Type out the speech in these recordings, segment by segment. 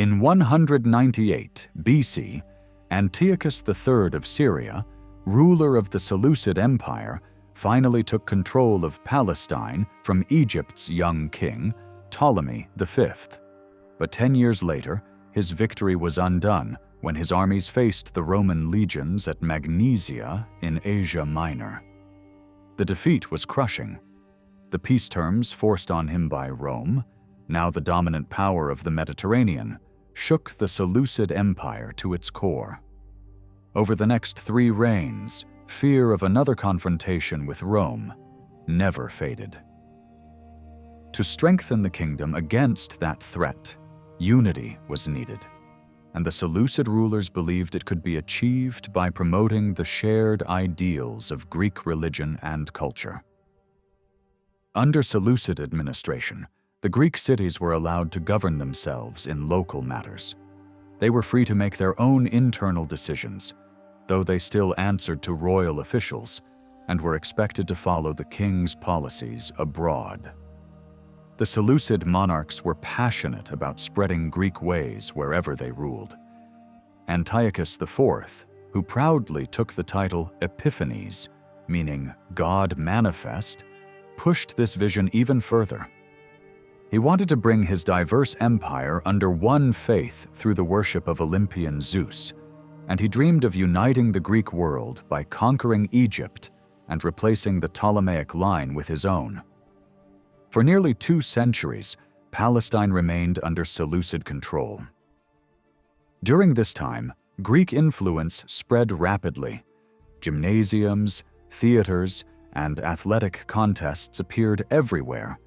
In 198 BC, Antiochus III of Syria, ruler of the Seleucid Empire, finally took control of Palestine from Egypt's young king, Ptolemy V. But 10 years later, his victory was undone when his armies faced the Roman legions at Magnesia in Asia Minor. The defeat was crushing. The peace terms forced on him by Rome, now the dominant power of the Mediterranean, shook the Seleucid Empire to its core. Over the next 3 reigns, fear of another confrontation with Rome never faded. To strengthen the kingdom against that threat, unity was needed, and the Seleucid rulers believed it could be achieved by promoting the shared ideals of Greek religion and culture. Under Seleucid administration, the Greek cities were allowed to govern themselves in local matters. They were free to make their own internal decisions, though they still answered to royal officials and were expected to follow the king's policies abroad. The Seleucid monarchs were passionate about spreading Greek ways wherever they ruled. Antiochus IV, who proudly took the title Epiphanes, meaning God manifest, pushed this vision even further. He wanted to bring his diverse empire under one faith through the worship of Olympian Zeus, and he dreamed of uniting the Greek world by conquering Egypt and replacing the Ptolemaic line with his own. For nearly 2 centuries, Palestine remained under Seleucid control. During this time, Greek influence spread rapidly. Gymnasiums, theaters, and athletic contests appeared everywhere,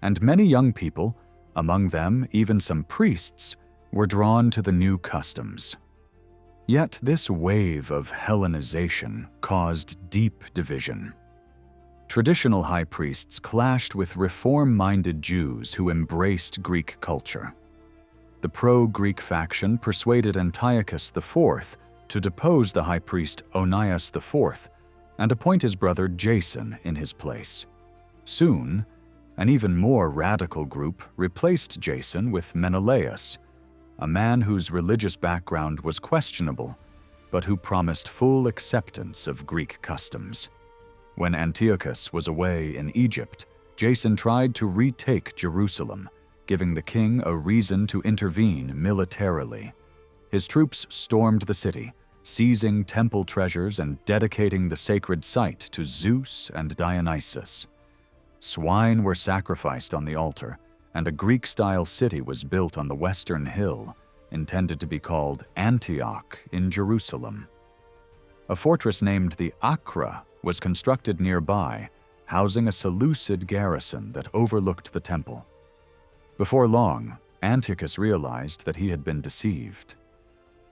and many young people, among them even some priests, were drawn to the new customs. Yet this wave of Hellenization caused deep division. Traditional high priests clashed with reform-minded Jews who embraced Greek culture. The pro-Greek faction persuaded Antiochus IV to depose the high priest Onias IV and appoint his brother Jason in his place. Soon, an even more radical group replaced Jason with Menelaus, a man whose religious background was questionable, but who promised full acceptance of Greek customs. When Antiochus was away in Egypt, Jason tried to retake Jerusalem, giving the king a reason to intervene militarily. His troops stormed the city, seizing temple treasures and dedicating the sacred site to Zeus and Dionysus. Swine were sacrificed on the altar, and a Greek-style city was built on the western hill, intended to be called Antioch in Jerusalem. A fortress named the Acra was constructed nearby, housing a Seleucid garrison that overlooked the temple. Before long, Antiochus realized that he had been deceived.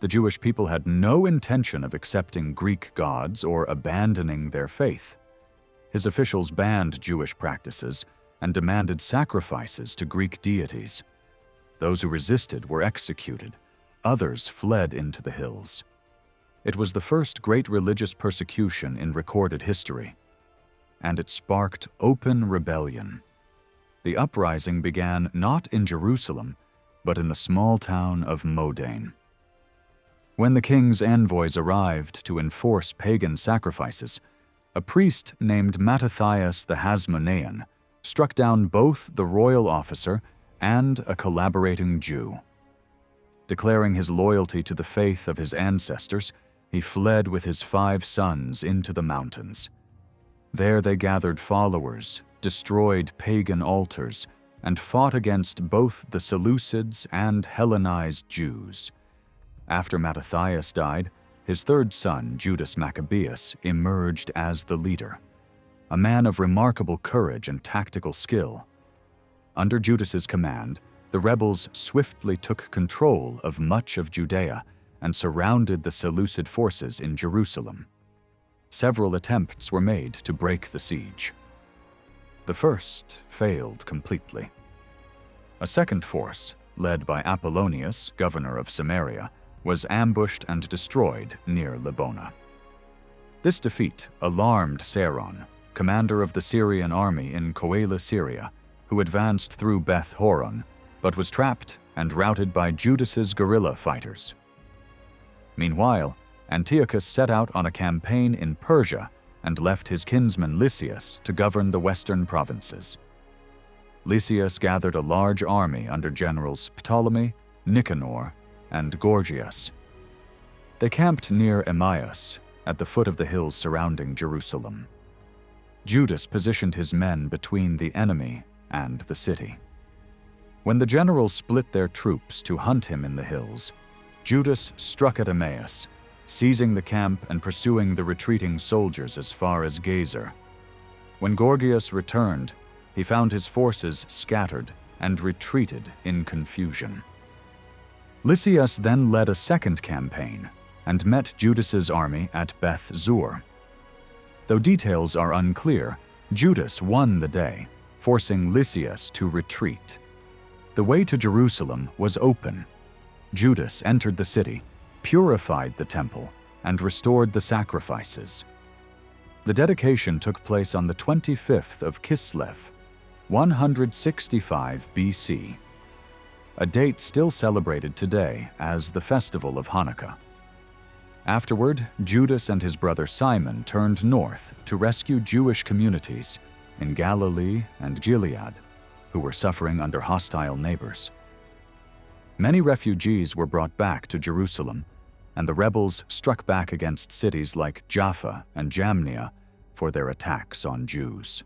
The Jewish people had no intention of accepting Greek gods or abandoning their faith. His officials banned Jewish practices and demanded sacrifices to Greek deities. Those who resisted were executed. Others fled into the hills. It was the first great religious persecution in recorded history, and it sparked open rebellion. The uprising began not in Jerusalem, but in the small town of Modane. When the king's envoys arrived to enforce pagan sacrifices, a priest named Mattathias the Hasmonean struck down both the royal officer and a collaborating Jew. Declaring his loyalty to the faith of his ancestors, he fled with his 5 sons into the mountains. There they gathered followers, destroyed pagan altars, and fought against both the Seleucids and Hellenized Jews. After Mattathias died, his 3rd son, Judas Maccabeus, emerged as the leader, a man of remarkable courage and tactical skill. Under Judas's command, the rebels swiftly took control of much of Judea and surrounded the Seleucid forces in Jerusalem. Several attempts were made to break the siege. The first failed completely. A second force, led by Apollonius, governor of Samaria, was ambushed and destroyed near Libona. This defeat alarmed Seron, commander of the Syrian army in Coele, Syria, who advanced through Beth Horon, but was trapped and routed by Judas's guerrilla fighters. Meanwhile, Antiochus set out on a campaign in Persia and left his kinsman Lysias to govern the western provinces. Lysias gathered a large army under generals Ptolemy, Nicanor, and Gorgias. They camped near Emmaus, at the foot of the hills surrounding Jerusalem. Judas positioned his men between the enemy and the city. When the generals split their troops to hunt him in the hills, Judas struck at Emmaus, seizing the camp and pursuing the retreating soldiers as far as Gezer. When Gorgias returned, he found his forces scattered and retreated in confusion. Lysias then led a second campaign and met Judas's army at Beth Zur. Though details are unclear, Judas won the day, forcing Lysias to retreat. The way to Jerusalem was open. Judas entered the city, purified the temple, and restored the sacrifices. The dedication took place on the 25th of Kislev, 165 BC, a date still celebrated today as the Festival of Hanukkah. Afterward, Judas and his brother Simon turned north to rescue Jewish communities in Galilee and Gilead, who were suffering under hostile neighbors. Many refugees were brought back to Jerusalem, and the rebels struck back against cities like Jaffa and Jamnia for their attacks on Jews.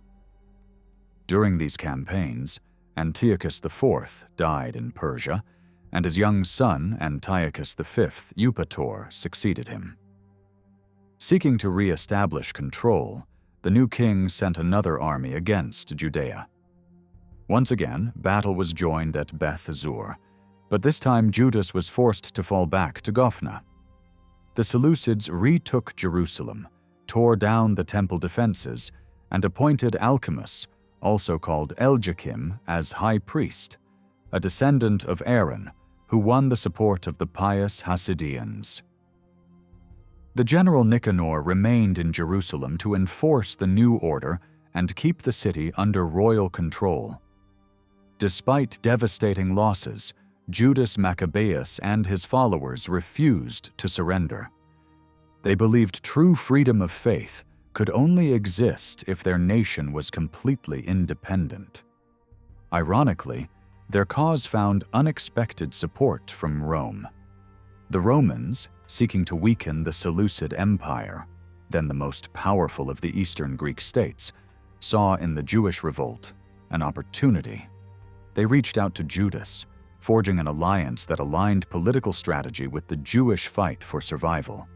During these campaigns, Antiochus IV died in Persia, and his young son, Antiochus V Eupator, succeeded him. Seeking to re-establish control, the new king sent another army against Judea. Once again, battle was joined at Beth Zur, but this time Judas was forced to fall back to Gophna. The Seleucids retook Jerusalem, tore down the temple defenses, and appointed Alcimus, also called Eljakim, as high priest, a descendant of Aaron, who won the support of the pious Hasidians. The general Nicanor remained in Jerusalem to enforce the new order and keep the city under royal control. Despite devastating losses, Judas Maccabeus and his followers refused to surrender. They believed true freedom of faith could only exist if their nation was completely independent. Ironically, their cause found unexpected support from Rome. The Romans, seeking to weaken the Seleucid Empire, then the most powerful of the Eastern Greek states, saw in the Jewish revolt an opportunity. They reached out to Judas, forging an alliance that aligned political strategy with the Jewish fight for survival.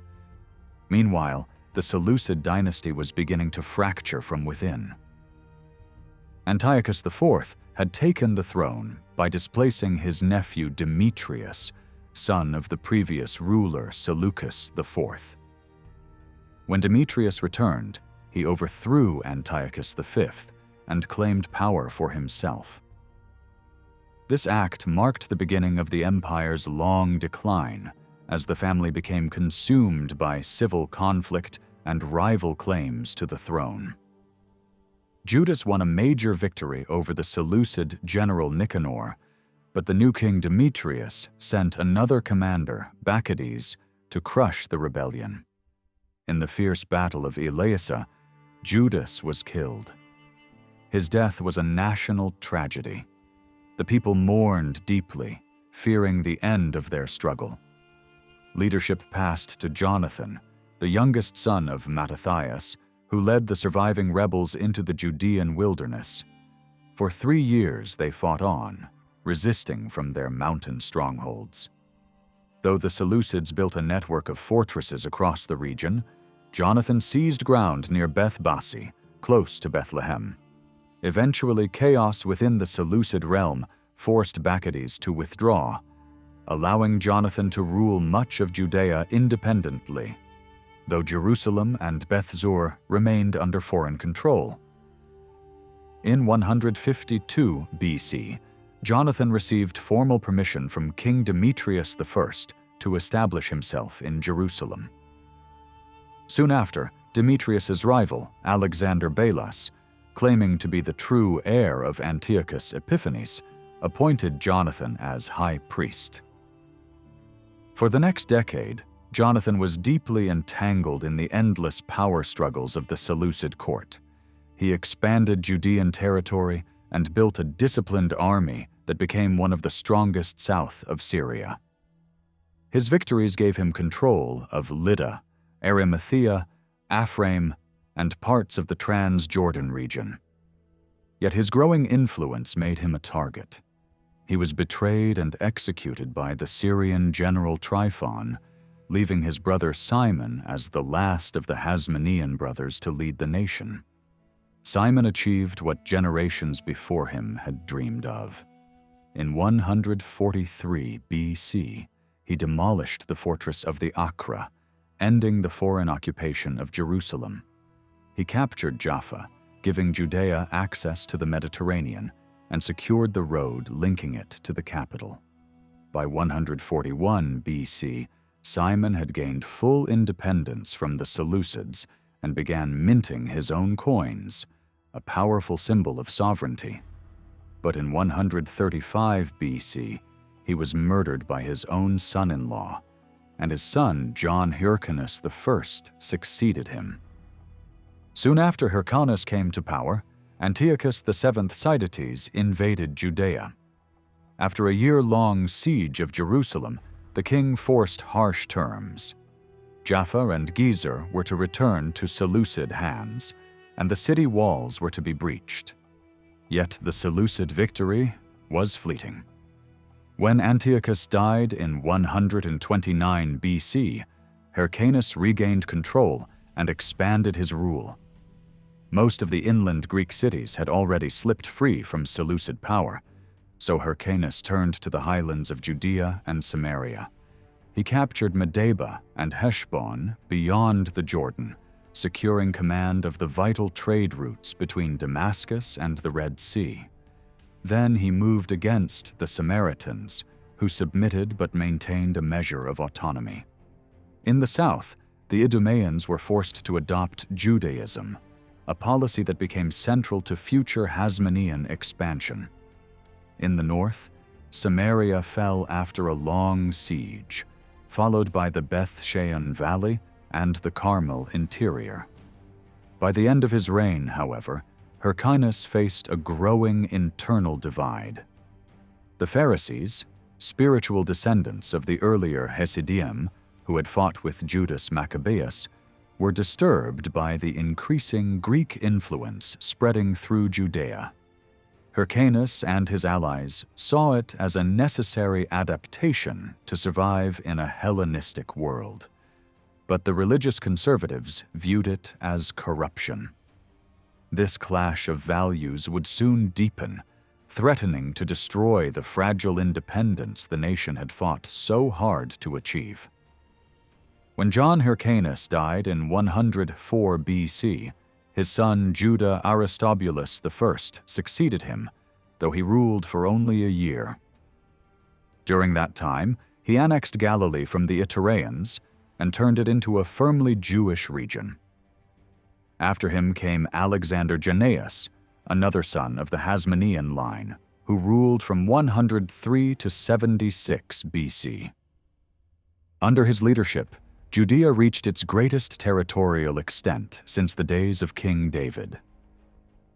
Meanwhile, the Seleucid dynasty was beginning to fracture from within. Antiochus IV had taken the throne by displacing his nephew Demetrius, son of the previous ruler Seleucus IV. When Demetrius returned, he overthrew Antiochus V and claimed power for himself. This act marked the beginning of the empire's long decline, as the family became consumed by civil conflict and rival claims to the throne. Judas won a major victory over the Seleucid general Nicanor, but the new king Demetrius sent another commander, Bacchides, to crush the rebellion. In the fierce battle of Eleasa, Judas was killed. His death was a national tragedy. The people mourned deeply, fearing the end of their struggle. Leadership passed to Jonathan, the youngest son of Mattathias, who led the surviving rebels into the Judean wilderness. For 3 years they fought on, resisting from their mountain strongholds. Though the Seleucids built a network of fortresses across the region, Jonathan seized ground near Beth Bassi, close to Bethlehem. Eventually, chaos within the Seleucid realm forced Bacchides to withdraw, allowing Jonathan to rule much of Judea independently, though Jerusalem and Beth Zur remained under foreign control. In 152 BC, Jonathan received formal permission from King Demetrius I to establish himself in Jerusalem. Soon after, Demetrius's rival, Alexander Balas, claiming to be the true heir of Antiochus Epiphanes, appointed Jonathan as high priest. For the next decade, Jonathan was deeply entangled in the endless power struggles of the Seleucid court. He expanded Judean territory and built a disciplined army that became one of the strongest south of Syria. His victories gave him control of Lydda, Arimathea, Ephraim, and parts of the Transjordan region. Yet his growing influence made him a target. He was betrayed and executed by the Syrian general Tryphon, leaving his brother Simon as the last of the Hasmonean brothers to lead the nation. Simon achieved what generations before him had dreamed of. In 143 BC, he demolished the fortress of the Acra, ending the foreign occupation of Jerusalem. He captured Jaffa, giving Judea access to the Mediterranean, and secured the road linking it to the capital. By 141 BC, Simon had gained full independence from the Seleucids and began minting his own coins, a powerful symbol of sovereignty. But in 135 BC, he was murdered by his own son-in-law, and his son John Hyrcanus I succeeded him. Soon after Hyrcanus came to power, Antiochus VII Sidetes invaded Judea. After a year-long siege of Jerusalem, the king forced harsh terms. Jaffa and Gezer were to return to Seleucid hands, and the city walls were to be breached. Yet the Seleucid victory was fleeting. When Antiochus died in 129 BC, Hyrcanus regained control and expanded his rule. Most of the inland Greek cities had already slipped free from Seleucid power, so Hyrcanus turned to the highlands of Judea and Samaria. He captured Medeba and Heshbon beyond the Jordan, securing command of the vital trade routes between Damascus and the Red Sea. Then he moved against the Samaritans, who submitted but maintained a measure of autonomy. In the south, the Idumeans were forced to adopt Judaism, a policy that became central to future Hasmonean expansion. In the north, Samaria fell after a long siege, followed by the Beth Shean Valley and the Carmel interior. By the end of his reign, however, Hyrcanus faced a growing internal divide. The Pharisees, spiritual descendants of the earlier Hasidim, who had fought with Judas Maccabeus, were disturbed by the increasing Greek influence spreading through Judea. Hyrcanus and his allies saw it as a necessary adaptation to survive in a Hellenistic world. But the religious conservatives viewed it as corruption. This clash of values would soon deepen, threatening to destroy the fragile independence the nation had fought so hard to achieve. When John Hyrcanus died in 104 BC, his son Judah Aristobulus I succeeded him, though he ruled for only a year. During that time, he annexed Galilee from the Itureans and turned it into a firmly Jewish region. After him came Alexander Jannaeus, another son of the Hasmonean line, who ruled from 103 to 76 BC. Under his leadership, Judea reached its greatest territorial extent since the days of King David.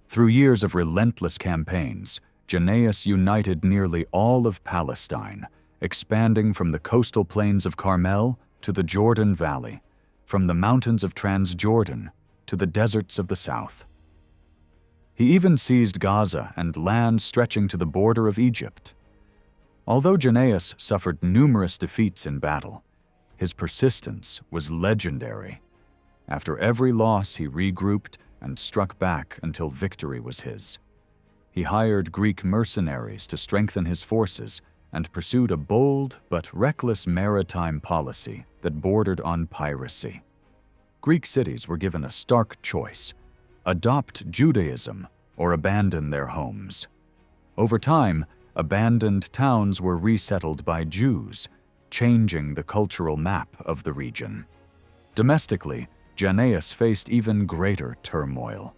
Through years of relentless campaigns, Jannaeus united nearly all of Palestine, expanding from the coastal plains of Carmel to the Jordan Valley, from the mountains of Transjordan to the deserts of the south. He even seized Gaza and land stretching to the border of Egypt. Although Jannaeus suffered numerous defeats in battle, his persistence was legendary. After every loss, he regrouped and struck back until victory was his. He hired Greek mercenaries to strengthen his forces and pursued a bold but reckless maritime policy that bordered on piracy. Greek cities were given a stark choice: adopt Judaism or abandon their homes. Over time, abandoned towns were resettled by Jews, changing the cultural map of the region. Domestically, Jannaeus faced even greater turmoil.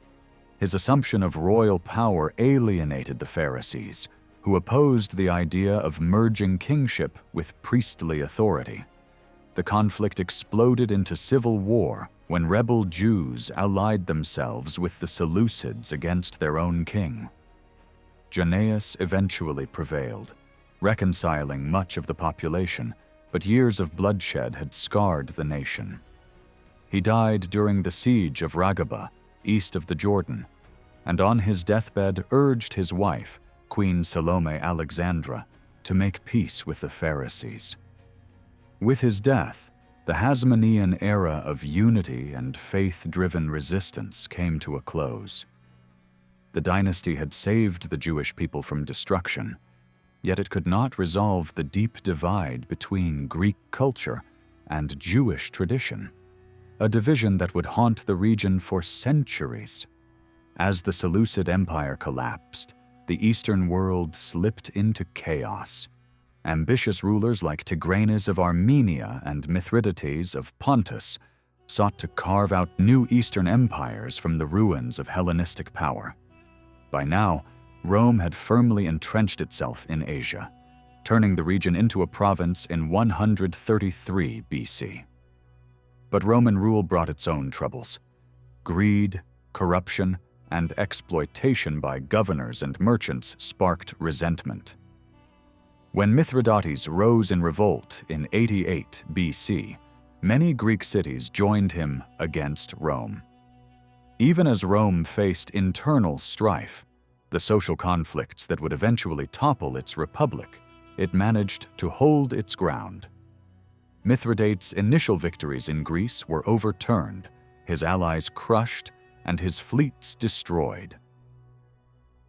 His assumption of royal power alienated the Pharisees, who opposed the idea of merging kingship with priestly authority. The conflict exploded into civil war when rebel Jews allied themselves with the Seleucids against their own king. Judea eventually prevailed, reconciling much of the population, but years of bloodshed had scarred the nation. He died during the siege of Rabbah, east of the Jordan, and on his deathbed urged his wife, Queen Salome Alexandra, to make peace with the Pharisees. With his death, the Hasmonean era of unity and faith-driven resistance came to a close. The dynasty had saved the Jewish people from destruction, yet it could not resolve the deep divide between Greek culture and Jewish tradition, a division that would haunt the region for centuries. As the Seleucid Empire collapsed, the Eastern world slipped into chaos. Ambitious rulers like Tigranes of Armenia and Mithridates of Pontus sought to carve out new Eastern empires from the ruins of Hellenistic power. By now, Rome had firmly entrenched itself in Asia, turning the region into a province in 133 BC. But Roman rule brought its own troubles. Greed, corruption, and exploitation by governors and merchants sparked resentment. When Mithridates rose in revolt in 88 BC, many Greek cities joined him against Rome. Even as Rome faced internal strife, the social conflicts that would eventually topple its republic, it managed to hold its ground. Mithridates' initial victories in Greece were overturned, his allies crushed, and his fleets destroyed.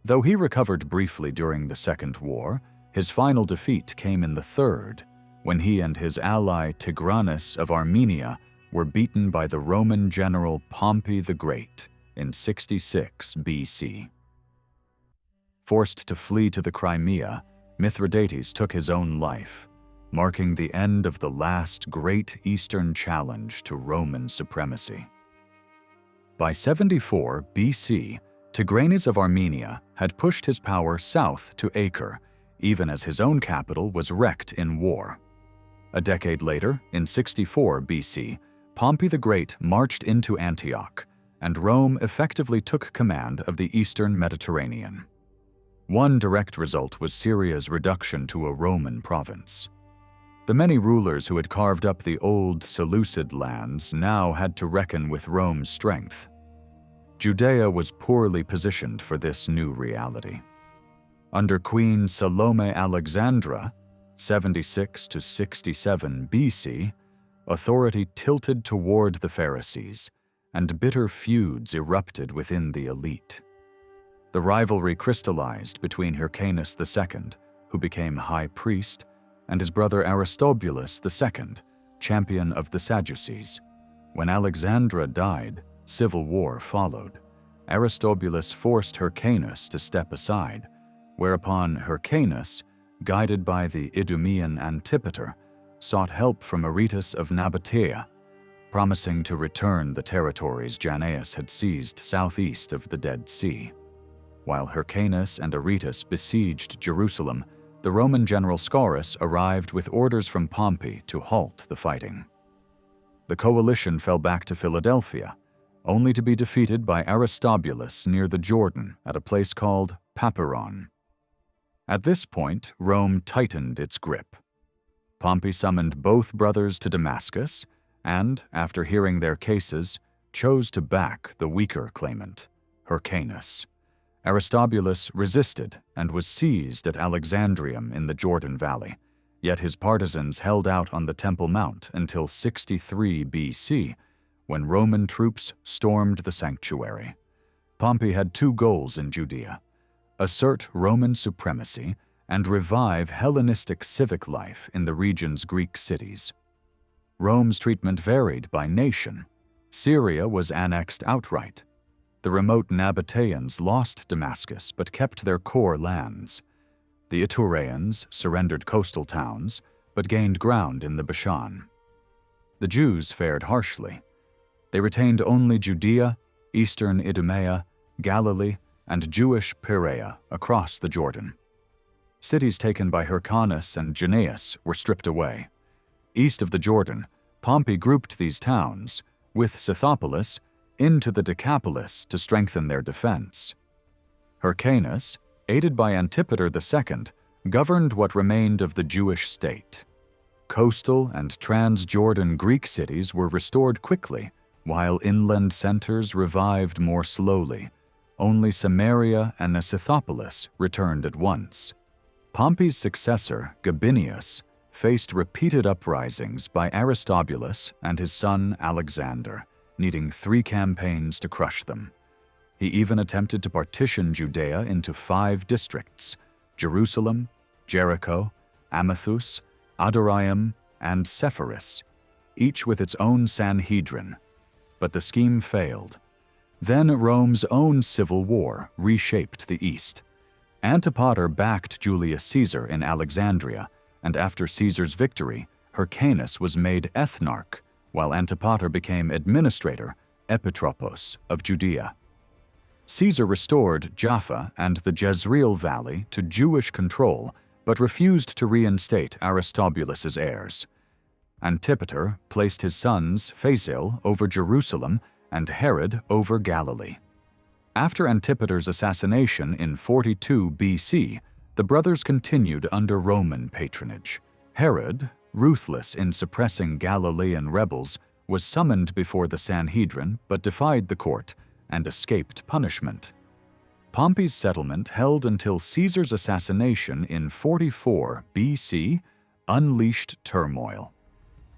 Though he recovered briefly during the Second War, his final defeat came in the Third, when he and his ally Tigranes of Armenia were beaten by the Roman general Pompey the Great in 66 BC. Forced to flee to the Crimea, Mithridates took his own life, marking the end of the last great Eastern challenge to Roman supremacy. By 74 BC, Tigranes of Armenia had pushed his power south to Acre, even as his own capital was wrecked in war. A decade later, in 64 BC, Pompey the Great marched into Antioch, and Rome effectively took command of the eastern Mediterranean. One direct result was Syria's reduction to a Roman province. The many rulers who had carved up the old Seleucid lands now had to reckon with Rome's strength. Judea was poorly positioned for this new reality. Under Queen Salome Alexandra, 76 to 67 BC, authority tilted toward the Pharisees, and bitter feuds erupted within the elite. The rivalry crystallized between Hyrcanus II, who became high priest, and his brother Aristobulus II, champion of the Sadducees. When Alexandra died, civil war followed. Aristobulus forced Hyrcanus to step aside, whereupon Hyrcanus, guided by the Idumean Antipater, sought help from Aretas of Nabatea, promising to return the territories Judea had seized southeast of the Dead Sea. While Hyrcanus and Aretas besieged Jerusalem, the Roman general Scaurus arrived with orders from Pompey to halt the fighting. The coalition fell back to Philadelphia, only to be defeated by Aristobulus near the Jordan at a place called Papyron. At this point, Rome tightened its grip. Pompey summoned both brothers to Damascus and, after hearing their cases, chose to back the weaker claimant, Hyrcanus. Aristobulus resisted and was seized at Alexandrium in the Jordan Valley, yet his partisans held out on the Temple Mount until 63 BC, when Roman troops stormed the sanctuary. Pompey had two goals in Judea: assert Roman supremacy and revive Hellenistic civic life in the region's Greek cities. Rome's treatment varied by nation. Syria was annexed outright. The remote Nabateans lost Damascus but kept their core lands. The Itureans surrendered coastal towns but gained ground in the Bashan. The Jews fared harshly. They retained only Judea, eastern Idumea, Galilee, and Jewish Perea across the Jordan. Cities taken by Hyrcanus and Judea were stripped away. East of the Jordan, Pompey grouped these towns, with Scythopolis, into the Decapolis to strengthen their defense. Hyrcanus, aided by Antipater II, governed what remained of the Jewish state. Coastal and Transjordan Greek cities were restored quickly, while inland centers revived more slowly. Only Samaria and Scythopolis returned at once. Pompey's successor, Gabinius, faced repeated uprisings by Aristobulus and his son Alexander, needing 3 campaigns to crush them. He even attempted to partition Judea into 5 districts: Jerusalem, Jericho, Amathus, Adorium, and Sepphoris, each with its own Sanhedrin. But the scheme failed. Then Rome's own civil war reshaped the East. Antipater backed Julius Caesar in Alexandria, and after Caesar's victory, Hyrcanus was made ethnarch, while Antipater became administrator, epitropos, of Judea. Caesar restored Jaffa and the Jezreel Valley to Jewish control, but refused to reinstate Aristobulus's heirs. Antipater placed his sons Phasael over Jerusalem and Herod over Galilee. After Antipater's assassination in 42 BC, the brothers continued under Roman patronage. Herod, ruthless in suppressing Galilean rebels, was summoned before the Sanhedrin but defied the court and escaped punishment. Pompey's settlement, held until Caesar's assassination in 44 BC, unleashed turmoil.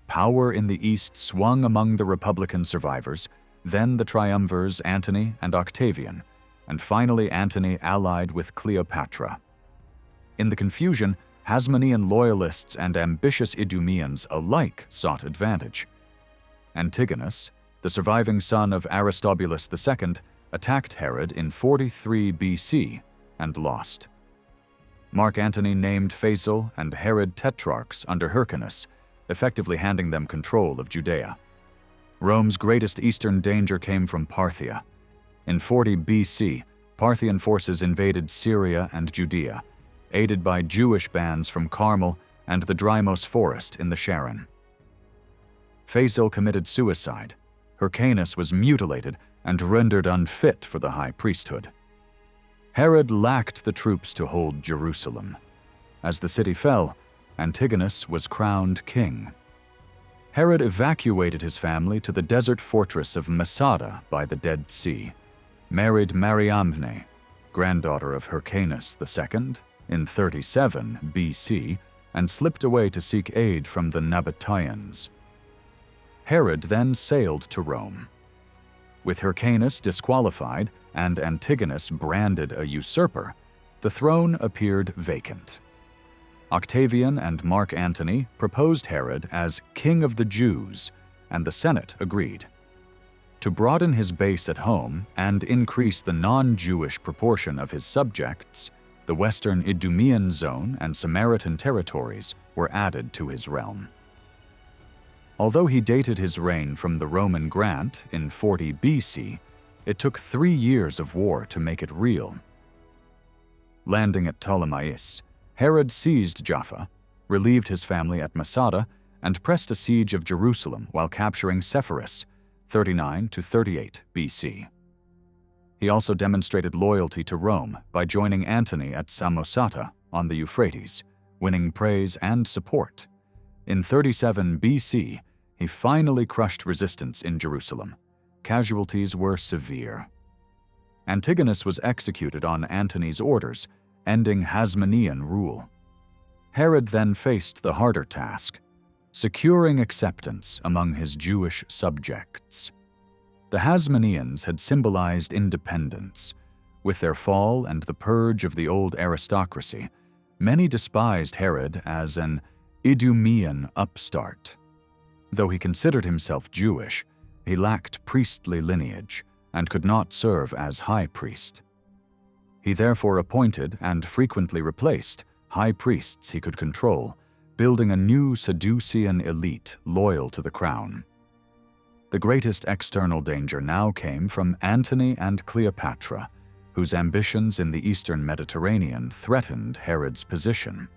Power in the east swung among the Republican survivors, then the triumvirs Antony and Octavian, and finally Antony allied with Cleopatra. In the confusion, Hasmonean loyalists and ambitious Idumeans alike sought advantage. Antigonus, the surviving son of Aristobulus II, attacked Herod in 43 BC and lost. Mark Antony named Phasael and Herod tetrarchs under Hyrcanus, effectively handing them control of Judea. Rome's greatest eastern danger came from Parthia. In 40 BC, Parthian forces invaded Syria and Judea, aided by Jewish bands from Carmel and the Drymos forest in the Sharon. Phasael committed suicide. Hyrcanus was mutilated and rendered unfit for the high priesthood. Herod lacked the troops to hold Jerusalem. As the city fell, Antigonus was crowned king. Herod evacuated his family to the desert fortress of Masada by the Dead Sea, married Mariamne, granddaughter of Hyrcanus II, in 37 BC, and slipped away to seek aid from the Nabateans. Herod then sailed to Rome. With Hyrcanus disqualified and Antigonus branded a usurper, the throne appeared vacant. Octavian and Mark Antony proposed Herod as King of the Jews, and the Senate agreed. To broaden his base at home and increase the non-Jewish proportion of his subjects, the western Idumean zone and Samaritan territories were added to his realm. Although he dated his reign from the Roman grant in 40 BC, it took 3 years of war to make it real. Landing at Ptolemais, Herod seized Jaffa, relieved his family at Masada, and pressed a siege of Jerusalem while capturing Sepphoris, 39 to 38 BC. He also demonstrated loyalty to Rome by joining Antony at Samosata on the Euphrates, winning praise and support. In 37 BC, he finally crushed resistance in Jerusalem. Casualties were severe. Antigonus was executed on Antony's orders, ending Hasmonean rule. Herod then faced the harder task, securing acceptance among his Jewish subjects. The Hasmoneans had symbolized independence. With their fall and the purge of the old aristocracy, many despised Herod as an Idumean upstart. Though he considered himself Jewish, he lacked priestly lineage and could not serve as high priest. He therefore appointed and frequently replaced high priests he could control, building a new Sadducean elite loyal to the crown. The greatest external danger now came from Antony and Cleopatra, whose ambitions in the eastern Mediterranean threatened Herod's position.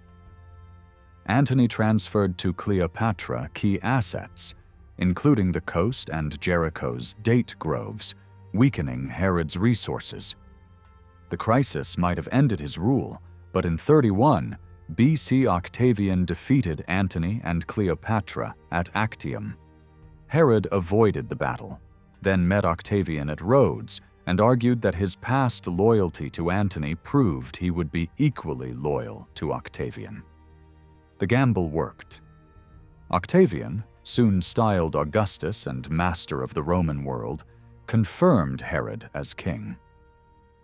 Antony transferred to Cleopatra key assets, including the coast and Jericho's date groves, weakening Herod's resources. The crisis might have ended his rule, but in 31 BC Octavian defeated Antony and Cleopatra at Actium. Herod avoided the battle, then met Octavian at Rhodes and argued that his past loyalty to Antony proved he would be equally loyal to Octavian. The gamble worked. Octavian, soon styled Augustus and master of the Roman world, confirmed Herod as king.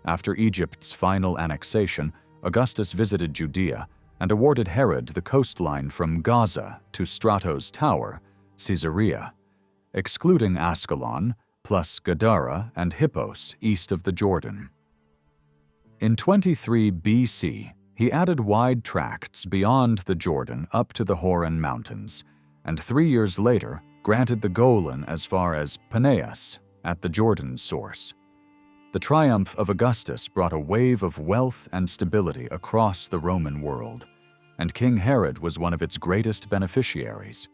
After Egypt's final annexation, Augustus visited Judea and awarded Herod the coastline from Gaza to Strato's tower, Caesarea, excluding Ascalon, plus Gadara and Hippos east of the Jordan. In 23 BC, he added wide tracts beyond the Jordan up to the Horan Mountains, and 3 years later granted the Golan as far as Peneus at the Jordan's source. The triumph of Augustus brought a wave of wealth and stability across the Roman world, and King Herod was one of its greatest beneficiaries.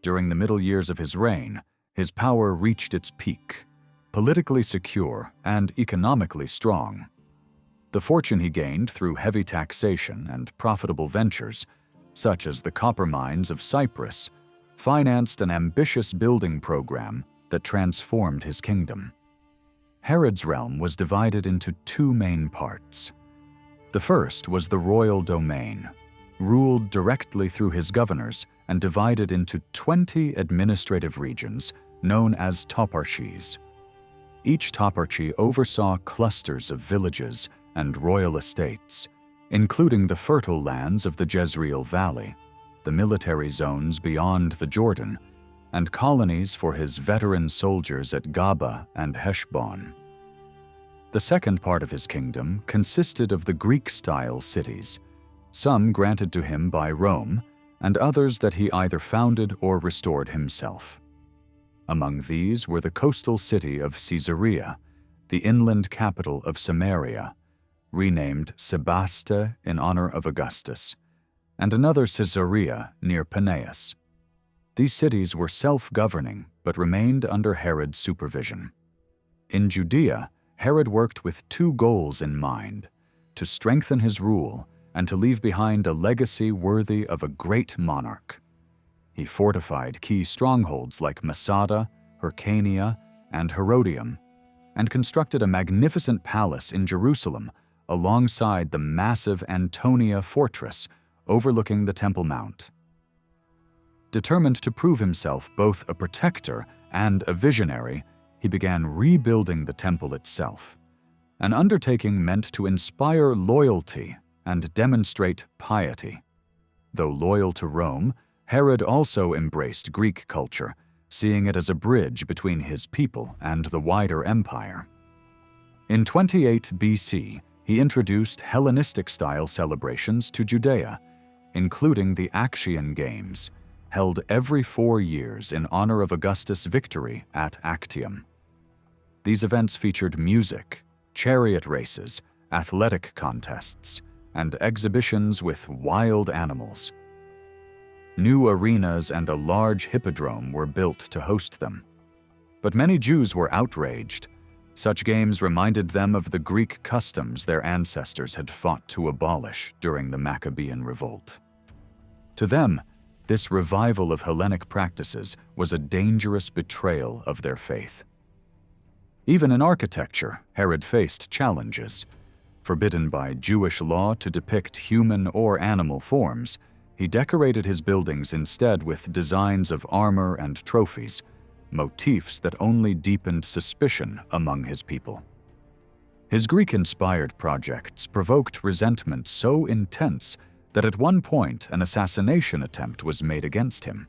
During the middle years of his reign, his power reached its peak, politically secure and economically strong. The fortune he gained through heavy taxation and profitable ventures, such as the copper mines of Cyprus, financed an ambitious building program that transformed his kingdom. Herod's realm was divided into two main parts. The first was the royal domain, ruled directly through his governors and divided into 20 administrative regions known as toparchies. Each toparchy oversaw clusters of villages and royal estates, including the fertile lands of the Jezreel Valley, the military zones beyond the Jordan, and colonies for his veteran soldiers at Gaba and Heshbon. The second part of his kingdom consisted of the Greek-style cities, some granted to him by Rome, and others that he either founded or restored himself. Among these were the coastal city of Caesarea, the inland capital of Samaria, renamed Sebaste in honor of Augustus, and another Caesarea near Peneus. These cities were self-governing but remained under Herod's supervision. In Judea, Herod worked with two goals in mind: to strengthen his rule and to leave behind a legacy worthy of a great monarch. He fortified key strongholds like Masada, Hyrcania, and Herodium, and constructed a magnificent palace in Jerusalem alongside the massive Antonia fortress overlooking the Temple Mount. Determined to prove himself both a protector and a visionary, he began rebuilding the temple itself, an undertaking meant to inspire loyalty and demonstrate piety. Though loyal to Rome, Herod also embraced Greek culture, seeing it as a bridge between his people and the wider empire. In 28 BC, he introduced Hellenistic-style celebrations to Judea, including the Actian Games, held every 4 years in honor of Augustus' victory at Actium. These events featured music, chariot races, athletic contests, and exhibitions with wild animals. New arenas and a large hippodrome were built to host them. But many Jews were outraged. Such games reminded them of the Greek customs their ancestors had fought to abolish during the Maccabean Revolt. To them, this revival of Hellenic practices was a dangerous betrayal of their faith. Even in architecture, Herod faced challenges. Forbidden by Jewish law to depict human or animal forms, he decorated his buildings instead with designs of armor and trophies, motifs that only deepened suspicion among his people. His Greek-inspired projects provoked resentment so intense that at one point an assassination attempt was made against him.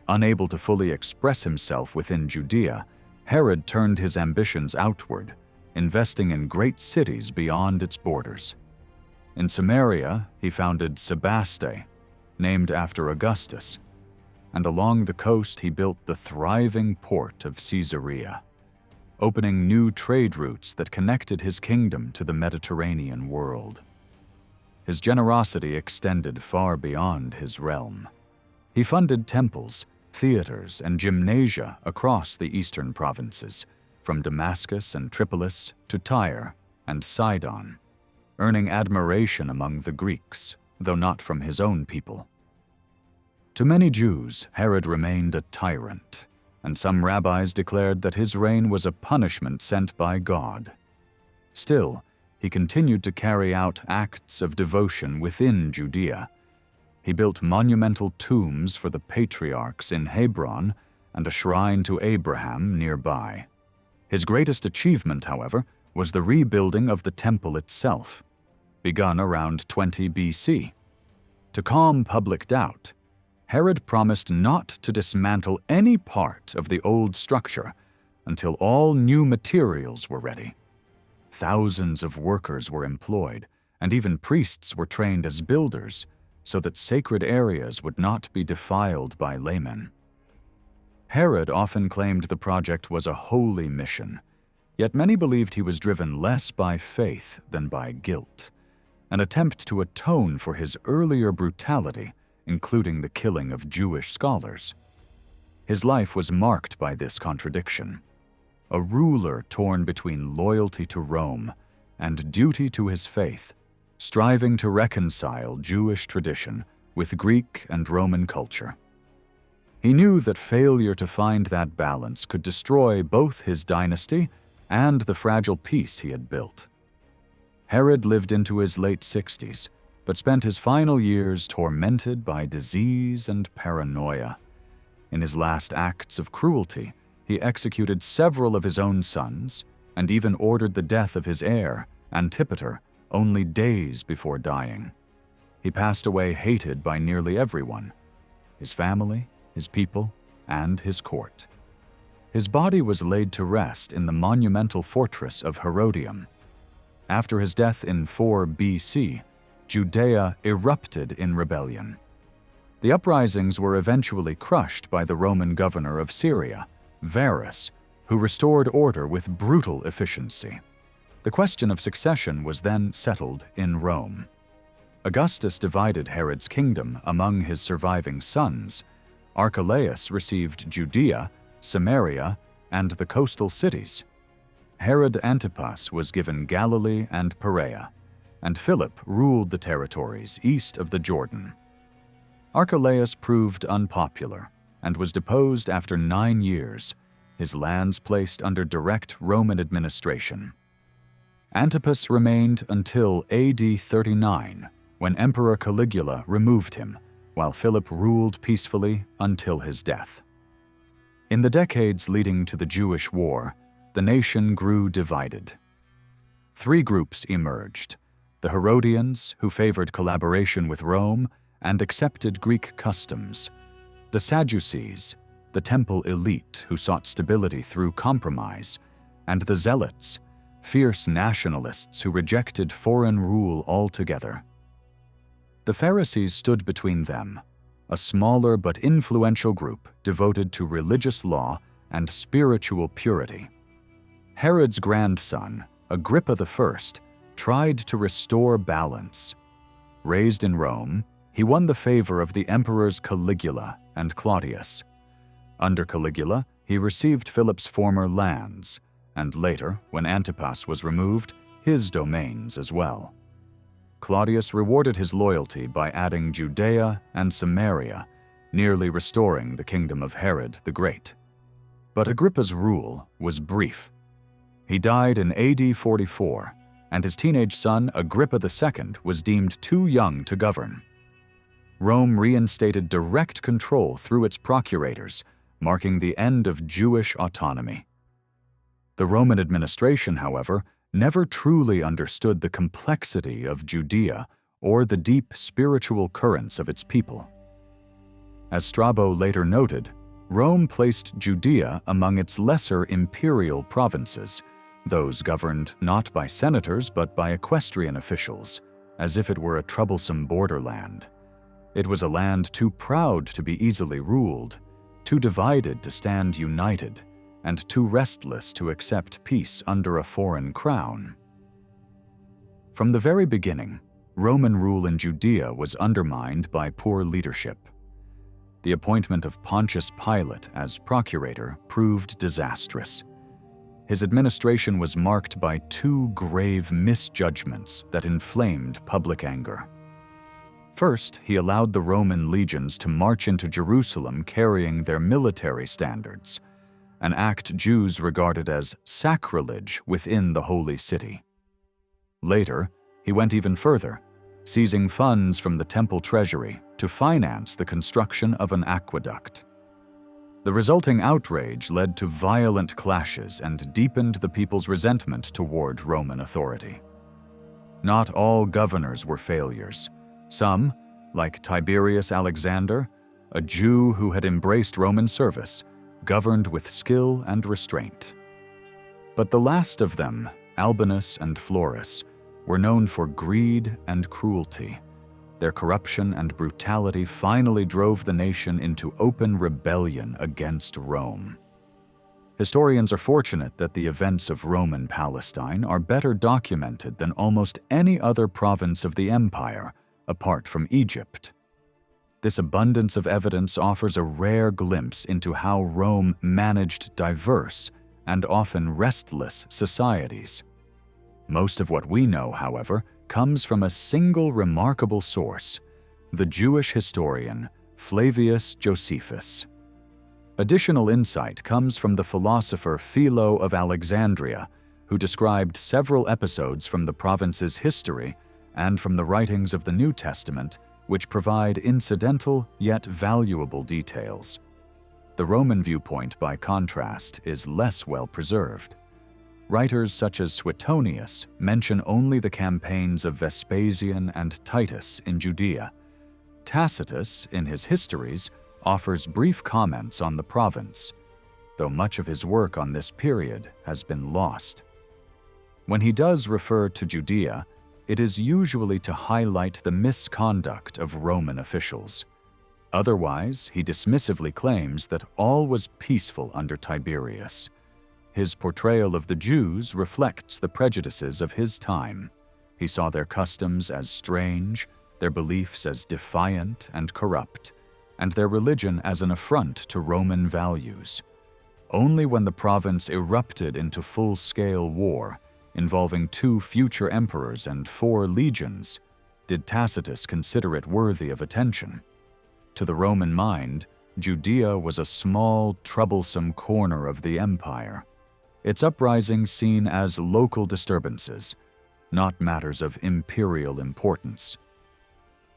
Unable to fully express himself within Judea, Herod turned his ambitions outward, investing in great cities beyond its borders. In Samaria, he founded Sebaste, named after Augustus, and along the coast he built the thriving port of Caesarea. opening new trade routes that connected his kingdom to the Mediterranean world. His generosity extended far beyond his realm. He funded temples, theaters, and gymnasia across the eastern provinces, from Damascus and Tripolis to Tyre and Sidon, earning admiration among the Greeks, though not from his own people. To many Jews, Herod remained a tyrant, and some rabbis declared that his reign was a punishment sent by God. Still, he continued to carry out acts of devotion within Judea. He built monumental tombs for the patriarchs in Hebron and a shrine to Abraham nearby. His greatest achievement, however, was the rebuilding of the temple itself, begun around 20 BC. To calm public doubt, Herod promised not to dismantle any part of the old structure until all new materials were ready. Thousands of workers were employed, and even priests were trained as builders, so that sacred areas would not be defiled by laymen. Herod often claimed the project was a holy mission, yet many believed he was driven less by faith than by guilt, an attempt to atone for his earlier brutality, including the killing of Jewish scholars. His life was marked by this contradiction, a ruler torn between loyalty to Rome and duty to his faith, striving to reconcile Jewish tradition with Greek and Roman culture. He knew that failure to find that balance could destroy both his dynasty and the fragile peace he had built. Herod lived into his late 60s, but spent his final years tormented by disease and paranoia. In his last acts of cruelty, he executed several of his own sons and even ordered the death of his heir, Antipater, only days before dying. He passed away hated by nearly everyone: his family, his people, and his court. His body was laid to rest in the monumental fortress of Herodium. After his death in 4 BC, Judea erupted in rebellion. The uprisings were eventually crushed by the Roman governor of Syria, Varus, who restored order with brutal efficiency. The question of succession was then settled in Rome. Augustus divided Herod's kingdom among his surviving sons. Archelaus received Judea, Samaria, and the coastal cities. Herod Antipas was given Galilee and Perea, and Philip ruled the territories east of the Jordan. Archelaus proved unpopular and was deposed after 9 years, his lands placed under direct Roman administration. Antipas remained until AD 39, when Emperor Caligula removed him, while Philip ruled peacefully until his death. In the decades leading to the Jewish War, the nation grew divided. 3 groups emerged: the Herodians, who favored collaboration with Rome and accepted Greek customs; the Sadducees, the temple elite who sought stability through compromise; and the Zealots, fierce nationalists who rejected foreign rule altogether. The Pharisees stood between them, a smaller but influential group devoted to religious law and spiritual purity. Herod's grandson, Agrippa I, tried to restore balance. Raised in Rome, he won the favor of the emperors Caligula and Claudius. Under Caligula, he received Philip's former lands, and later, when Antipas was removed, his domains as well. Claudius rewarded his loyalty by adding Judea and Samaria, nearly restoring the kingdom of Herod the Great. But Agrippa's rule was brief. He died in AD 44, and his teenage son Agrippa II was deemed too young to govern. Rome reinstated direct control through its procurators, marking the end of Jewish autonomy. The Roman administration, however, never truly understood the complexity of Judea or the deep spiritual currents of its people. As Strabo later noted, Rome placed Judea among its lesser imperial provinces, those governed not by senators but by equestrian officials, as if it were a troublesome borderland. It was a land too proud to be easily ruled, too divided to stand united, and too restless to accept peace under a foreign crown. From the very beginning, Roman rule in Judea was undermined by poor leadership. The appointment of Pontius Pilate as procurator proved disastrous. His administration was marked by two grave misjudgments that inflamed public anger. First, he allowed the Roman legions to march into Jerusalem carrying their military standards, an act Jews regarded as sacrilege within the holy city. Later, he went even further, seizing funds from the temple treasury to finance the construction of an aqueduct. The resulting outrage led to violent clashes and deepened the people's resentment toward Roman authority. Not all governors were failures. Some, like Tiberius Alexander, a Jew who had embraced Roman service, governed with skill and restraint. But the last of them, Albinus and Florus, were known for greed and cruelty. Their corruption and brutality finally drove the nation into open rebellion against Rome. Historians are fortunate that the events of Roman Palestine are better documented than almost any other province of the empire, apart from Egypt. This abundance of evidence offers a rare glimpse into how Rome managed diverse and often restless societies. Most of what we know, however, comes from a single remarkable source, the Jewish historian Flavius Josephus. Additional insight comes from the philosopher Philo of Alexandria, who described several episodes from the province's history and from the writings of the New Testament, which provide incidental yet valuable details. The Roman viewpoint, by contrast, is less well preserved. Writers such as Suetonius mention only the campaigns of Vespasian and Titus in Judea. Tacitus, in his histories, offers brief comments on the province, though much of his work on this period has been lost. When he does refer to Judea, it is usually to highlight the misconduct of Roman officials. Otherwise, he dismissively claims that all was peaceful under Tiberius. His portrayal of the Jews reflects the prejudices of his time. He saw their customs as strange, their beliefs as defiant and corrupt, and their religion as an affront to Roman values. Only when the province erupted into full-scale war, involving 2 future emperors and 4 legions, did Tacitus consider it worthy of attention. To the Roman mind, Judea was a small, troublesome corner of the empire, its uprisings seen as local disturbances, not matters of imperial importance.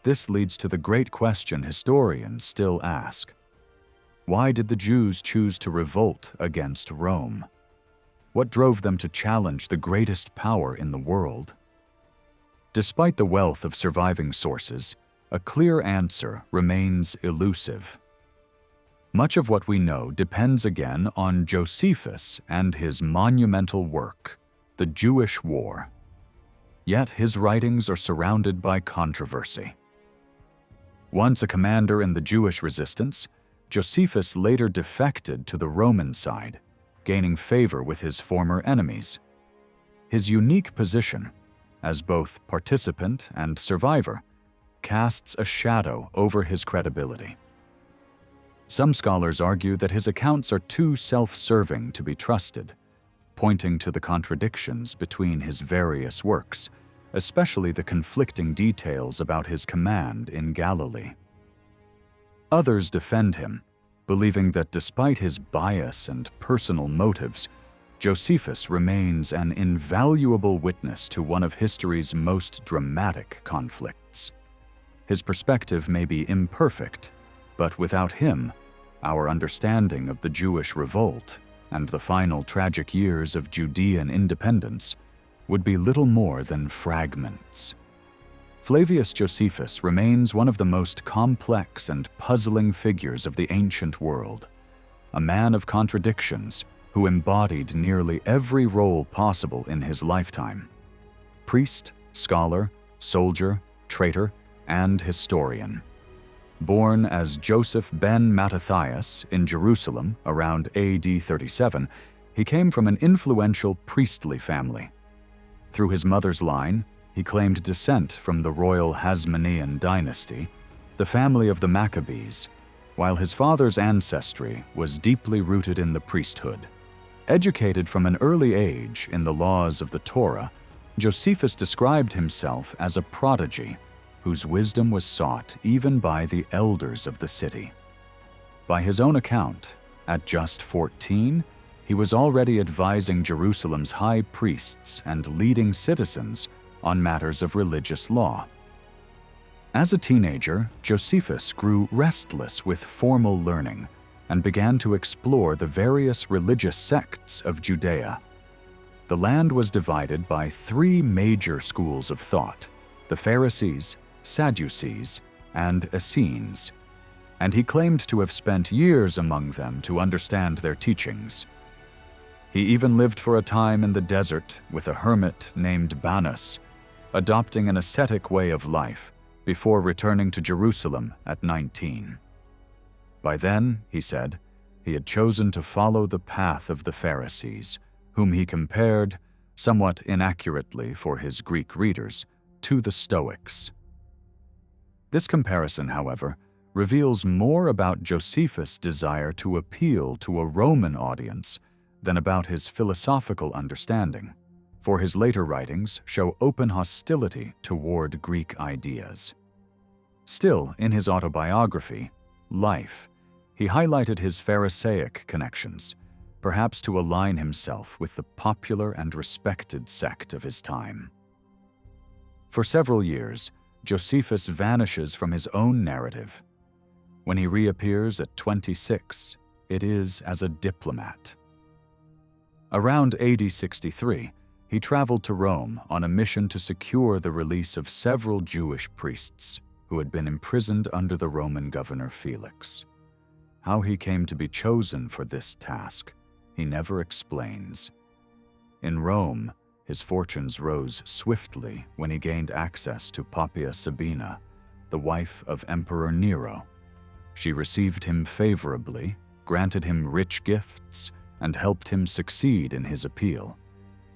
This leads to the great question historians still ask. Why did the Jews choose to revolt against Rome? What drove them to challenge the greatest power in the world? Despite the wealth of surviving sources, a clear answer remains elusive. Much of what we know depends again on Josephus and his monumental work, The Jewish War. Yet his writings are surrounded by controversy. Once a commander in the Jewish resistance, Josephus later defected to the Roman side, gaining favor with his former enemies. His unique position, as both participant and survivor, casts a shadow over his credibility. Some scholars argue that his accounts are too self-serving to be trusted, pointing to the contradictions between his various works, especially the conflicting details about his command in Galilee. Others defend him, believing that despite his bias and personal motives, Josephus remains an invaluable witness to one of history's most dramatic conflicts. His perspective may be imperfect, but without him, our understanding of the Jewish revolt and the final tragic years of Judean independence would be little more than fragments. Flavius Josephus remains one of the most complex and puzzling figures of the ancient world, a man of contradictions who embodied nearly every role possible in his lifetime: priest, scholar, soldier, traitor, and historian. Born as Joseph ben Mattathias in Jerusalem around AD 37, he came from an influential priestly family. Through his mother's line, he claimed descent from the royal Hasmonean dynasty, the family of the Maccabees, while his father's ancestry was deeply rooted in the priesthood. Educated from an early age in the laws of the Torah, Josephus described himself as a prodigy whose wisdom was sought even by the elders of the city. By his own account, at just 14, he was already advising Jerusalem's high priests and leading citizens on matters of religious law. As a teenager, Josephus grew restless with formal learning and began to explore the various religious sects of Judea. The land was divided by three major schools of thought: the Pharisees, Sadducees, and Essenes, and he claimed to have spent years among them to understand their teachings. He even lived for a time in the desert with a hermit named Banus, adopting an ascetic way of life before returning to Jerusalem at 19. By then, he said, he had chosen to follow the path of the Pharisees, whom he compared, somewhat inaccurately for his Greek readers, to the Stoics. This comparison, however, reveals more about Josephus' desire to appeal to a Roman audience than about his philosophical understanding, for his later writings show open hostility toward Greek ideas. Still, in his autobiography, Life, he highlighted his Pharisaic connections, perhaps to align himself with the popular and respected sect of his time. For several years, Josephus vanishes from his own narrative. When he reappears at 26, it is as a diplomat. Around AD 63, he traveled to Rome on a mission to secure the release of several Jewish priests who had been imprisoned under the Roman governor Felix. How he came to be chosen for this task, he never explains. In Rome, his fortunes rose swiftly when he gained access to Poppaea Sabina, the wife of Emperor Nero. She received him favorably, granted him rich gifts, and helped him succeed in his appeal,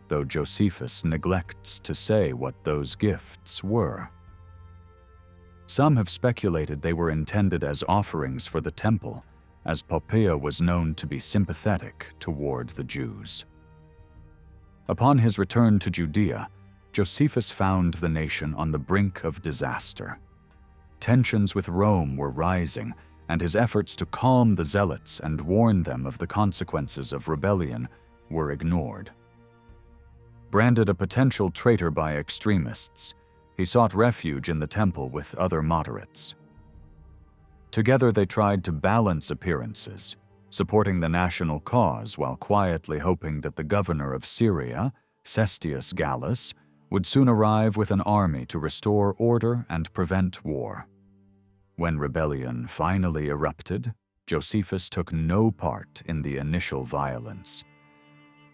though Josephus neglects to say what those gifts were. Some have speculated they were intended as offerings for the temple, as Poppaea was known to be sympathetic toward the Jews. Upon his return to Judea, Josephus found the nation on the brink of disaster. Tensions with Rome were rising, and his efforts to calm the zealots and warn them of the consequences of rebellion were ignored. Branded a potential traitor by extremists, he sought refuge in the temple with other moderates. Together they tried to balance appearances, supporting the national cause while quietly hoping that the governor of Syria, Cestius Gallus, would soon arrive with an army to restore order and prevent war. When rebellion finally erupted, Josephus took no part in the initial violence.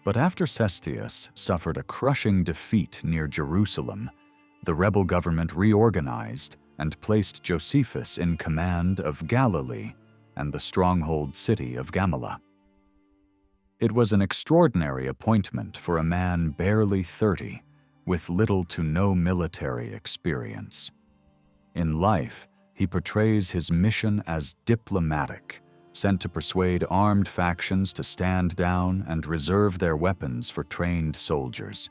But after Cestius suffered a crushing defeat near Jerusalem, the rebel government reorganized and placed Josephus in command of Galilee and the stronghold city of Gamala. It was an extraordinary appointment for a man barely 30, with little to no military experience. In Life, he portrays his mission as diplomatic, sent to persuade armed factions to stand down and reserve their weapons for trained soldiers.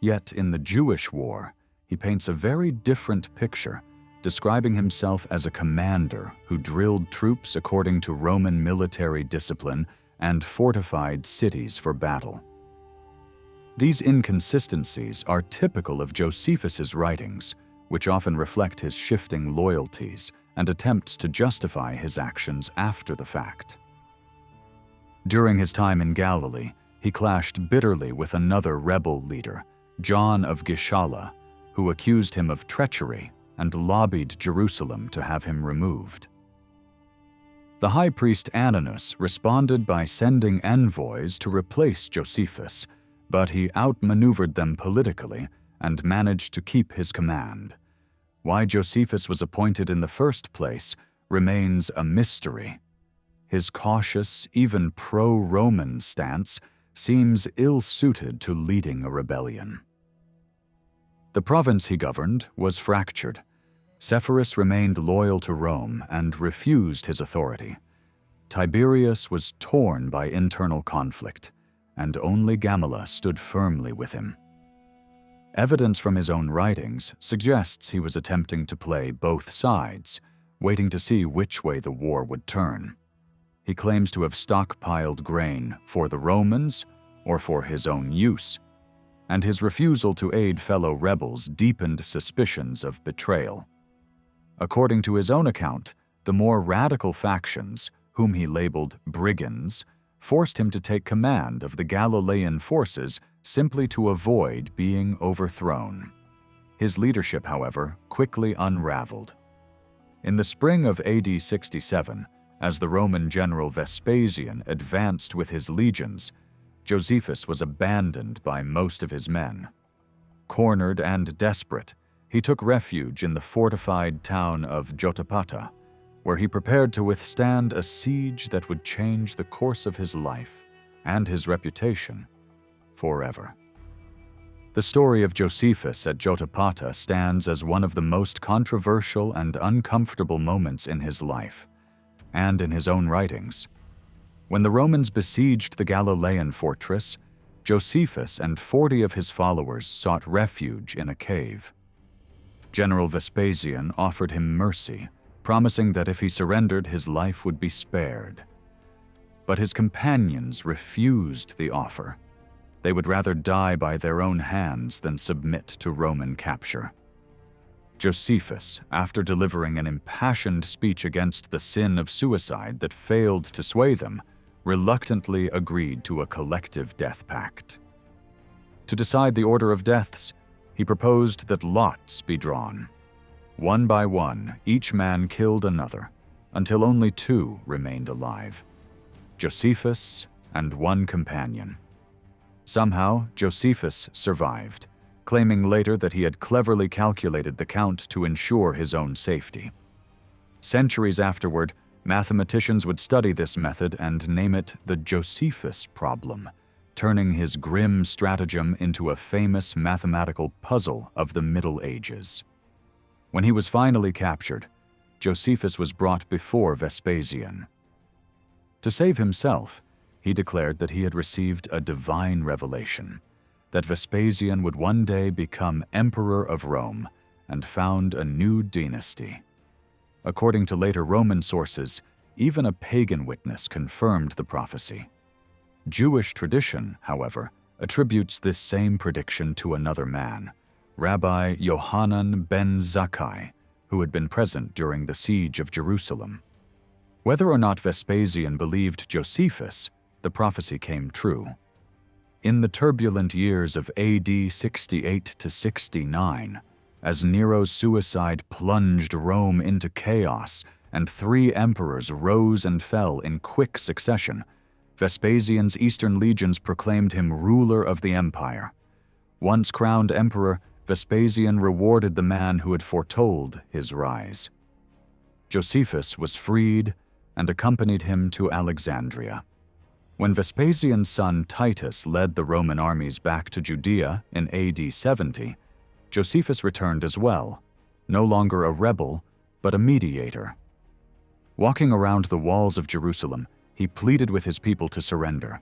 Yet in the Jewish war, he paints a very different picture, describing himself as a commander who drilled troops according to Roman military discipline and fortified cities for battle. These inconsistencies are typical of Josephus's writings, which often reflect his shifting loyalties and attempts to justify his actions after the fact. During his time in Galilee, he clashed bitterly with another rebel leader, John of Gischala, who accused him of treachery and lobbied Jerusalem to have him removed. The high priest Ananus responded by sending envoys to replace Josephus, but he outmaneuvered them politically and managed to keep his command. Why Josephus was appointed in the first place remains a mystery. His cautious, even pro-Roman stance seems ill-suited to leading a rebellion. The province he governed was fractured. Sepphoris remained loyal to Rome and refused his authority. Tiberius was torn by internal conflict, and only Gamala stood firmly with him. Evidence from his own writings suggests he was attempting to play both sides, waiting to see which way the war would turn. He claims to have stockpiled grain for the Romans or for his own use, and his refusal to aid fellow rebels deepened suspicions of betrayal. According to his own account, the more radical factions, whom he labeled brigands, forced him to take command of the Galilean forces simply to avoid being overthrown. His leadership, however, quickly unraveled. In the spring of AD 67, as the Roman general Vespasian advanced with his legions, Josephus was abandoned by most of his men. Cornered and desperate, he took refuge in the fortified town of Jotapata, where he prepared to withstand a siege that would change the course of his life and his reputation forever. The story of Josephus at Jotapata stands as one of the most controversial and uncomfortable moments in his life, and in his own writings. When the Romans besieged the Galilean fortress, Josephus and 40 of his followers sought refuge in a cave. General Vespasian offered him mercy, promising that if he surrendered, his life would be spared. But his companions refused the offer. They would rather die by their own hands than submit to Roman capture. Josephus, after delivering an impassioned speech against the sin of suicide that failed to sway them, reluctantly agreed to a collective death pact. To decide the order of deaths, he proposed that lots be drawn. One by one, each man killed another, until only 2 remained alive: Josephus and 1 companion. Somehow, Josephus survived, claiming later that he had cleverly calculated the count to ensure his own safety. Centuries afterward, mathematicians would study this method and name it the Josephus problem, turning his grim stratagem into a famous mathematical puzzle of the Middle Ages. When he was finally captured, Josephus was brought before Vespasian. To save himself, he declared that he had received a divine revelation, that Vespasian would one day become emperor of Rome and found a new dynasty. According to later Roman sources, even a pagan witness confirmed the prophecy. Jewish tradition, however, attributes this same prediction to another man, Rabbi Yohanan ben Zakkai, who had been present during the siege of Jerusalem. Whether or not Vespasian believed Josephus, the prophecy came true. In the turbulent years of AD 68 to 69, as Nero's suicide plunged Rome into chaos and 3 emperors rose and fell in quick succession, Vespasian's eastern legions proclaimed him ruler of the empire. Once crowned emperor, Vespasian rewarded the man who had foretold his rise. Josephus was freed and accompanied him to Alexandria. When Vespasian's son Titus led the Roman armies back to Judea in AD 70, Josephus returned as well, no longer a rebel, but a mediator. Walking around the walls of Jerusalem, he pleaded with his people to surrender.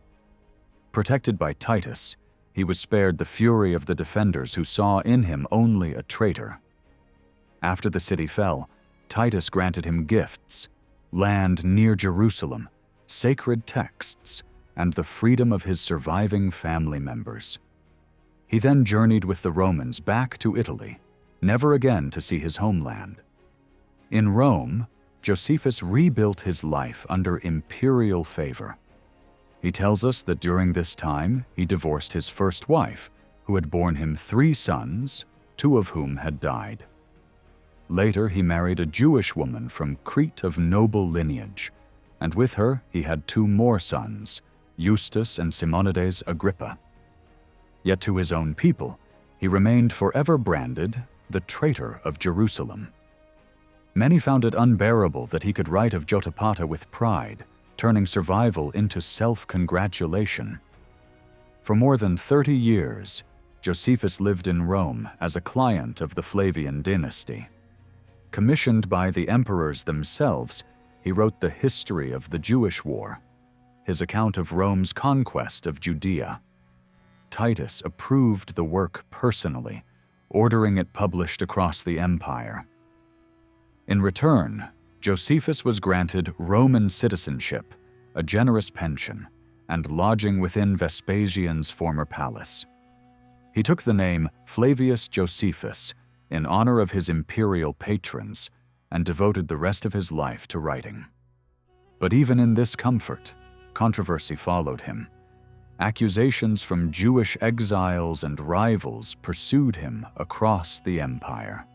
Protected by Titus, he was spared the fury of the defenders who saw in him only a traitor. After the city fell, Titus granted him gifts, land near Jerusalem, sacred texts, and the freedom of his surviving family members. He then journeyed with the Romans back to Italy, never again to see his homeland. In Rome, Josephus rebuilt his life under imperial favor. He tells us that during this time he divorced his first wife, who had borne him 3 sons, 2 of whom had died. Later he married a Jewish woman from Crete of noble lineage, and with her he had 2 more sons, Eustace and Simonides Agrippa. Yet to his own people, he remained forever branded the traitor of Jerusalem. Many found it unbearable that he could write of Jotapata with pride, turning survival into self-congratulation. For more than 30 years, Josephus lived in Rome as a client of the Flavian dynasty. Commissioned by the emperors themselves, he wrote the history of the Jewish War, his account of Rome's conquest of Judea. Titus approved the work personally, ordering it published across the empire. In return, Josephus was granted Roman citizenship, a generous pension, and lodging within Vespasian's former palace. He took the name Flavius Josephus in honor of his imperial patrons and devoted the rest of his life to writing. But even in this comfort, controversy followed him. Accusations from Jewish exiles and rivals pursued him across the empire.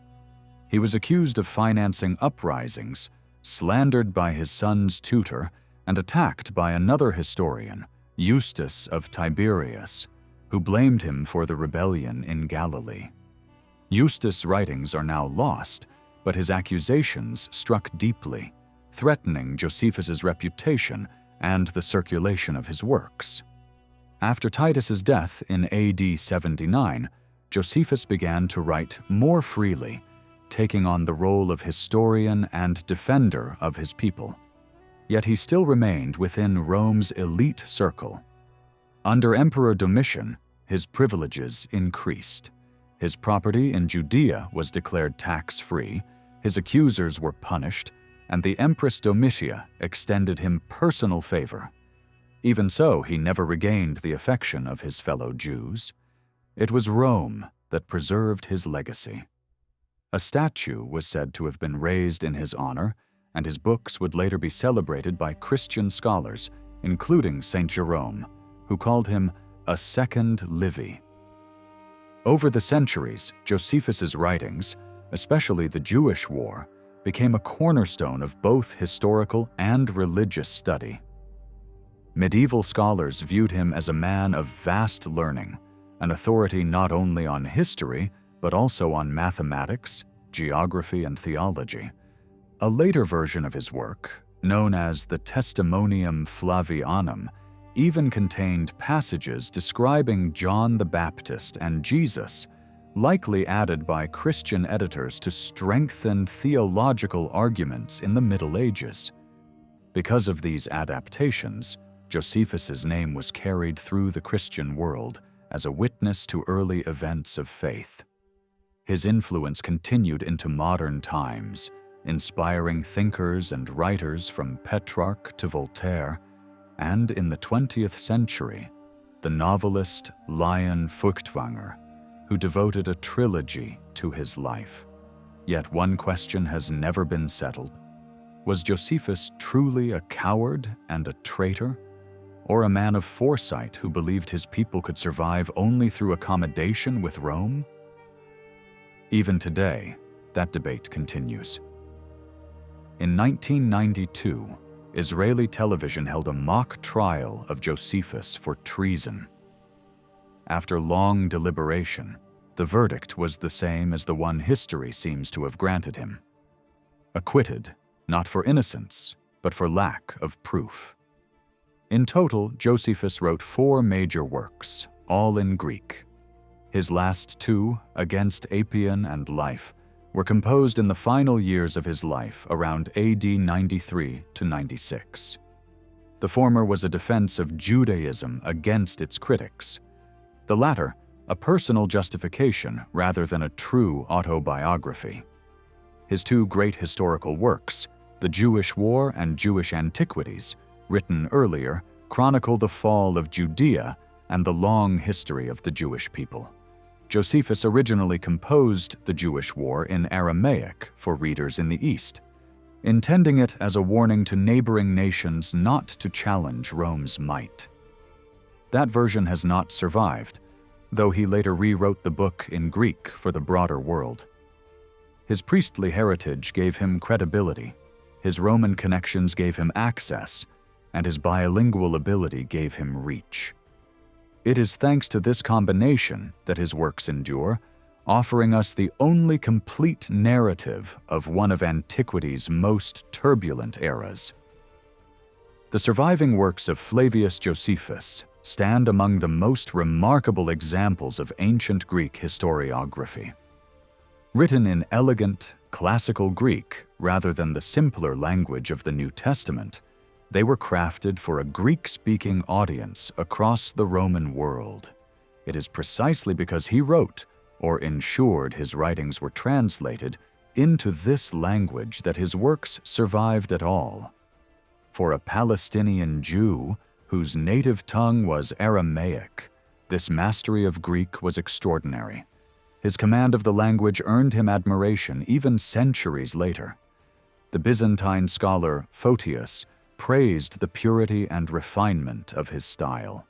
He was accused of financing uprisings, slandered by his son's tutor, and attacked by another historian, Eustace of Tiberias, who blamed him for the rebellion in Galilee. Eustace's writings are now lost, but his accusations struck deeply, threatening Josephus's reputation and the circulation of his works. After Titus's death in AD 79, Josephus began to write more freely, taking on the role of historian and defender of his people. Yet he still remained within Rome's elite circle. Under Emperor Domitian, his privileges increased. His property in Judea was declared tax-free, his accusers were punished, and the Empress Domitia extended him personal favor. Even so, he never regained the affection of his fellow Jews. It was Rome that preserved his legacy. A statue was said to have been raised in his honor, and his books would later be celebrated by Christian scholars, including Saint Jerome, who called him a second Livy. Over the centuries, Josephus's writings, especially the Jewish War, became a cornerstone of both historical and religious study. Medieval scholars viewed him as a man of vast learning, an authority not only on history, but also on mathematics, geography, and theology. A later version of his work, known as the Testimonium Flavianum, even contained passages describing John the Baptist and Jesus, likely added by Christian editors to strengthen theological arguments in the Middle Ages. Because of these adaptations, Josephus's name was carried through the Christian world as a witness to early events of faith. His influence continued into modern times, inspiring thinkers and writers from Petrarch to Voltaire, and in the 20th century, the novelist Lion Feuchtwanger, who devoted a trilogy to his life. Yet one question has never been settled. Was Josephus truly a coward and a traitor, or a man of foresight who believed his people could survive only through accommodation with Rome? Even today, that debate continues. In 1992, Israeli television held a mock trial of Josephus for treason. After long deliberation, the verdict was the same as the one history seems to have granted him. Acquitted, not for innocence, but for lack of proof. In total, Josephus wrote 4 major works, all in Greek. His last 2, Against Apion and Life, were composed in the final years of his life around AD 93 to 96. The former was a defense of Judaism against its critics. The latter, a personal justification rather than a true autobiography. His 2 great historical works, The Jewish War and Jewish Antiquities, written earlier, chronicle the fall of Judea and the long history of the Jewish people. Josephus originally composed the Jewish War in Aramaic for readers in the East, intending it as a warning to neighboring nations not to challenge Rome's might. That version has not survived, though he later rewrote the book in Greek for the broader world. His priestly heritage gave him credibility, his Roman connections gave him access, and his bilingual ability gave him reach. It is thanks to this combination that his works endure, offering us the only complete narrative of one of antiquity's most turbulent eras. The surviving works of Flavius Josephus stand among the most remarkable examples of ancient Greek historiography. Written in elegant, classical Greek rather than the simpler language of the New Testament, they were crafted for a Greek-speaking audience across the Roman world. It is precisely because he wrote, or ensured his writings were translated, into this language that his works survived at all. For a Palestinian Jew whose native tongue was Aramaic, this mastery of Greek was extraordinary. His command of the language earned him admiration even centuries later. The Byzantine scholar Photius praised the purity and refinement of his style.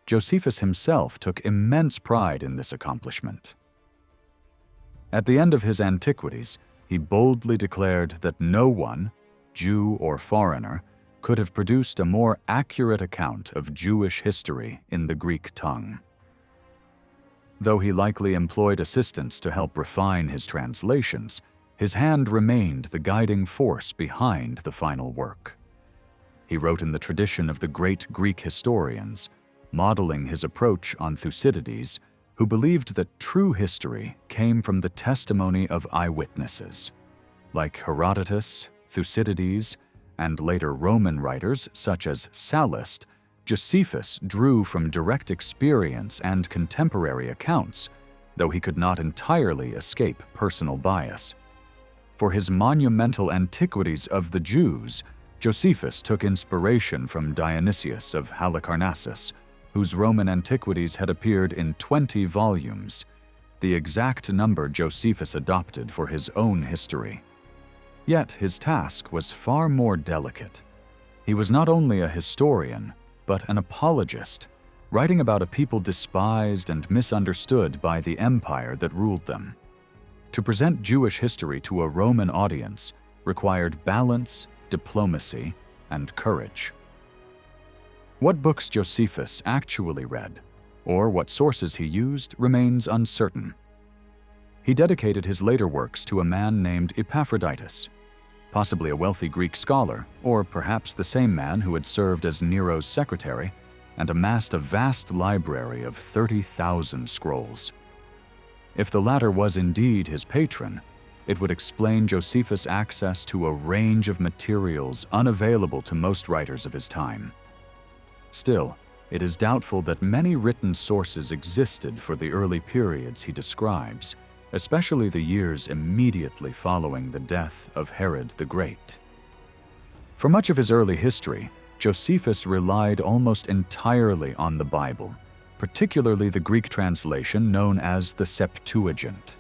Josephus himself took immense pride in this accomplishment. At the end of his Antiquities, he boldly declared that no one, Jew or foreigner, could have produced a more accurate account of Jewish history in the Greek tongue. Though he likely employed assistants to help refine his translations, his hand remained the guiding force behind the final work. He wrote in the tradition of the great Greek historians, modeling his approach on Thucydides, who believed that true history came from the testimony of eyewitnesses. Like Herodotus, Thucydides, and later Roman writers such as Sallust, Josephus drew from direct experience and contemporary accounts, though he could not entirely escape personal bias. For his monumental Antiquities of the Jews, Josephus took inspiration from Dionysius of Halicarnassus, whose Roman Antiquities had appeared in 20 volumes, the exact number Josephus adopted for his own history. Yet his task was far more delicate. He was not only a historian, but an apologist, writing about a people despised and misunderstood by the empire that ruled them. To present Jewish history to a Roman audience required balance, diplomacy, and courage. What books Josephus actually read, or what sources he used, remains uncertain. He dedicated his later works to a man named Epaphroditus, possibly a wealthy Greek scholar, or perhaps the same man who had served as Nero's secretary and amassed a vast library of 30,000 scrolls. If the latter was indeed his patron, it would explain Josephus' access to a range of materials unavailable to most writers of his time. Still, it is doubtful that many written sources existed for the early periods he describes, especially the years immediately following the death of Herod the Great. For much of his early history, Josephus relied almost entirely on the Bible, particularly the Greek translation known as the Septuagint.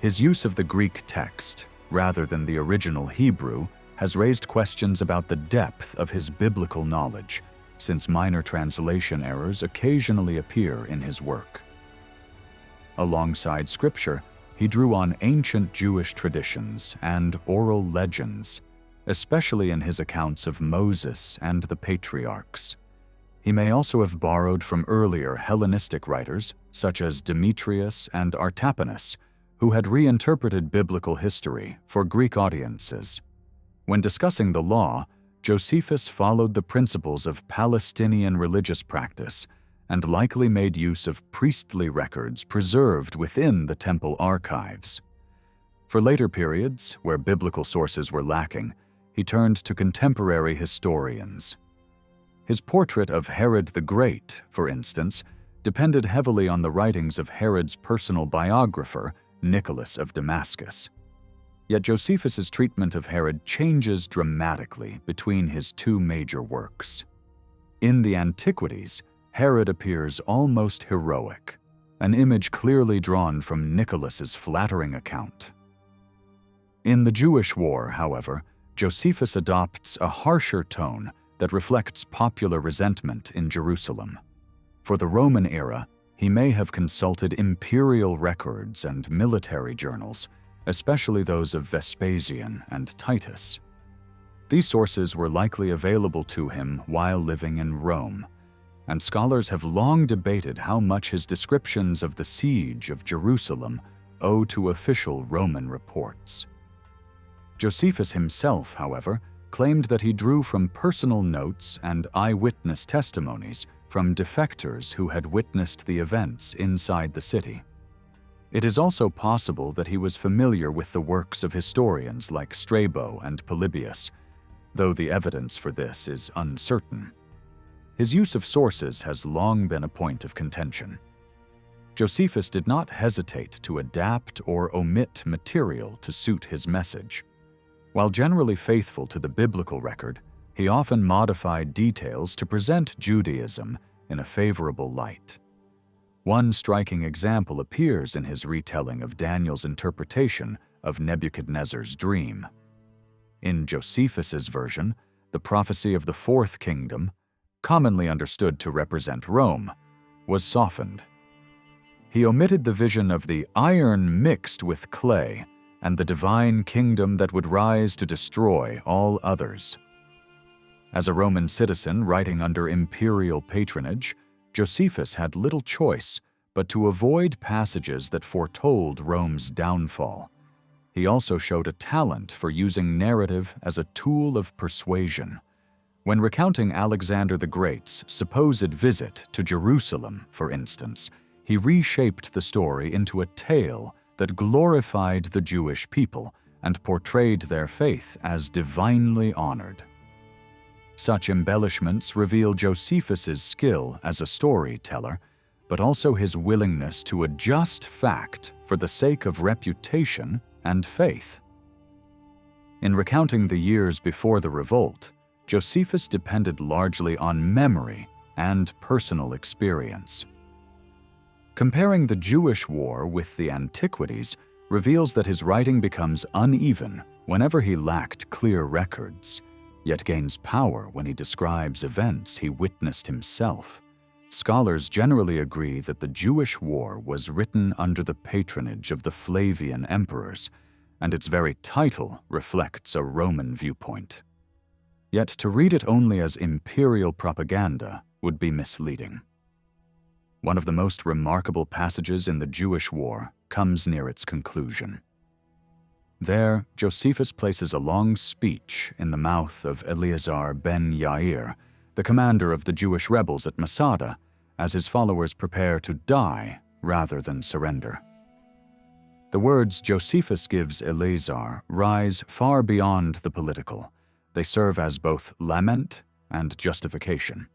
His use of the Greek text, rather than the original Hebrew, has raised questions about the depth of his biblical knowledge, since minor translation errors occasionally appear in his work. Alongside Scripture, he drew on ancient Jewish traditions and oral legends, especially in his accounts of Moses and the patriarchs. He may also have borrowed from earlier Hellenistic writers, such as Demetrius and Artapanus, who had reinterpreted biblical history for Greek audiences. When discussing the law, Josephus followed the principles of Palestinian religious practice and likely made use of priestly records preserved within the temple archives. For later periods, where biblical sources were lacking, he turned to contemporary historians. His portrait of Herod the Great, for instance, depended heavily on the writings of Herod's personal biographer, Nicholas of Damascus. Yet Josephus's treatment of Herod changes dramatically between his two major works. In the Antiquities, Herod appears almost heroic, an image clearly drawn from Nicholas's flattering account. In the Jewish War, however, Josephus adopts a harsher tone that reflects popular resentment in Jerusalem. For the Roman era, he may have consulted imperial records and military journals, especially those of Vespasian and Titus. These sources were likely available to him while living in Rome. and scholars have long debated how much his descriptions of the siege of Jerusalem owe to official Roman reports. Josephus himself, however, claimed that he drew from personal notes and eyewitness testimonies from defectors who had witnessed the events inside the city. It is also possible that he was familiar with the works of historians like Strabo and Polybius, though the evidence for this is uncertain. His use of sources has long been a point of contention. Josephus did not hesitate to adapt or omit material to suit his message. While generally faithful to the biblical record, he often modified details to present Judaism in a favorable light. One striking example appears in his retelling of Daniel's interpretation of Nebuchadnezzar's dream. In Josephus's version, the prophecy of the fourth kingdom, commonly understood to represent Rome, was softened. He omitted the vision of the iron mixed with clay and the divine kingdom that would rise to destroy all others. As a Roman citizen writing under imperial patronage, Josephus had little choice but to avoid passages that foretold Rome's downfall. He also showed a talent for using narrative as a tool of persuasion. When recounting Alexander the Great's supposed visit to Jerusalem, for instance, he reshaped the story into a tale that glorified the Jewish people and portrayed their faith as divinely honored. Such embellishments reveal Josephus's skill as a storyteller, but also his willingness to adjust fact for the sake of reputation and faith. In recounting the years before the revolt, Josephus depended largely on memory and personal experience. Comparing the Jewish war with the antiquities reveals that his writing becomes uneven whenever he lacked clear records, yet gains power when he describes events he witnessed himself. Scholars generally agree that the Jewish war was written under the patronage of the Flavian emperors, and its very title reflects a Roman viewpoint. Yet to read it only as imperial propaganda would be misleading. One of the most remarkable passages in the Jewish war comes near its conclusion. There, Josephus places a long speech in the mouth of Eleazar ben Yair, the commander of the Jewish rebels at Masada, as his followers prepare to die rather than surrender. The words Josephus gives Eleazar rise far beyond the political. They serve as both lament and justification.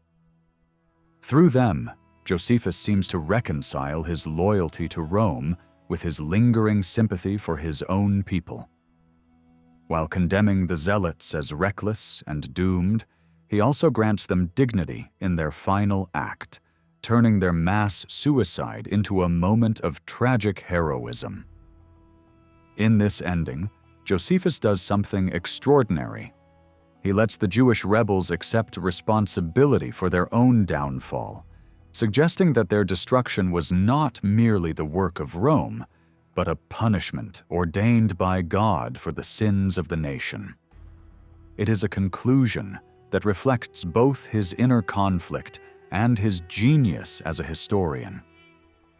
Through them, Josephus seems to reconcile his loyalty to Rome with his lingering sympathy for his own people. While condemning the zealots as reckless and doomed, he also grants them dignity in their final act, turning their mass suicide into a moment of tragic heroism. In this ending, Josephus does something extraordinary. He lets the Jewish rebels accept responsibility for their own downfall, suggesting that their destruction was not merely the work of Rome, but a punishment ordained by God for the sins of the nation. It is a conclusion that reflects both his inner conflict and his genius as a historian.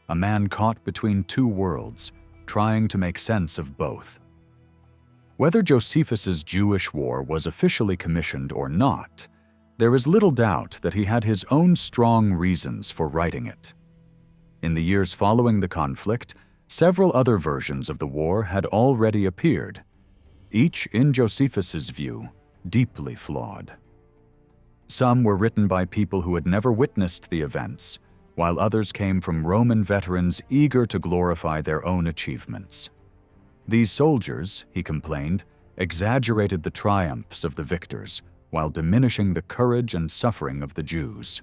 A man caught between two worlds, trying to make sense of both. Whether Josephus's Jewish war was officially commissioned or not, there is little doubt that he had his own strong reasons for writing it. In the years following the conflict, several other versions of the war had already appeared, each, in Josephus's view, deeply flawed. Some were written by people who had never witnessed the events, while others came from Roman veterans eager to glorify their own achievements. These soldiers, he complained, exaggerated the triumphs of the victors, while diminishing the courage and suffering of the Jews.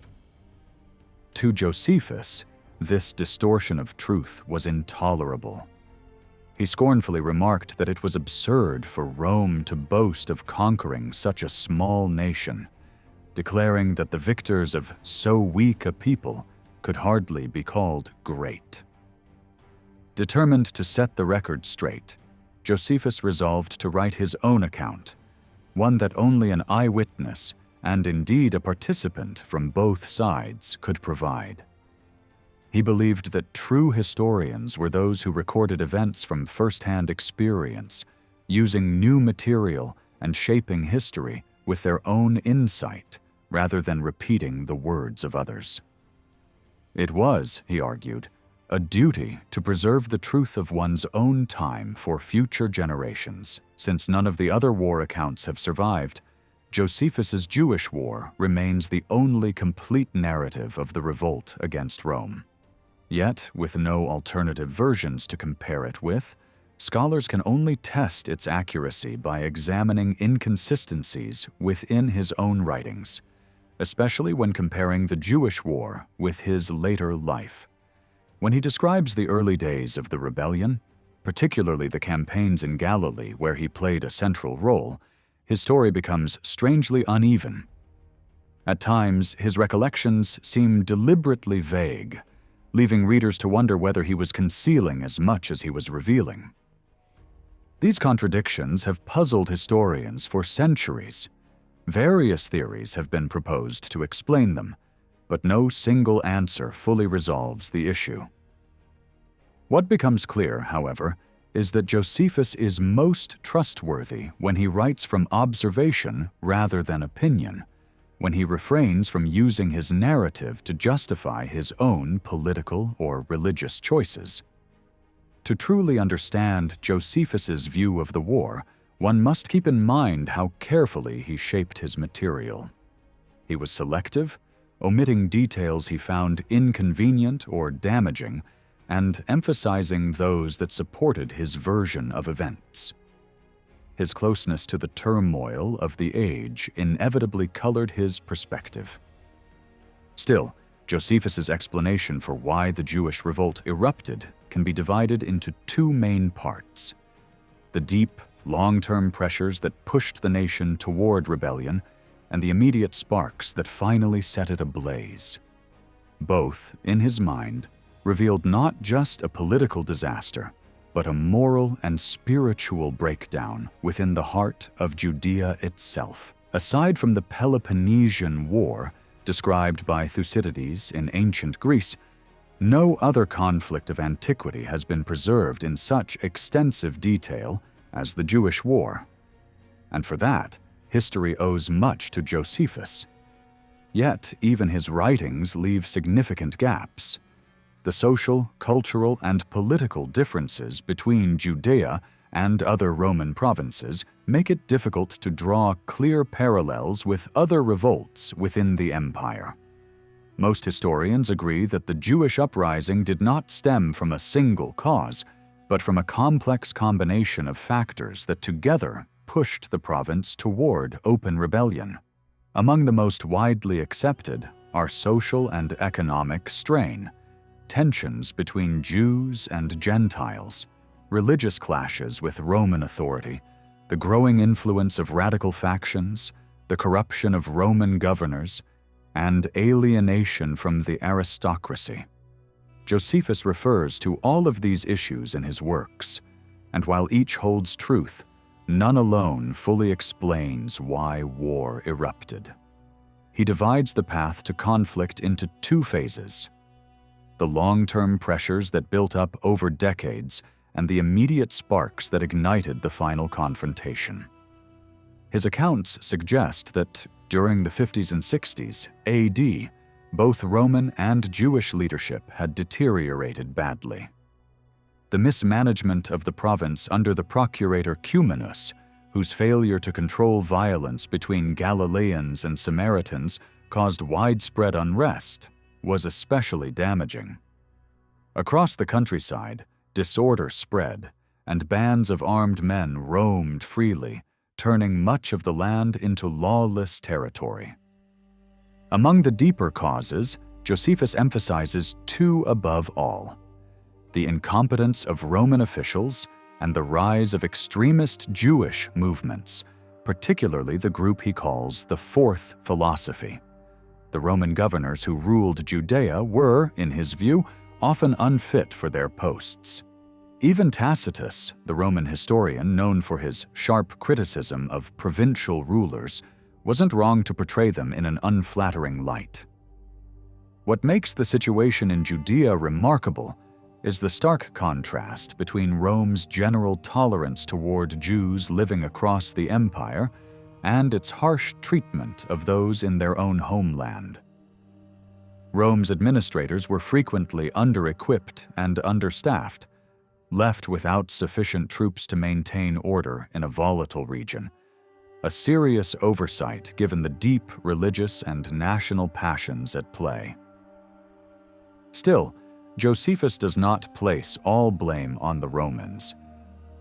To Josephus, this distortion of truth was intolerable. He scornfully remarked that it was absurd for Rome to boast of conquering such a small nation, declaring that the victors of so weak a people could hardly be called great. Determined to set the record straight, Josephus resolved to write his own account, one that only an eyewitness and indeed a participant from both sides, could provide. He believed that true historians were those who recorded events from first-hand experience, using new material and shaping history with their own insight rather than repeating the words of others. It was, he argued, a duty to preserve the truth of one's own time for future generations. Since none of the other war accounts have survived, Josephus's Jewish War remains the only complete narrative of the revolt against Rome. Yet, with no alternative versions to compare it with, scholars can only test its accuracy by examining inconsistencies within his own writings, especially when comparing the Jewish War with his later life. When he describes the early days of the rebellion, particularly the campaigns in Galilee where he played a central role, his story becomes strangely uneven. At times, his recollections seem deliberately vague, leaving readers to wonder whether he was concealing as much as he was revealing. These contradictions have puzzled historians for centuries. Various theories have been proposed to explain them, but no single answer fully resolves the issue. What becomes clear, however, is that Josephus is most trustworthy when he writes from observation rather than opinion, when he refrains from using his narrative to justify his own political or religious choices. To truly understand Josephus's view of the war, one must keep in mind how carefully he shaped his material. He was selective, omitting details he found inconvenient or damaging, and emphasizing those that supported his version of events. His closeness to the turmoil of the age inevitably colored his perspective. Still, Josephus's explanation for why the Jewish revolt erupted can be divided into two main parts: the deep, long-term pressures that pushed the nation toward rebellion, and the immediate sparks that finally set it ablaze. Both, in his mind, revealed not just a political disaster, but a moral and spiritual breakdown within the heart of Judea itself. Aside from the Peloponnesian War, described by Thucydides in ancient Greece, no other conflict of antiquity has been preserved in such extensive detail as the Jewish War. And for that, history owes much to Josephus. Yet, even his writings leave significant gaps. The social, cultural, and political differences between Judea and other Roman provinces make it difficult to draw clear parallels with other revolts within the empire. Most historians agree that the Jewish uprising did not stem from a single cause, but from a complex combination of factors that together pushed the province toward open rebellion. Among the most widely accepted are social and economic strain, tensions between Jews and Gentiles, religious clashes with Roman authority, the growing influence of radical factions, the corruption of Roman governors, and alienation from the aristocracy. Josephus refers to all of these issues in his works, and while each holds truth, none alone fully explains why war erupted. He divides the path to conflict into two phases: the long-term pressures that built up over decades and the immediate sparks that ignited the final confrontation. His accounts suggest that during the 50s and 60s AD, both Roman and Jewish leadership had deteriorated badly. The mismanagement of the province under the procurator Cumanus, whose failure to control violence between Galileans and Samaritans caused widespread unrest, was especially damaging. Across the countryside, disorder spread, and bands of armed men roamed freely, turning much of the land into lawless territory. Among the deeper causes, Josephus emphasizes two above all: the incompetence of Roman officials and the rise of extremist Jewish movements, particularly the group he calls the Fourth Philosophy. The Roman governors who ruled Judea were, in his view, often unfit for their posts. Even Tacitus, the Roman historian known for his sharp criticism of provincial rulers, wasn't wrong to portray them in an unflattering light. What makes the situation in Judea remarkable is the stark contrast between Rome's general tolerance toward Jews living across the empire and its harsh treatment of those in their own homeland. Rome's administrators were frequently under-equipped and understaffed, left without sufficient troops to maintain order in a volatile region, a serious oversight given the deep religious and national passions at play. Still, Josephus does not place all blame on the Romans.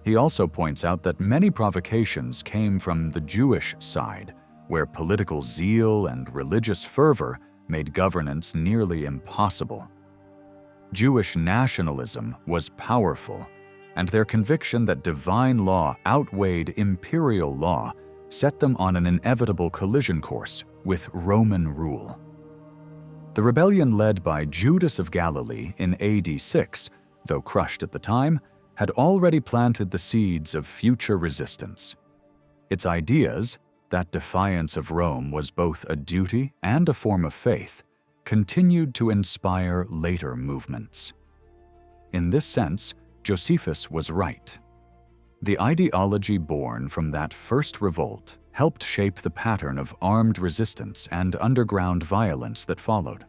He also points out that many provocations came from the Jewish side, where political zeal and religious fervor made governance nearly impossible. Jewish nationalism was powerful, and their conviction that divine law outweighed imperial law set them on an inevitable collision course with Roman rule. The rebellion led by Judas of Galilee in AD 6, though crushed at the time, had already planted the seeds of future resistance. Its ideas, that defiance of Rome was both a duty and a form of faith, continued to inspire later movements. In this sense, Josephus was right. The ideology born from that first revolt helped shape the pattern of armed resistance and underground violence that followed.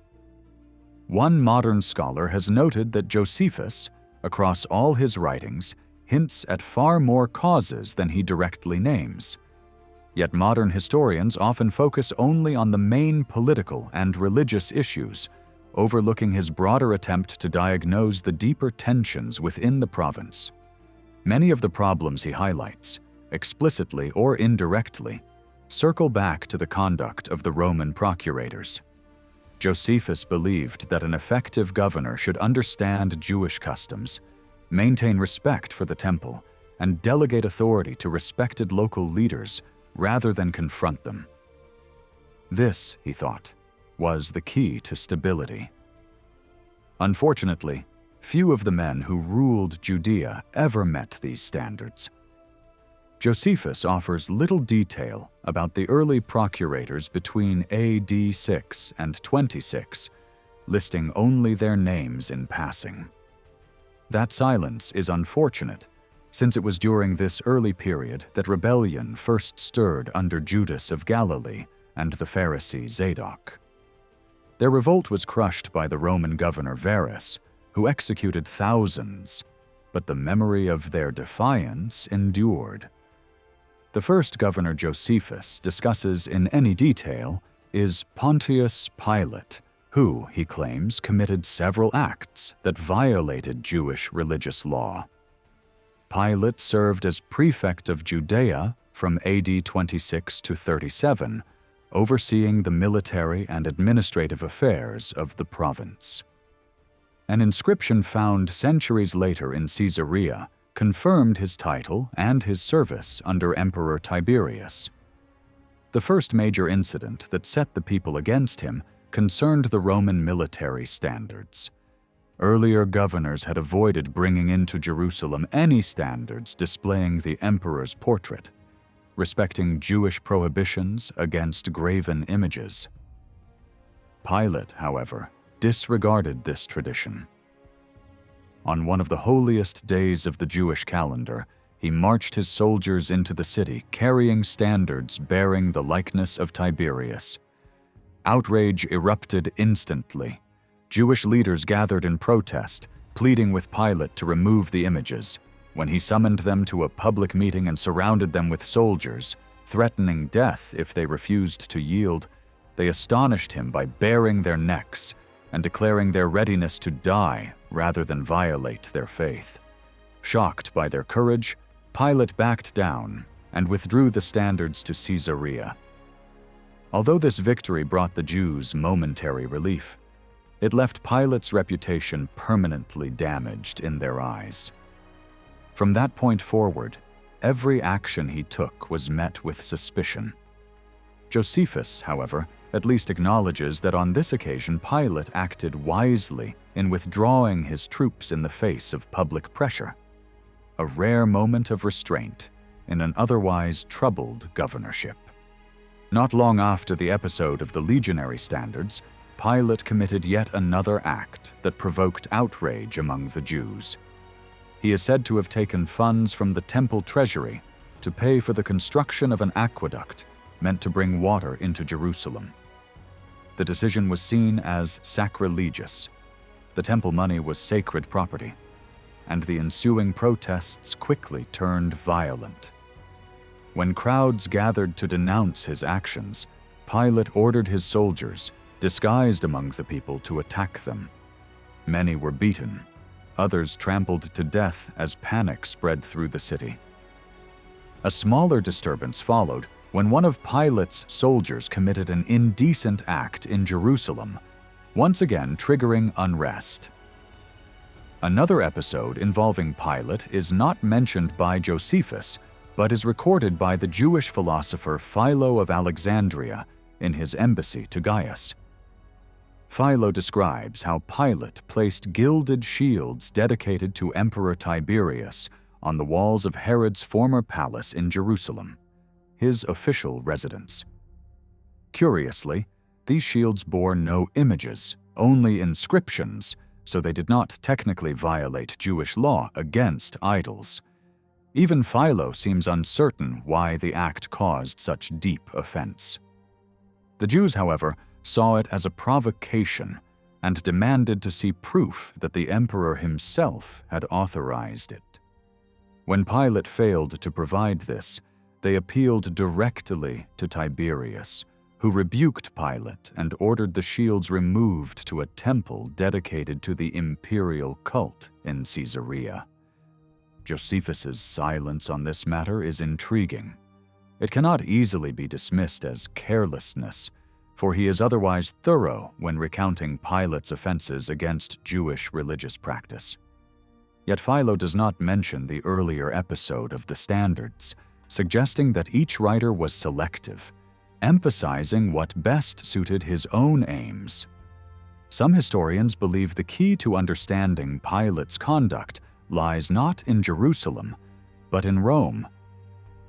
One modern scholar has noted that Josephus, across all his writings, hints at far more causes than he directly names. Yet modern historians often focus only on the main political and religious issues, overlooking his broader attempt to diagnose the deeper tensions within the province. Many of the problems he highlights, explicitly or indirectly, circle back to the conduct of the Roman procurators. Josephus believed that an effective governor should understand Jewish customs, maintain respect for the temple, and delegate authority to respected local leaders rather than confront them. This, he thought, was the key to stability. Unfortunately, few of the men who ruled Judea ever met these standards. Josephus offers little detail about the early procurators between AD 6 and 26, listing only their names in passing. That silence is unfortunate, since it was during this early period that rebellion first stirred under Judas of Galilee and the Pharisee Zadok. Their revolt was crushed by the Roman governor Varus, who executed thousands, but the memory of their defiance endured. The first governor Josephus discusses in any detail is Pontius Pilate, who, he claims, committed several acts that violated Jewish religious law. Pilate served as prefect of Judea from AD 26 to 37, overseeing the military and administrative affairs of the province. An inscription found centuries later in Caesarea confirmed his title and his service under Emperor Tiberius. The first major incident that set the people against him concerned the Roman military standards. Earlier governors had avoided bringing into Jerusalem any standards displaying the emperor's portrait, respecting Jewish prohibitions against graven images. Pilate, however, disregarded this tradition. On one of the holiest days of the Jewish calendar, he marched his soldiers into the city carrying standards bearing the likeness of Tiberius. Outrage erupted instantly. Jewish leaders gathered in protest, pleading with Pilate to remove the images. When he summoned them to a public meeting and surrounded them with soldiers, threatening death if they refused to yield, they astonished him by baring their necks and declaring their readiness to die rather than violate their faith. Shocked by their courage, Pilate backed down and withdrew the standards to Caesarea. Although this victory brought the Jews momentary relief, it left Pilate's reputation permanently damaged in their eyes. From that point forward, every action he took was met with suspicion. Josephus, however, at least acknowledges that on this occasion Pilate acted wisely in withdrawing his troops in the face of public pressure, a rare moment of restraint in an otherwise troubled governorship. Not long after the episode of the legionary standards, Pilate committed yet another act that provoked outrage among the Jews. He is said to have taken funds from the temple treasury to pay for the construction of an aqueduct meant to bring water into Jerusalem. The decision was seen as sacrilegious. The temple money was sacred property, and the ensuing protests quickly turned violent. When crowds gathered to denounce his actions, Pilate ordered his soldiers, disguised among the people, to attack them. Many were beaten. Others trampled to death as panic spread through the city. A smaller disturbance followed when one of Pilate's soldiers committed an indecent act in Jerusalem, once again triggering unrest. Another episode involving Pilate is not mentioned by Josephus, but is recorded by the Jewish philosopher Philo of Alexandria in his embassy to Gaius. Philo describes how Pilate placed gilded shields dedicated to Emperor Tiberius on the walls of Herod's former palace in Jerusalem, his official residence. Curiously, these shields bore no images, only inscriptions, so they did not technically violate Jewish law against idols. Even Philo seems uncertain why the act caused such deep offense. The Jews, however, saw it as a provocation and demanded to see proof that the emperor himself had authorized it. When Pilate failed to provide this, they appealed directly to Tiberius, who rebuked Pilate and ordered the shields removed to a temple dedicated to the imperial cult in Caesarea. Josephus's silence on this matter is intriguing. It cannot easily be dismissed as carelessness, for he is otherwise thorough when recounting Pilate's offenses against Jewish religious practice. Yet Philo does not mention the earlier episode of the standards, suggesting that each writer was selective, emphasizing what best suited his own aims. Some historians believe the key to understanding Pilate's conduct lies not in Jerusalem, but in Rome.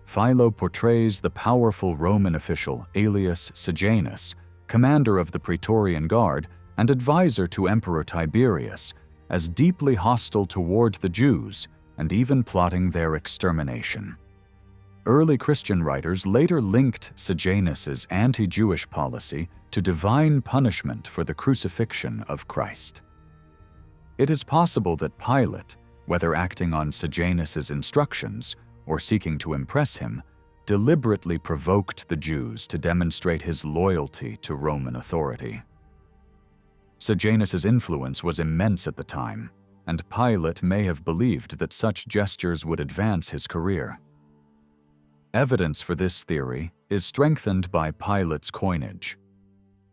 Philo portrays the powerful Roman official Aelius Sejanus, commander of the Praetorian Guard and advisor to Emperor Tiberius, as deeply hostile toward the Jews and even plotting their extermination. Early Christian writers later linked Sejanus's anti-Jewish policy to divine punishment for the crucifixion of Christ. It is possible that Pilate, whether acting on Sejanus's instructions or seeking to impress him, deliberately provoked the Jews to demonstrate his loyalty to Roman authority. Sejanus's influence was immense at the time, and Pilate may have believed that such gestures would advance his career. Evidence for this theory is strengthened by Pilate's coinage.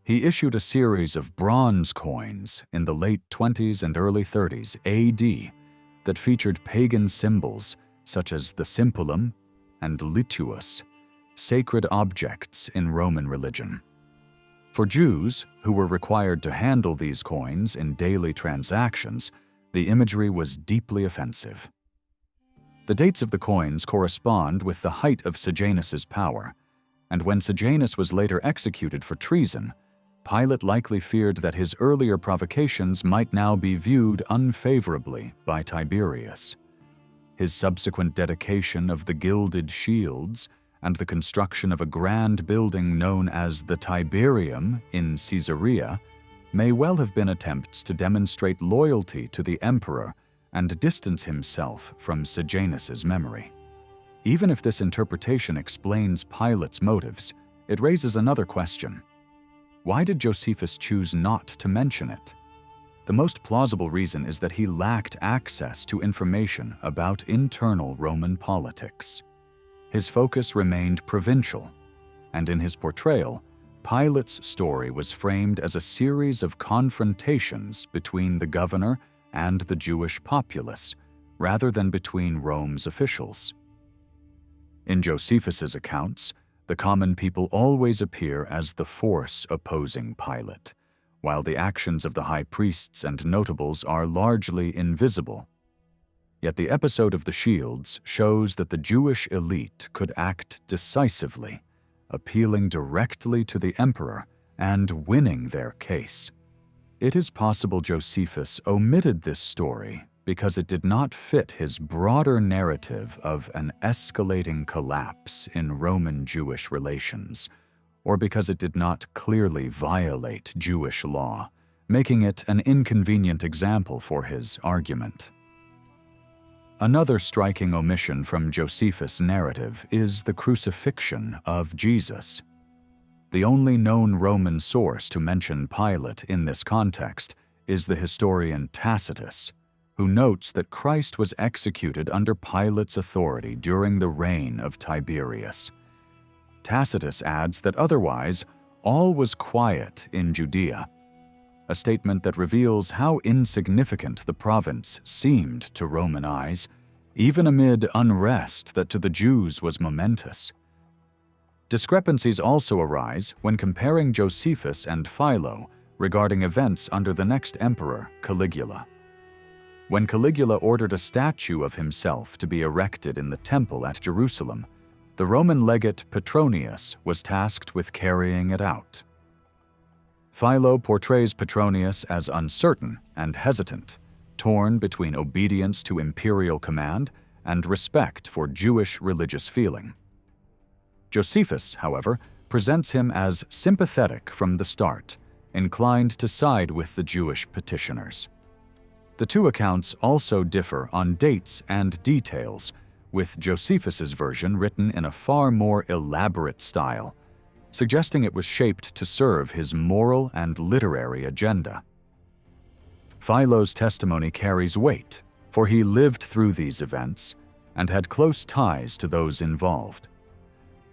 He issued a series of bronze coins in the late 20s and early 30s AD that featured pagan symbols such as the Simpulum and Lituus, sacred objects in Roman religion. For Jews, who were required to handle these coins in daily transactions, the imagery was deeply offensive. The dates of the coins correspond with the height of Sejanus's power, and when Sejanus was later executed for treason, Pilate likely feared that his earlier provocations might now be viewed unfavorably by Tiberius. His subsequent dedication of the gilded shields and the construction of a grand building known as the Tiberium in Caesarea may well have been attempts to demonstrate loyalty to the emperor and distance himself from Sejanus's memory. Even if this interpretation explains Pilate's motives, it raises another question. Why did Josephus choose not to mention it? The most plausible reason is that he lacked access to information about internal Roman politics. His focus remained provincial, and in his portrayal, Pilate's story was framed as a series of confrontations between the governor and the Jewish populace, rather than between Rome's officials. In Josephus's accounts, the common people always appear as the force opposing Pilate, while the actions of the high priests and notables are largely invisible. Yet the episode of the shields shows that the Jewish elite could act decisively, appealing directly to the emperor and winning their case. It is possible Josephus omitted this story because it did not fit his broader narrative of an escalating collapse in Roman-Jewish relations, or because it did not clearly violate Jewish law, making it an inconvenient example for his argument. Another striking omission from Josephus' narrative is the crucifixion of Jesus. The only known Roman source to mention Pilate in this context is the historian Tacitus, who notes that Christ was executed under Pilate's authority during the reign of Tiberius. Tacitus adds that otherwise, all was quiet in Judea, a statement that reveals how insignificant the province seemed to Roman eyes, even amid unrest that to the Jews was momentous. Discrepancies also arise when comparing Josephus and Philo regarding events under the next emperor, Caligula. When Caligula ordered a statue of himself to be erected in the temple at Jerusalem, the Roman legate Petronius was tasked with carrying it out. Philo portrays Petronius as uncertain and hesitant, torn between obedience to imperial command and respect for Jewish religious feeling. Josephus, however, presents him as sympathetic from the start, inclined to side with the Jewish petitioners. The two accounts also differ on dates and details, with Josephus's version written in a far more elaborate style, suggesting it was shaped to serve his moral and literary agenda. Philo's testimony carries weight, for he lived through these events and had close ties to those involved.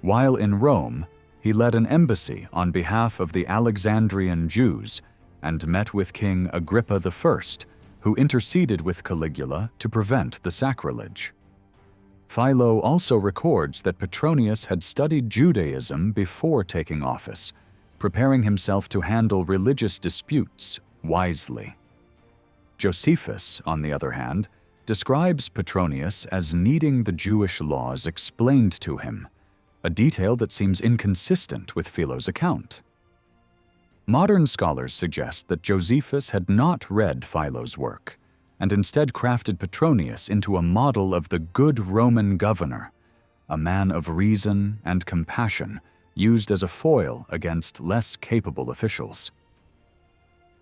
While in Rome, he led an embassy on behalf of the Alexandrian Jews and met with King Agrippa I, who interceded with Caligula to prevent the sacrilege. Philo also records that Petronius had studied Judaism before taking office, preparing himself to handle religious disputes wisely. Josephus, on the other hand, describes Petronius as needing the Jewish laws explained to him, a detail that seems inconsistent with Philo's account. Modern scholars suggest that Josephus had not read Philo's work, and instead crafted Petronius into a model of the good Roman governor, a man of reason and compassion used as a foil against less capable officials.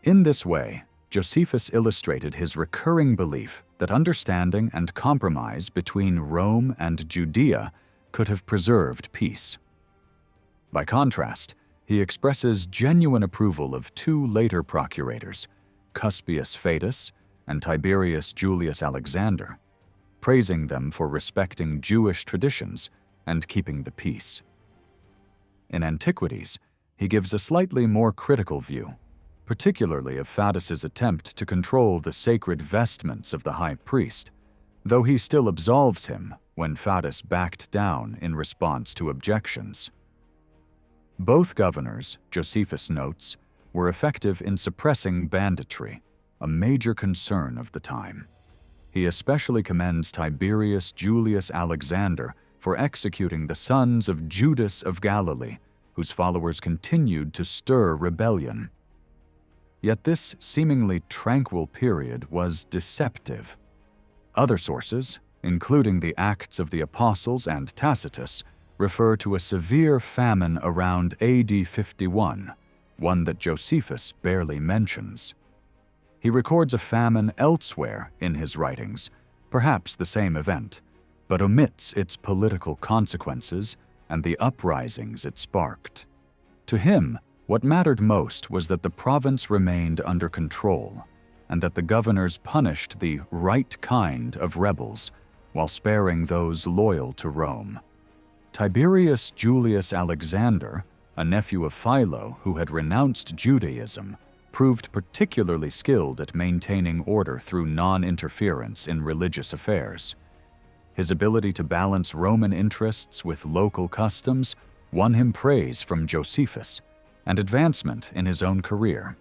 In this way, Josephus illustrated his recurring belief that understanding and compromise between Rome and Judea could have preserved peace. By contrast, he expresses genuine approval of two later procurators, Cuspius Fadus and Tiberius Julius Alexander, praising them for respecting Jewish traditions and keeping the peace. In Antiquities, he gives a slightly more critical view, particularly of Fadus's attempt to control the sacred vestments of the high priest, though he still absolves him when Fadus backed down in response to objections. Both governors, Josephus notes, were effective in suppressing banditry, a major concern of the time. He especially commends Tiberius Julius Alexander for executing the sons of Judas of Galilee, whose followers continued to stir rebellion. Yet this seemingly tranquil period was deceptive. Other sources, including the Acts of the Apostles and Tacitus, refer to a severe famine around AD 51, one that Josephus barely mentions. He records a famine elsewhere in his writings, perhaps the same event, but omits its political consequences and the uprisings it sparked. To him, what mattered most was that the province remained under control, and that the governors punished the right kind of rebels, while sparing those loyal to Rome. Tiberius Julius Alexander, a nephew of Philo who had renounced Judaism, proved particularly skilled at maintaining order through non-interference in religious affairs. His ability to balance Roman interests with local customs won him praise from Josephus and advancement in his own career.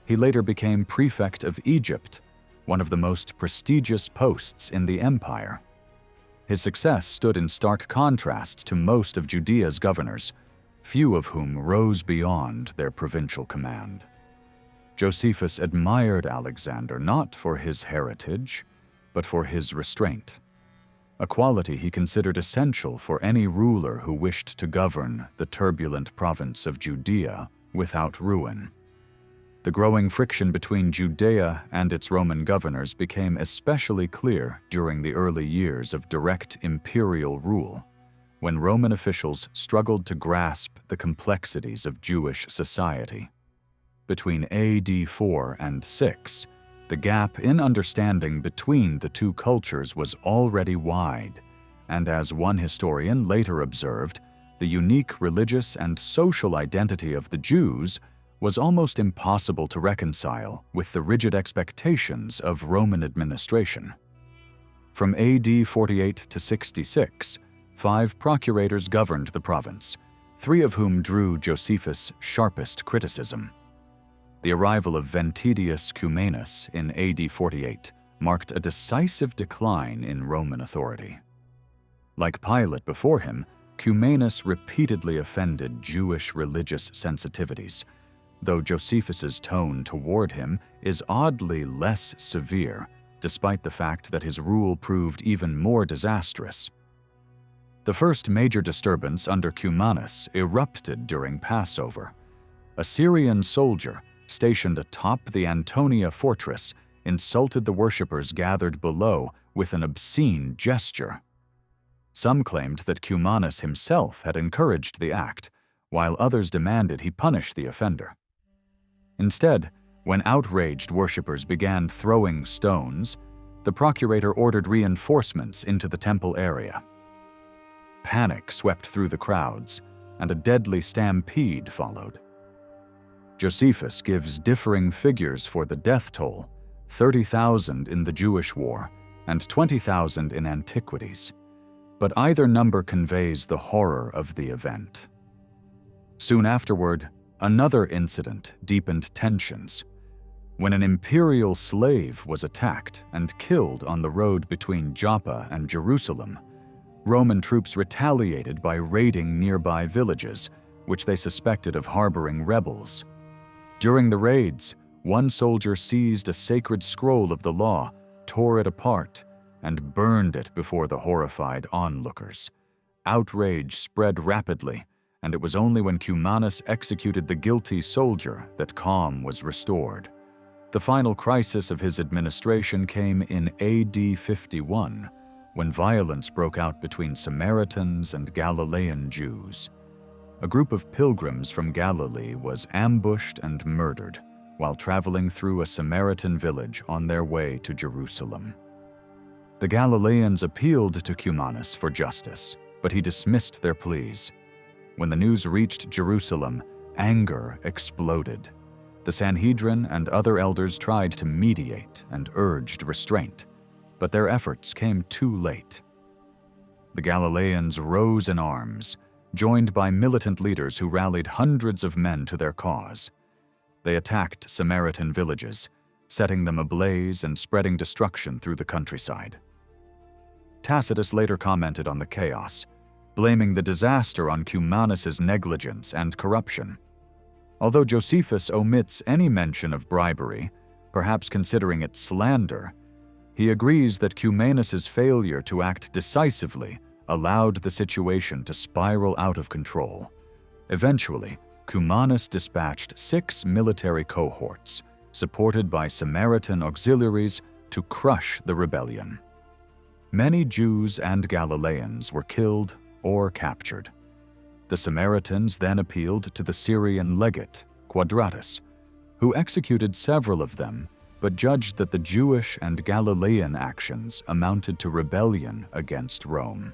He later became prefect of Egypt, one of the most prestigious posts in the empire. His success stood in stark contrast to most of Judea's governors, few of whom rose beyond their provincial command. Josephus admired Alexander not for his heritage, but for his restraint, a quality he considered essential for any ruler who wished to govern the turbulent province of Judea without ruin. The growing friction between Judea and its Roman governors became especially clear during the early years of direct imperial rule, when Roman officials struggled to grasp the complexities of Jewish society. Between AD 4 and 6, the gap in understanding between the two cultures was already wide, and as one historian later observed, the unique religious and social identity of the Jews was almost impossible to reconcile with the rigid expectations of Roman administration. From AD 48 to 66, 5 procurators governed the province, 3 of whom drew Josephus' sharpest criticism. The arrival of Ventidius Cumanus in AD 48 marked a decisive decline in Roman authority. Like Pilate before him, Cumanus repeatedly offended Jewish religious sensitivities, though Josephus's tone toward him is oddly less severe, despite the fact that his rule proved even more disastrous. The first major disturbance under Cumanus erupted during Passover. A Syrian soldier, stationed atop the Antonia fortress, insulted the worshippers gathered below with an obscene gesture. Some claimed that Cumanus himself had encouraged the act, while others demanded he punish the offender. Instead, when outraged worshippers began throwing stones, the procurator ordered reinforcements into the temple area. Panic swept through the crowds, and a deadly stampede followed. Josephus gives differing figures for the death toll, 30,000 in the Jewish War and 20,000 in Antiquities, but either number conveys the horror of the event. Soon afterward, another incident deepened tensions. When an imperial slave was attacked and killed on the road between Joppa and Jerusalem, Roman troops retaliated by raiding nearby villages, which they suspected of harboring rebels. During the raids, one soldier seized a sacred scroll of the law, tore it apart, and burned it before the horrified onlookers. Outrage spread rapidly, and it was only when Cumanus executed the guilty soldier that calm was restored. The final crisis of his administration came in AD 51, when violence broke out between Samaritans and Galilean Jews. A group of pilgrims from Galilee was ambushed and murdered while traveling through a Samaritan village on their way to Jerusalem. The Galileans appealed to Cumanus for justice, but he dismissed their pleas. When the news reached Jerusalem, anger exploded. The Sanhedrin and other elders tried to mediate and urged restraint, but their efforts came too late. The Galileans rose in arms, joined by militant leaders who rallied hundreds of men to their cause. They attacked Samaritan villages, setting them ablaze and spreading destruction through the countryside. Tacitus later commented on the chaos, blaming the disaster on Cumanus's negligence and corruption. Although Josephus omits any mention of bribery, perhaps considering it slander, he agrees that Cumanus's failure to act decisively allowed the situation to spiral out of control. Eventually, Cumanus dispatched 6 military cohorts, supported by Samaritan auxiliaries, to crush the rebellion. Many Jews and Galileans were killed or captured. The Samaritans then appealed to the Syrian legate, Quadratus, who executed several of them, but judged that the Jewish and Galilean actions amounted to rebellion against Rome.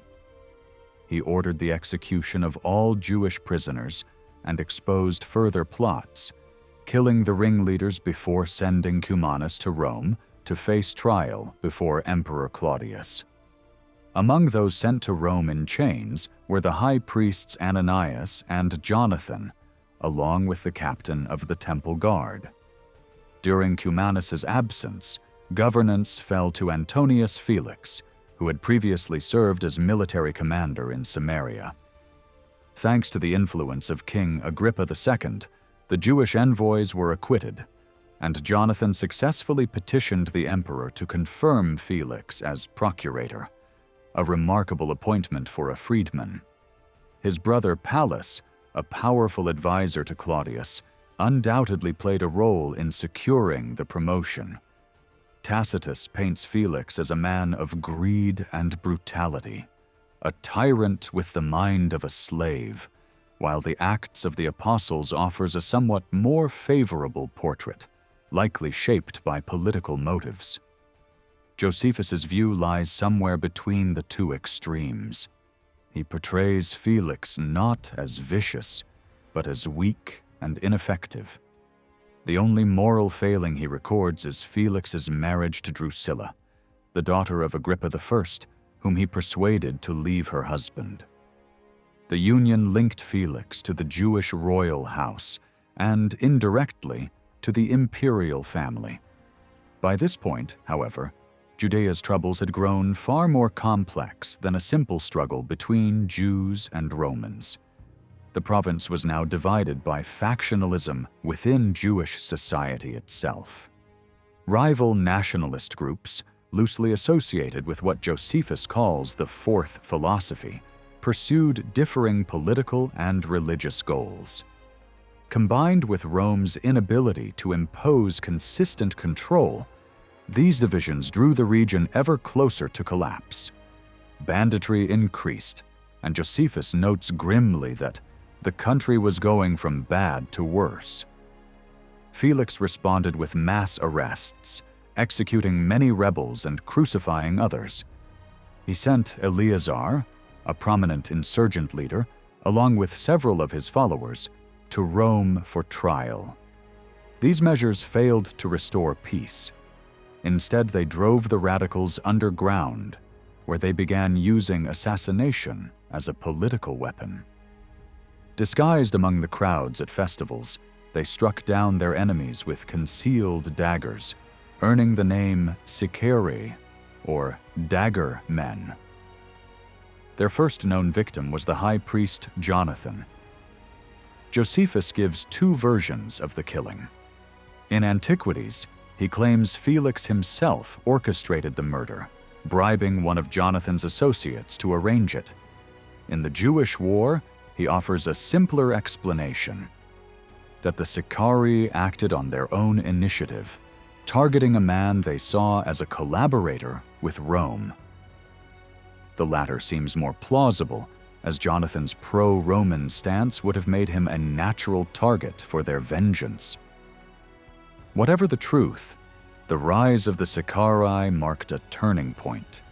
He ordered the execution of all Jewish prisoners and exposed further plots, killing the ringleaders before sending Cumanus to Rome to face trial before Emperor Claudius. Among those sent to Rome in chains were the high priests Ananias and Jonathan, along with the captain of the temple guard. During Cumanus's absence, governance fell to Antonius Felix, who had previously served as military commander in Samaria. Thanks to the influence of King Agrippa II, the Jewish envoys were acquitted, and Jonathan successfully petitioned the emperor to confirm Felix as procurator, a remarkable appointment for a freedman. His brother Pallas, a powerful advisor to Claudius, undoubtedly played a role in securing the promotion. Tacitus paints Felix as a man of greed and brutality, a tyrant with the mind of a slave, while the Acts of the Apostles offers a somewhat more favorable portrait, likely shaped by political motives. Josephus's view lies somewhere between the two extremes. He portrays Felix not as vicious, but as weak and ineffective. The only moral failing he records is Felix's marriage to Drusilla, the daughter of Agrippa I, whom he persuaded to leave her husband. The union linked Felix to the Jewish royal house and, indirectly, to the imperial family. By this point, however, Judea's troubles had grown far more complex than a simple struggle between Jews and Romans. The province was now divided by factionalism within Jewish society itself. Rival nationalist groups, loosely associated with what Josephus calls the Fourth Philosophy, pursued differing political and religious goals. Combined with Rome's inability to impose consistent control, these divisions drew the region ever closer to collapse. Banditry increased, and Josephus notes grimly that the country was going from bad to worse. Felix responded with mass arrests, executing many rebels and crucifying others. He sent Eleazar, a prominent insurgent leader, along with several of his followers, to Rome for trial. These measures failed to restore peace. Instead, they drove the radicals underground, where they began using assassination as a political weapon. Disguised among the crowds at festivals, they struck down their enemies with concealed daggers, earning the name Sicarii, or dagger men. Their first known victim was the high priest Jonathan. Josephus gives two versions of the killing. In Antiquities, he claims Felix himself orchestrated the murder, bribing one of Jonathan's associates to arrange it. In the Jewish War, he offers a simpler explanation, that the Sicarii acted on their own initiative, targeting a man they saw as a collaborator with Rome. The latter seems more plausible, as Jonathan's pro-Roman stance would have made him a natural target for their vengeance. Whatever the truth, the rise of the Sicarii marked a turning point.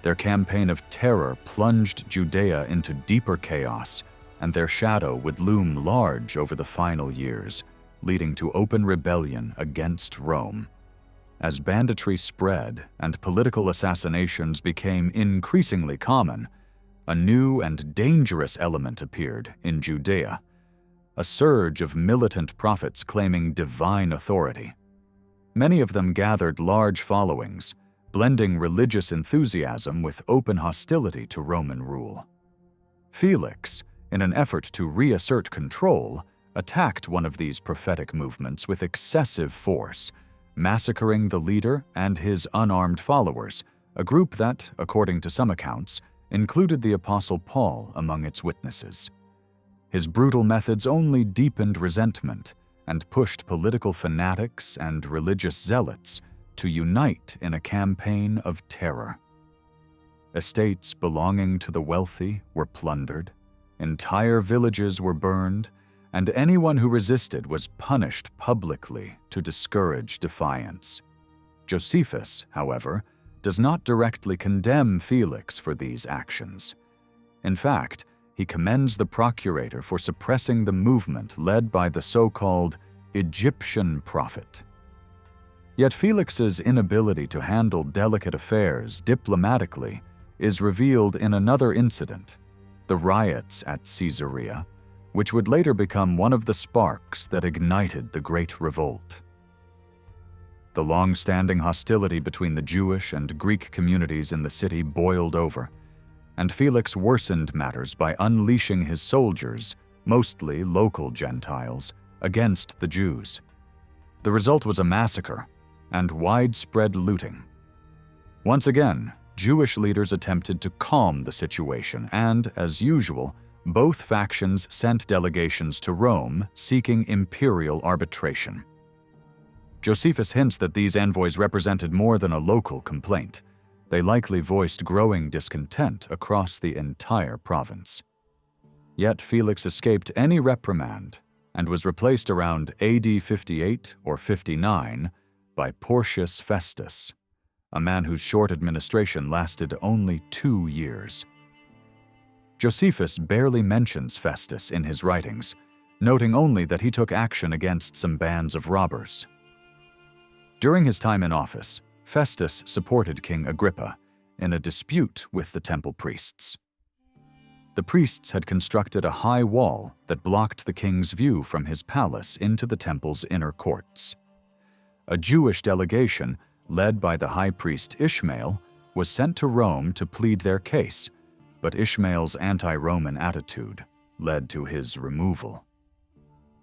Their campaign of terror plunged Judea into deeper chaos, and their shadow would loom large over the final years, leading to open rebellion against Rome. As banditry spread and political assassinations became increasingly common, a new and dangerous element appeared in Judea, a surge of militant prophets claiming divine authority. Many of them gathered large followings, blending religious enthusiasm with open hostility to Roman rule. Felix, in an effort to reassert control, attacked one of these prophetic movements with excessive force, massacring the leader and his unarmed followers, a group that, according to some accounts, included the Apostle Paul among its witnesses. His brutal methods only deepened resentment and pushed political fanatics and religious zealots to unite in a campaign of terror. Estates belonging to the wealthy were plundered, entire villages were burned, and anyone who resisted was punished publicly to discourage defiance. Josephus, however, does not directly condemn Felix for these actions. In fact, he commends the procurator for suppressing the movement led by the so-called Egyptian prophet. Yet Felix's inability to handle delicate affairs diplomatically is revealed in another incident, the riots at Caesarea, which would later become one of the sparks that ignited the Great Revolt. The long-standing hostility between the Jewish and Greek communities in the city boiled over, and Felix worsened matters by unleashing his soldiers, mostly local Gentiles, against the Jews. The result was a massacre and widespread looting. Once again, Jewish leaders attempted to calm the situation and, as usual, both factions sent delegations to Rome seeking imperial arbitration. Josephus hints that these envoys represented more than a local complaint. They likely voiced growing discontent across the entire province. Yet Felix escaped any reprimand and was replaced around AD 58 or 59 by Porcius Festus, a man whose short administration lasted only 2 years. Josephus barely mentions Festus in his writings, noting only that he took action against some bands of robbers. During his time in office, Festus supported King Agrippa in a dispute with the temple priests. The priests had constructed a high wall that blocked the king's view from his palace into the temple's inner courts. A Jewish delegation, led by the high priest Ishmael, was sent to Rome to plead their case, but Ishmael's anti-Roman attitude led to his removal.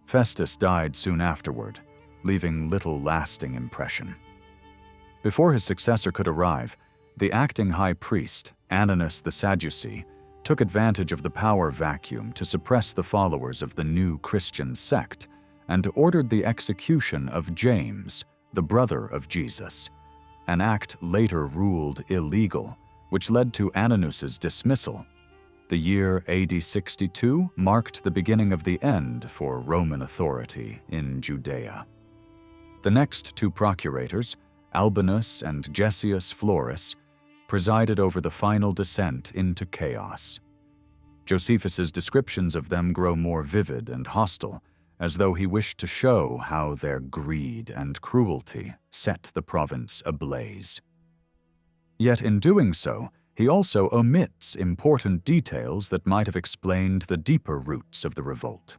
Festus died soon afterward, leaving little lasting impression. Before his successor could arrive, the acting high priest, Ananus the Sadducee, took advantage of the power vacuum to suppress the followers of the new Christian sect and ordered the execution of James, the brother of Jesus, an act later ruled illegal, which led to Ananus's dismissal. The year AD 62 marked the beginning of the end for Roman authority in Judea. The next 2 procurators, Albinus and Gessius Florus, presided over the final descent into chaos. Josephus's descriptions of them grow more vivid and hostile, as though he wished to show how their greed and cruelty set the province ablaze. Yet in doing so, he also omits important details that might have explained the deeper roots of the revolt.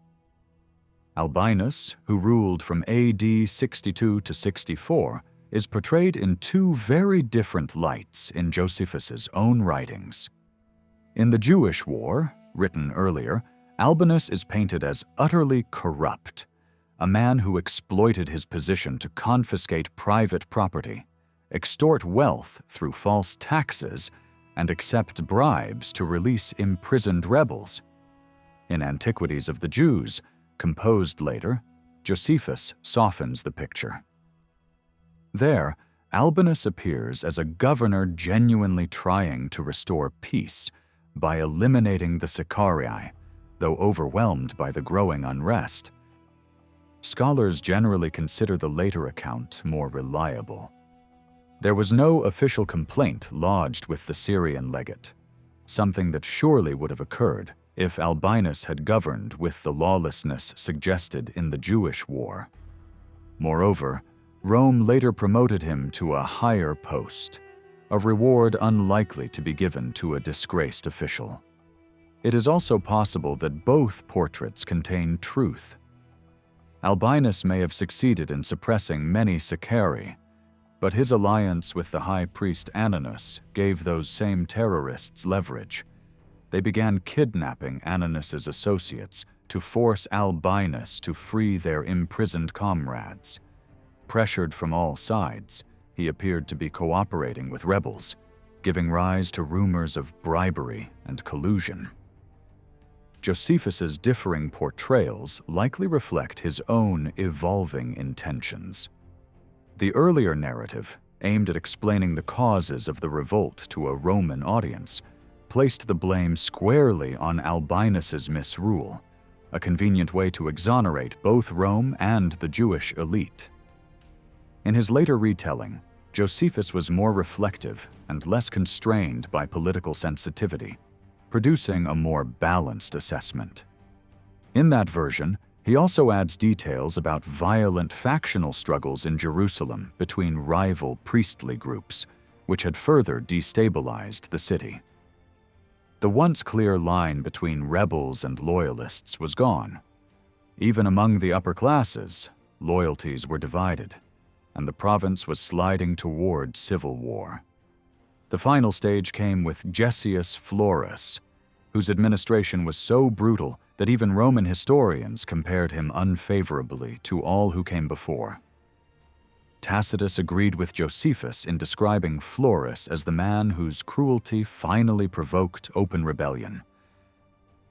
Albinus, who ruled from AD 62 to 64, is portrayed in 2 very different lights in Josephus's own writings. In the Jewish War, written earlier, Albinus is painted as utterly corrupt, a man who exploited his position to confiscate private property, extort wealth through false taxes, and accept bribes to release imprisoned rebels. In Antiquities of the Jews, composed later, Josephus softens the picture. There, Albinus appears as a governor genuinely trying to restore peace by eliminating the Sicarii, though overwhelmed by the growing unrest. Scholars generally consider the later account more reliable. There was no official complaint lodged with the Syrian legate, something that surely would have occurred if Albinus had governed with the lawlessness suggested in the Jewish War. Moreover, Rome later promoted him to a higher post, a reward unlikely to be given to a disgraced official. It is also possible that both portraits contain truth. Albinus may have succeeded in suppressing many Sicarii, but his alliance with the high priest Ananus gave those same terrorists leverage. They began kidnapping Ananus's associates to force Albinus to free their imprisoned comrades. Pressured from all sides, he appeared to be cooperating with rebels, giving rise to rumors of bribery and collusion. Josephus's differing portrayals likely reflect his own evolving intentions. The earlier narrative, aimed at explaining the causes of the revolt to a Roman audience, placed the blame squarely on Albinus's misrule, a convenient way to exonerate both Rome and the Jewish elite. In his later retelling, Josephus was more reflective and less constrained by political sensitivity, producing a more balanced assessment. In that version, he also adds details about violent factional struggles in Jerusalem between rival priestly groups, which had further destabilized the city. The once clear line between rebels and loyalists was gone. Even among the upper classes, loyalties were divided, and the province was sliding toward civil war. The final stage came with Gessius Florus, whose administration was so brutal that even Roman historians compared him unfavorably to all who came before. Tacitus agreed with Josephus in describing Florus as the man whose cruelty finally provoked open rebellion.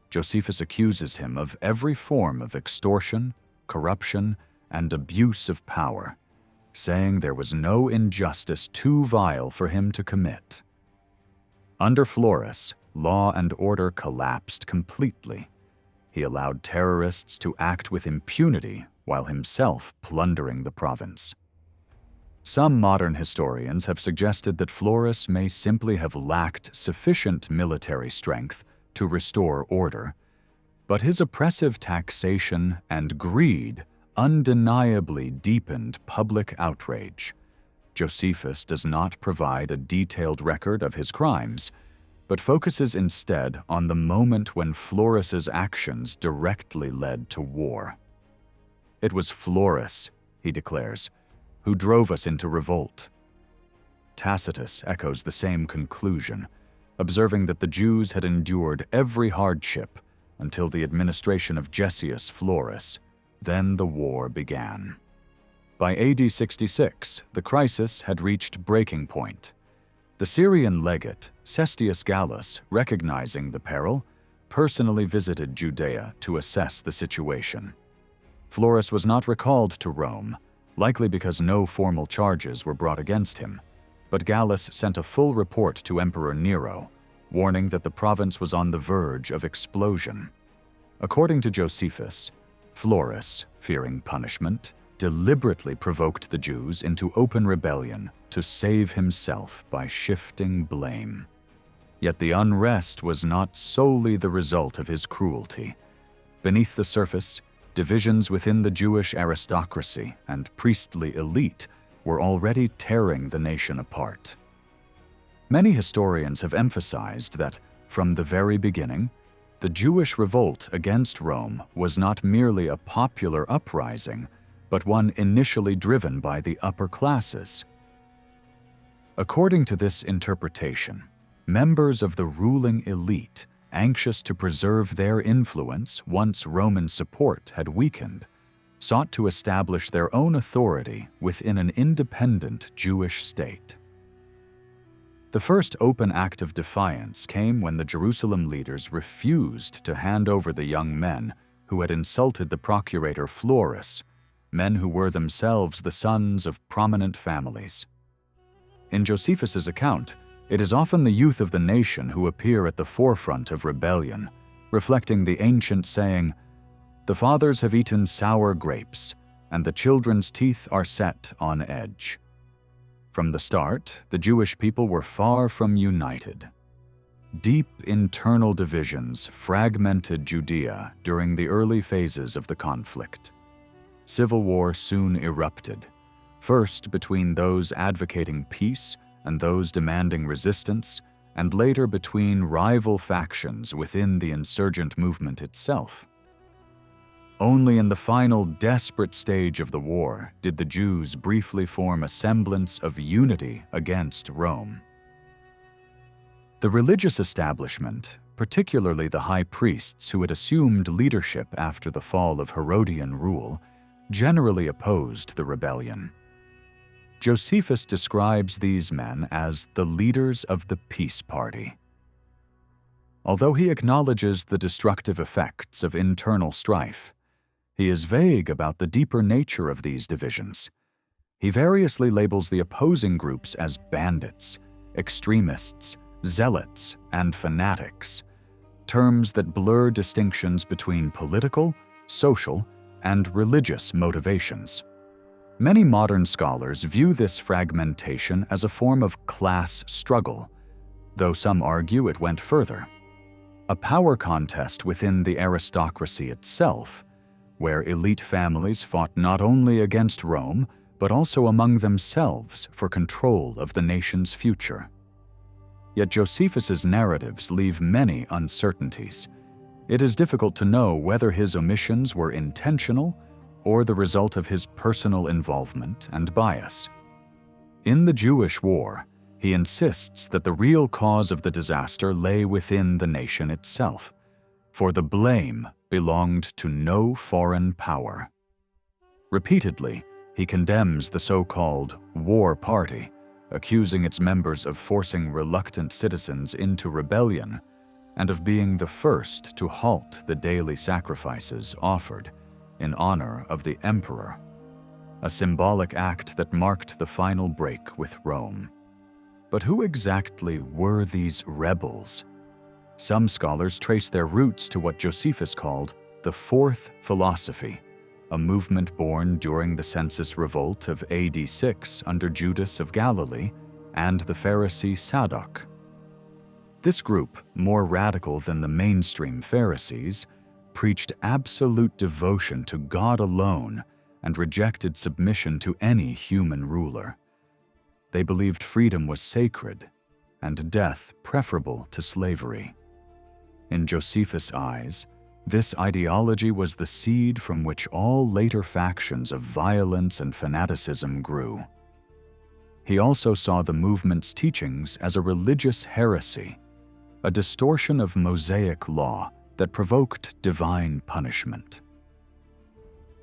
Josephus accuses him of every form of extortion, corruption, and abuse of power, saying there was no injustice too vile for him to commit. Under Florus, law and order collapsed completely. He allowed terrorists to act with impunity while himself plundering the province. Some modern historians have suggested that Florus may simply have lacked sufficient military strength to restore order, but his oppressive taxation and greed undeniably deepened public outrage. Josephus does not provide a detailed record of his crimes, but focuses instead on the moment when Florus's actions directly led to war. "It was Florus," he declares, "who drove us into revolt." Tacitus echoes the same conclusion, observing that the Jews had endured every hardship until the administration of Gessius Florus. Then the war began. By AD 66, the crisis had reached breaking point. The Syrian legate, Cestius Gallus, recognizing the peril, personally visited Judea to assess the situation. Florus was not recalled to Rome, likely because no formal charges were brought against him, but Gallus sent a full report to Emperor Nero, warning that the province was on the verge of explosion. According to Josephus, Florus, fearing punishment, deliberately provoked the Jews into open rebellion to save himself by shifting blame. Yet the unrest was not solely the result of his cruelty. Beneath the surface, divisions within the Jewish aristocracy and priestly elite were already tearing the nation apart. Many historians have emphasized that, from the very beginning, the Jewish revolt against Rome was not merely a popular uprising, but one initially driven by the upper classes. According to this interpretation, members of the ruling elite, anxious to preserve their influence once Roman support had weakened, sought to establish their own authority within an independent Jewish state. The first open act of defiance came when the Jerusalem leaders refused to hand over the young men who had insulted the procurator Florus, men who were themselves the sons of prominent families. In Josephus's account, it is often the youth of the nation who appear at the forefront of rebellion, reflecting the ancient saying, "The fathers have eaten sour grapes, and the children's teeth are set on edge." From the start, the Jewish people were far from united. Deep internal divisions fragmented Judea during the early phases of the conflict. Civil war soon erupted, first between those advocating peace and those demanding resistance, and later between rival factions within the insurgent movement itself. Only in the final desperate stage of the war did the Jews briefly form a semblance of unity against Rome. The religious establishment, particularly the high priests who had assumed leadership after the fall of Herodian rule, generally opposed the rebellion. Josephus describes these men as the leaders of the peace party. Although he acknowledges the destructive effects of internal strife, he is vague about the deeper nature of these divisions. He variously labels the opposing groups as bandits, extremists, zealots, and fanatics, terms that blur distinctions between political, social, and religious motivations. Many modern scholars view this fragmentation as a form of class struggle, though some argue it went further. A power contest within the aristocracy itself, where elite families fought not only against Rome, but also among themselves for control of the nation's future. Yet Josephus's narratives leave many uncertainties. It is difficult to know whether his omissions were intentional or the result of his personal involvement and bias. In the Jewish War, He insists that the real cause of the disaster lay within the nation itself, for the blame belonged to no foreign power. Repeatedly, he condemns the so-called war party, accusing its members of forcing reluctant citizens into rebellion and of being the first to halt the daily sacrifices offered in honor of the emperor, a symbolic act that marked the final break with Rome. But who exactly were these rebels? Some scholars trace their roots to what Josephus called the Fourth Philosophy, a movement born during the census revolt of AD 6 under Judas of Galilee and the Pharisee Zadok. This group, more radical than the mainstream Pharisees, preached absolute devotion to God alone and rejected submission to any human ruler. They believed freedom was sacred and death preferable to slavery. In Josephus' eyes, this ideology was the seed from which all later factions of violence and fanaticism grew. He also saw the movement's teachings as a religious heresy, a distortion of Mosaic law that provoked divine punishment.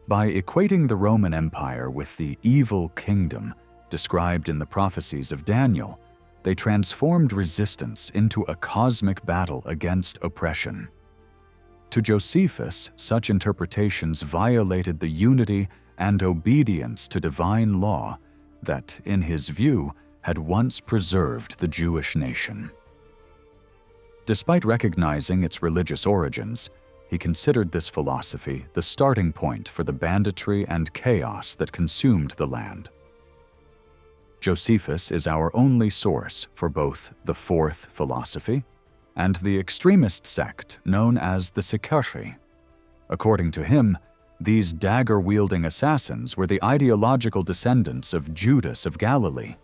By equating the Roman Empire with the evil kingdom described in the prophecies of Daniel, they transformed resistance into a cosmic battle against oppression. To Josephus, such interpretations violated the unity and obedience to divine law that, in his view, had once preserved the Jewish nation. Despite recognizing its religious origins, he considered this philosophy the starting point for the banditry and chaos that consumed the land. Josephus is our only source for both the Fourth Philosophy and the extremist sect known as the Sicarii. According to him, these dagger-wielding assassins were the ideological descendants of Judas of Galilee,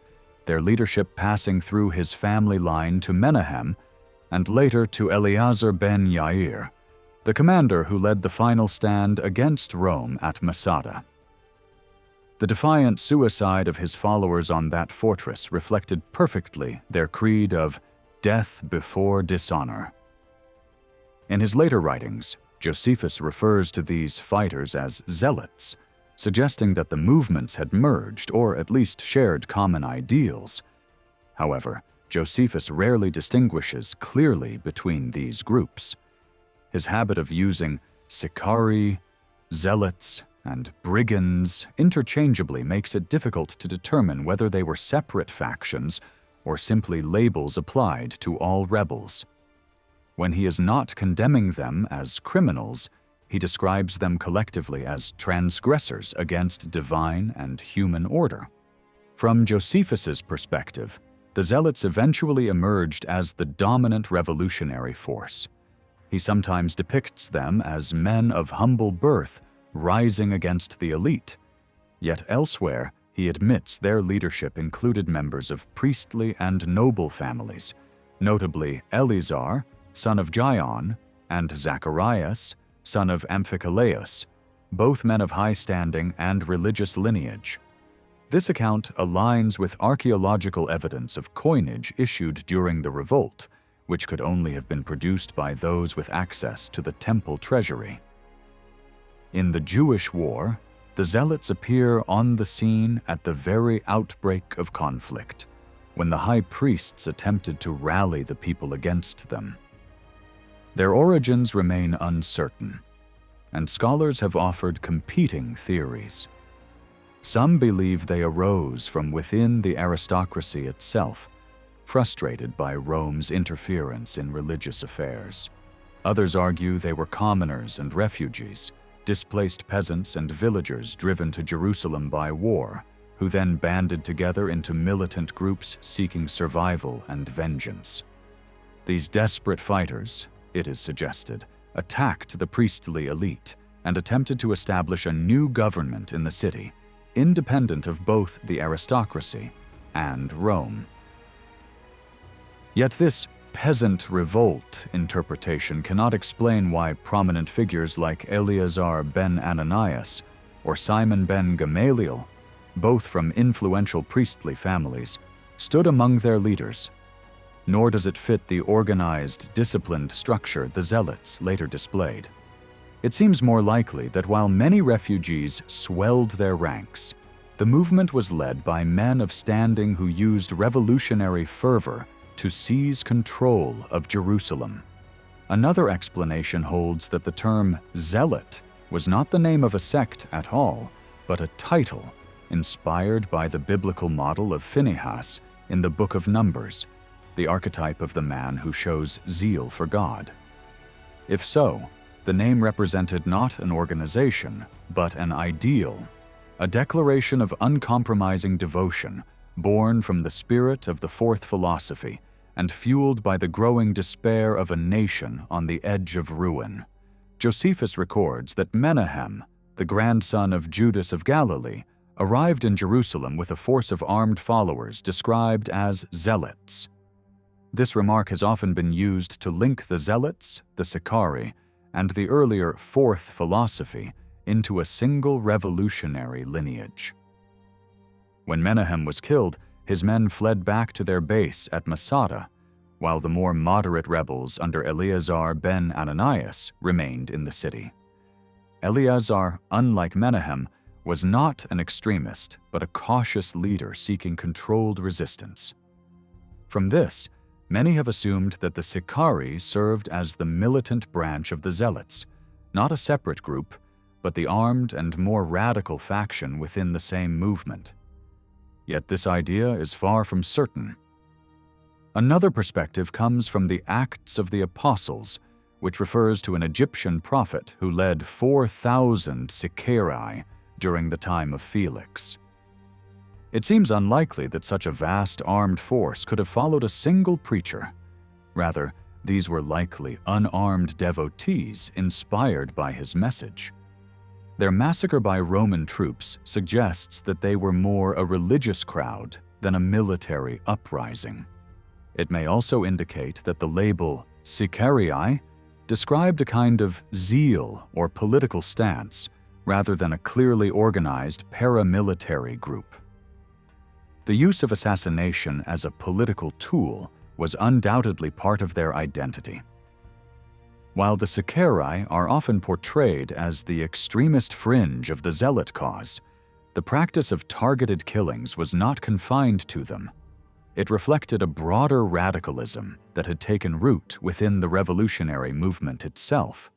their leadership passing through his family line to Menahem and later to Eleazar ben Yair, the commander who led the final stand against Rome at Masada. The defiant suicide of his followers on that fortress reflected perfectly their creed of death before dishonor. In his later writings, Josephus refers to these fighters as zealots, suggesting that the movements had merged or at least shared common ideals. However, Josephus rarely distinguishes clearly between these groups. His habit of using Sicarii, zealots, and brigands interchangeably makes it difficult to determine whether they were separate factions or simply labels applied to all rebels. When he is not condemning them as criminals, he describes them collectively as transgressors against divine and human order. From Josephus's perspective, the Zealots eventually emerged as the dominant revolutionary force. He sometimes depicts them as men of humble birth rising against the elite, yet elsewhere he admits their leadership included members of priestly and noble families, notably Eleazar, son of Jaon, and Zacharias, son of Amphicaleus, both men of high standing and religious lineage. This account aligns with archaeological evidence of coinage issued during the Revolt, which could only have been produced by those with access to the temple treasury. In the Jewish War, the Zealots appear on the scene at the very outbreak of conflict, when the high priests attempted to rally the people against them. Their origins remain uncertain, and scholars have offered competing theories. Some believe they arose from within the aristocracy itself, frustrated by Rome's interference in religious affairs. Others argue they were commoners and refugees, displaced peasants and villagers driven to Jerusalem by war, who then banded together into militant groups seeking survival and vengeance. These desperate fighters, it is suggested, attacked the priestly elite and attempted to establish a new government in the city, independent of both the aristocracy and Rome. Yet this peasant revolt interpretation cannot explain why prominent figures like Eleazar ben Ananias or Simon ben Gamaliel, both from influential priestly families, stood among their leaders. Nor does it fit the organized, disciplined structure the Zealots later displayed. It seems more likely that while many refugees swelled their ranks, the movement was led by men of standing who used revolutionary fervor to seize control of Jerusalem. Another explanation holds that the term zealot was not the name of a sect at all, but a title inspired by the biblical model of Phinehas in the Book of Numbers, the archetype of the man who shows zeal for God. If so, the name represented not an organization, but an ideal, a declaration of uncompromising devotion born from the spirit of the fourth philosophy and fueled by the growing despair of a nation on the edge of ruin. Josephus records that Menahem, the grandson of Judas of Galilee, arrived in Jerusalem with a force of armed followers described as zealots. This remark has often been used to link the zealots, the Sicarii, and the earlier fourth philosophy into a single revolutionary lineage. When Menahem was killed, his men fled back to their base at Masada, while the more moderate rebels under Eleazar ben Ananias remained in the city. Eleazar, unlike Menahem, was not an extremist, but a cautious leader seeking controlled resistance. From this, many have assumed that the Sicarii served as the militant branch of the Zealots, not a separate group, but the armed and more radical faction within the same movement. Yet this idea is far from certain. Another perspective comes from the Acts of the Apostles, which refers to an Egyptian prophet who led 4,000 Sicarii during the time of Felix. It seems unlikely that such a vast armed force could have followed a single preacher. Rather, these were likely unarmed devotees inspired by his message. Their massacre by Roman troops suggests that they were more a religious crowd than a military uprising. It may also indicate that the label Sicarii described a kind of zeal or political stance rather than a clearly organized paramilitary group. The use of assassination as a political tool was undoubtedly part of their identity. While the Sicarii are often portrayed as the extremist fringe of the zealot cause, the practice of targeted killings was not confined to them. It reflected a broader radicalism that had taken root within the revolutionary movement itself.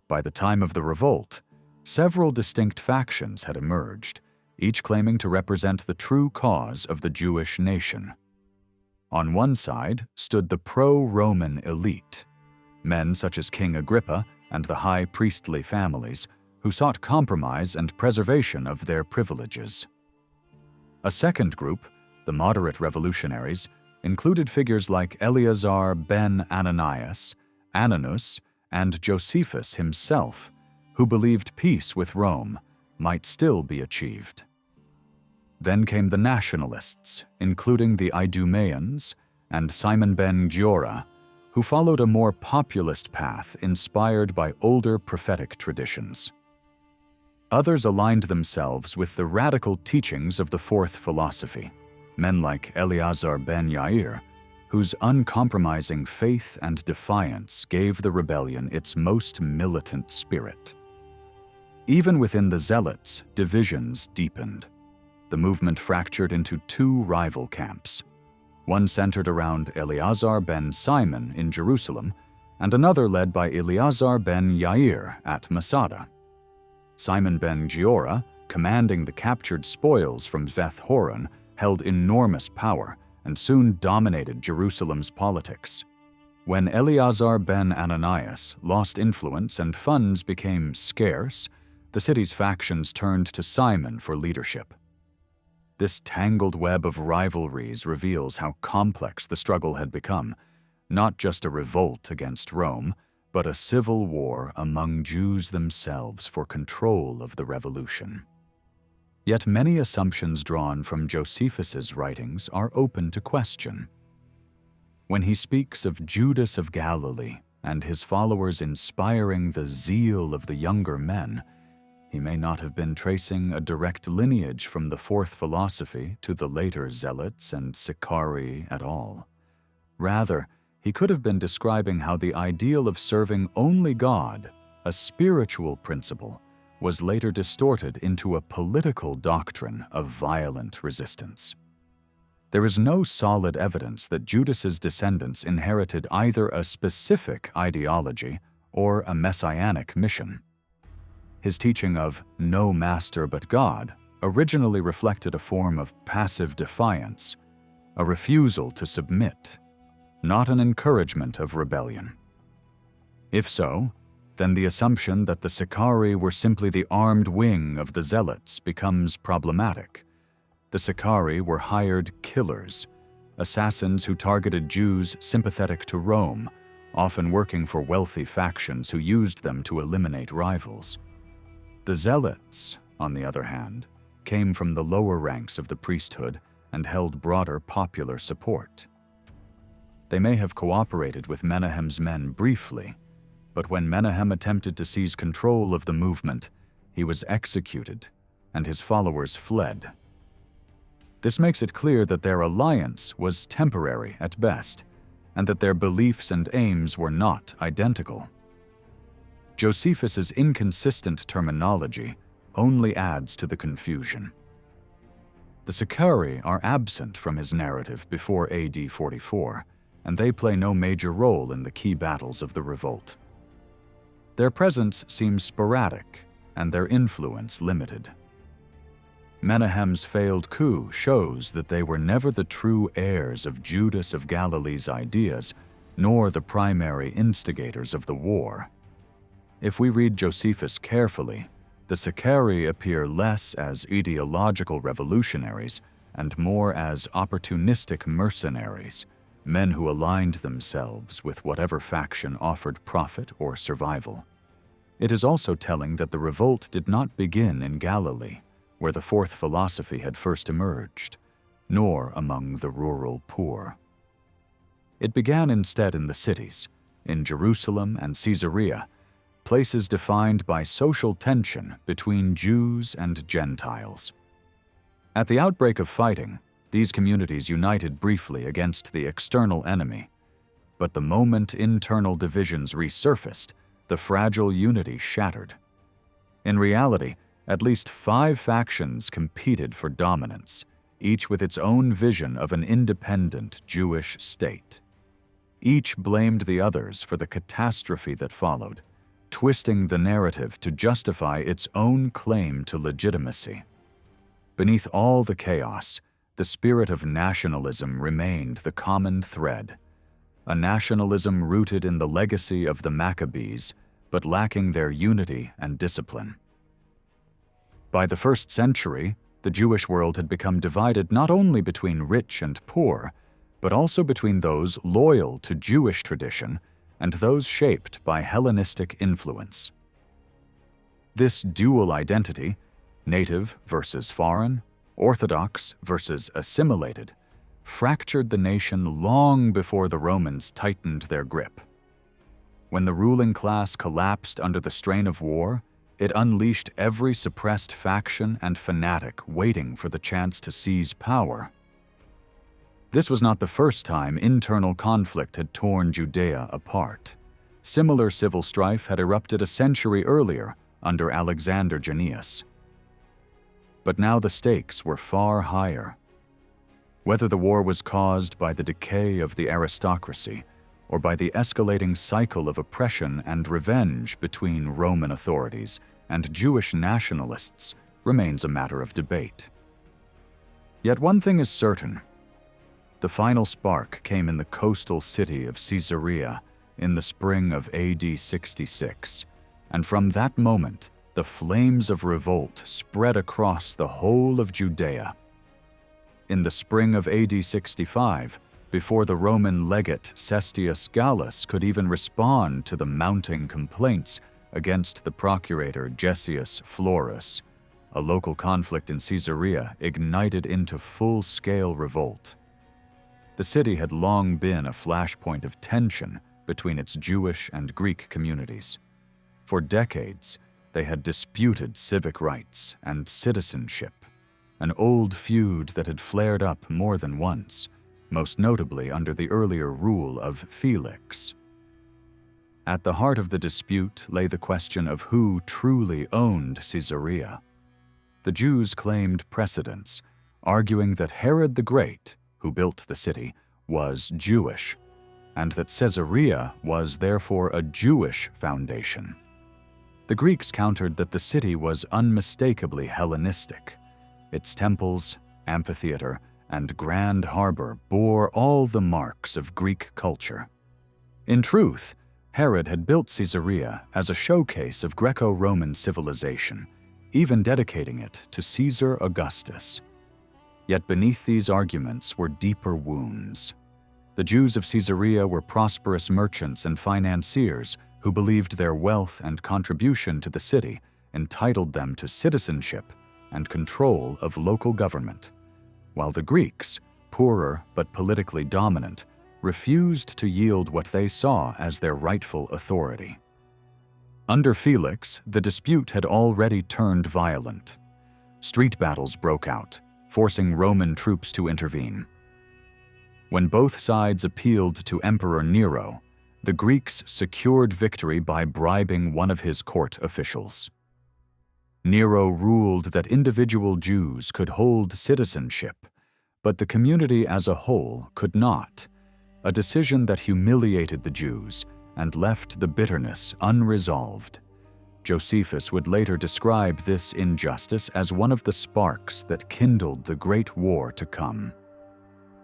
By the time of the Revolt, several distinct factions had emerged, each claiming to represent the true cause of the Jewish nation. On one side stood the pro-Roman elite, men such as King Agrippa and the high priestly families, who sought compromise and preservation of their privileges. A second group, the moderate revolutionaries, included figures like Eleazar ben Ananias, Ananus, and Josephus himself, who believed peace with Rome might still be achieved. Then came the nationalists, including the Idumeans and Simon ben Giora, who followed a more populist path inspired by older prophetic traditions. Others aligned themselves with the radical teachings of the fourth philosophy, men like Eleazar ben Yair, whose uncompromising faith and defiance gave the rebellion its most militant spirit. Even within the Zealots, divisions deepened. The movement fractured into two rival camps, one centered around Eleazar ben Simon in Jerusalem, and another led by Eleazar ben Yair at Masada. Simon ben Giora, commanding the captured spoils from Beth-horon, held enormous power and soon dominated Jerusalem's politics. When Eleazar ben Ananias lost influence and funds became scarce, the city's factions turned to Simon for leadership. This tangled web of rivalries reveals how complex the struggle had become, not just a revolt against Rome, but a civil war among Jews themselves for control of the revolution. Yet many assumptions drawn from Josephus's writings are open to question. When he speaks of Judas of Galilee and his followers inspiring the zeal of the younger men, he may not have been tracing a direct lineage from the fourth philosophy to the later Zealots and Sicarii at all. Rather, he could have been describing how the ideal of serving only God, a spiritual principle, was later distorted into a political doctrine of violent resistance. There is no solid evidence that Judas's descendants inherited either a specific ideology or a messianic mission. His teaching of no master but God originally reflected a form of passive defiance, a refusal to submit, not an encouragement of rebellion. If so, then the assumption that the Sicarii were simply the armed wing of the Zealots becomes problematic. The Sicarii were hired killers, assassins who targeted Jews sympathetic to Rome, often working for wealthy factions who used them to eliminate rivals. The Zealots, on the other hand, came from the lower ranks of the priesthood and held broader popular support. They may have cooperated with Menahem's men briefly, but when Menahem attempted to seize control of the movement, he was executed and his followers fled. This makes it clear that their alliance was temporary at best, and that their beliefs and aims were not identical. Josephus's inconsistent terminology only adds to the confusion. The Sicarii are absent from his narrative before AD 44, and they play no major role in the key battles of the revolt. Their presence seems sporadic, and their influence limited. Menahem's failed coup shows that they were never the true heirs of Judas of Galilee's ideas, nor the primary instigators of the war. If we read Josephus carefully, the Sicarii appear less as ideological revolutionaries and more as opportunistic mercenaries, men who aligned themselves with whatever faction offered profit or survival. It is also telling that the revolt did not begin in Galilee, where the fourth philosophy had first emerged, nor among the rural poor. It began instead in the cities, in Jerusalem and Caesarea, places defined by social tension between Jews and Gentiles. At the outbreak of fighting, these communities united briefly against the external enemy, but the moment internal divisions resurfaced, the fragile unity shattered. In reality, at least 5 factions competed for dominance, each with its own vision of an independent Jewish state. Each blamed the others for the catastrophe that followed, twisting the narrative to justify its own claim to legitimacy. Beneath all the chaos, the spirit of nationalism remained the common thread, a nationalism rooted in the legacy of the Maccabees, but lacking their unity and discipline. By the 1st century, the Jewish world had become divided not only between rich and poor, but also between those loyal to Jewish tradition and those shaped by Hellenistic influence. This dual identity, native versus foreign, Orthodox versus assimilated, fractured the nation long before the Romans tightened their grip. When the ruling class collapsed under the strain of war, it unleashed every suppressed faction and fanatic waiting for the chance to seize power. This was not the first time internal conflict had torn Judea apart. Similar civil strife had erupted a century earlier under Alexander Jannaeus. But now the stakes were far higher. Whether the war was caused by the decay of the aristocracy or by the escalating cycle of oppression and revenge between Roman authorities and Jewish nationalists remains a matter of debate. Yet one thing is certain. The final spark came in the coastal city of Caesarea in the spring of AD 66, and from that moment, the flames of revolt spread across the whole of Judea. In the spring of AD 65, before the Roman legate Cestius Gallus could even respond to the mounting complaints against the procurator Gessius Florus, a local conflict in Caesarea ignited into full-scale revolt. The city had long been a flashpoint of tension between its Jewish and Greek communities. For decades, They had disputed civic rights and citizenship, an old feud that had flared up more than once, most notably under the earlier rule of Felix. At the heart of the dispute lay the question of who truly owned Caesarea. The Jews claimed precedence, arguing that Herod the Great, who built the city, was Jewish, and that Caesarea was therefore a Jewish foundation. The Greeks countered that the city was unmistakably Hellenistic. Its temples, amphitheater, and grand harbor bore all the marks of Greek culture. In truth, Herod had built Caesarea as a showcase of Greco-Roman civilization, even dedicating it to Caesar Augustus. Yet beneath these arguments were deeper wounds. The Jews of Caesarea were prosperous merchants and financiers who believed their wealth and contribution to the city entitled them to citizenship and control of local government, while the Greeks, poorer but politically dominant, refused to yield what they saw as their rightful authority. Under Felix, the dispute had already turned violent. Street battles broke out, forcing Roman troops to intervene. When both sides appealed to Emperor Nero, the Greeks secured victory by bribing one of his court officials. Nero ruled that individual Jews could hold citizenship, but the community as a whole could not, a decision that humiliated the Jews and left the bitterness unresolved. Josephus would later describe this injustice as one of the sparks that kindled the Great War to come.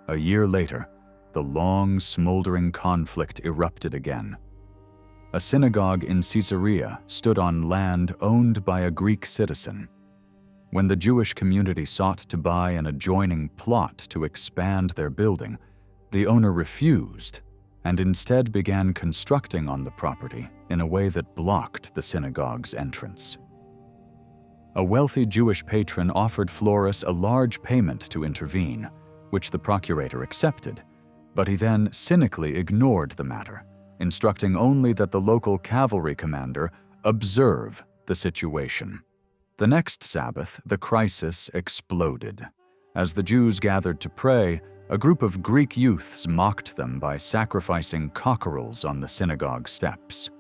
A year later, the long, smoldering conflict erupted again. A synagogue in Caesarea stood on land owned by a Greek citizen. When the Jewish community sought to buy an adjoining plot to expand their building, the owner refused and instead began constructing on the property in a way that blocked the synagogue's entrance. A wealthy Jewish patron offered Florus a large payment to intervene, which the procurator accepted, but he then cynically ignored the matter, instructing only that the local cavalry commander observe the situation. The next Sabbath, the crisis exploded. As the Jews gathered to pray, a group of Greek youths mocked them by sacrificing cockerels on the synagogue steps.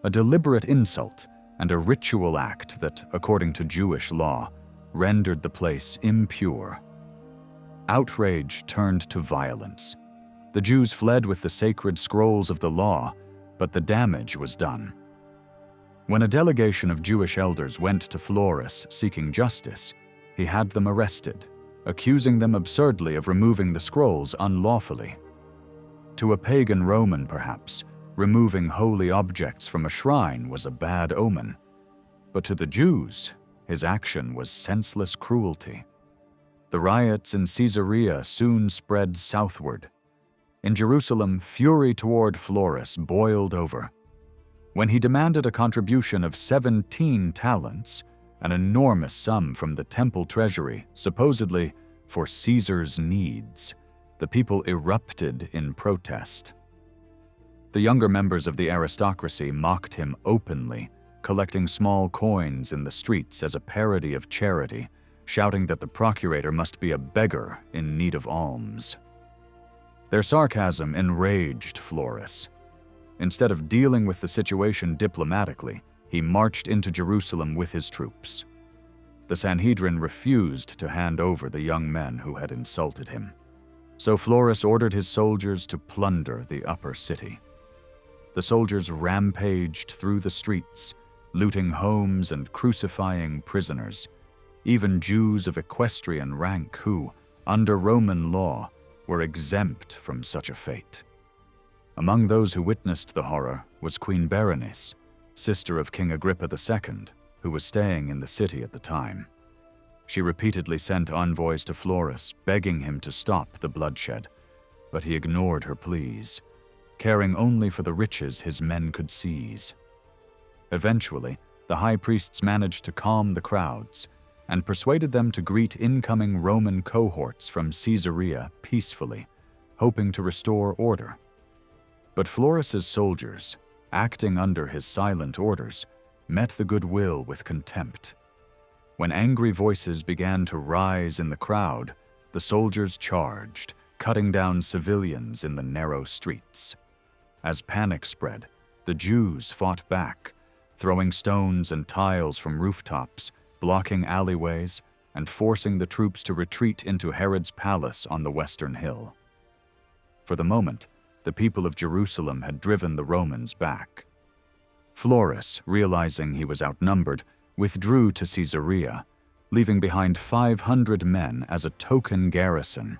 A deliberate insult and a ritual act that, according to Jewish law, rendered the place impure. Outrage turned to violence. The Jews fled with the sacred scrolls of the law, but the damage was done. When a delegation of Jewish elders went to Florus seeking justice, he had them arrested, accusing them absurdly of removing the scrolls unlawfully. To a pagan Roman, perhaps, removing holy objects from a shrine was a bad omen. But to the Jews, his action was senseless cruelty. The riots in Caesarea soon spread southward. In Jerusalem, fury toward Florus boiled over. When he demanded a contribution of 17 talents, an enormous sum from the temple treasury, supposedly for Caesar's needs, the people erupted in protest. The younger members of the aristocracy mocked him openly, collecting small coins in the streets as a parody of charity, shouting that the procurator must be a beggar in need of alms. Their sarcasm enraged Florus. Instead of dealing with the situation diplomatically, he marched into Jerusalem with his troops. The Sanhedrin refused to hand over the young men who had insulted him. So Florus ordered his soldiers to plunder the upper city. The soldiers rampaged through the streets, looting homes and crucifying prisoners, even Jews of equestrian rank who, under Roman law, were exempt from such a fate. Among those who witnessed the horror was Queen Berenice, sister of King Agrippa II, who was staying in the city at the time. She repeatedly sent envoys to Florus, begging him to stop the bloodshed, but he ignored her pleas, caring only for the riches his men could seize. Eventually, the high priests managed to calm the crowds and persuaded them to greet incoming Roman cohorts from Caesarea peacefully, hoping to restore order. But Florus's soldiers, acting under his silent orders, met the goodwill with contempt. When angry voices began to rise in the crowd, the soldiers charged, cutting down civilians in the narrow streets. As panic spread, the Jews fought back, throwing stones and tiles from rooftops, blocking alleyways, and forcing the troops to retreat into Herod's palace on the western hill. For the moment, the people of Jerusalem had driven the Romans back. Florus, realizing he was outnumbered, withdrew to Caesarea, leaving behind 500 men as a token garrison.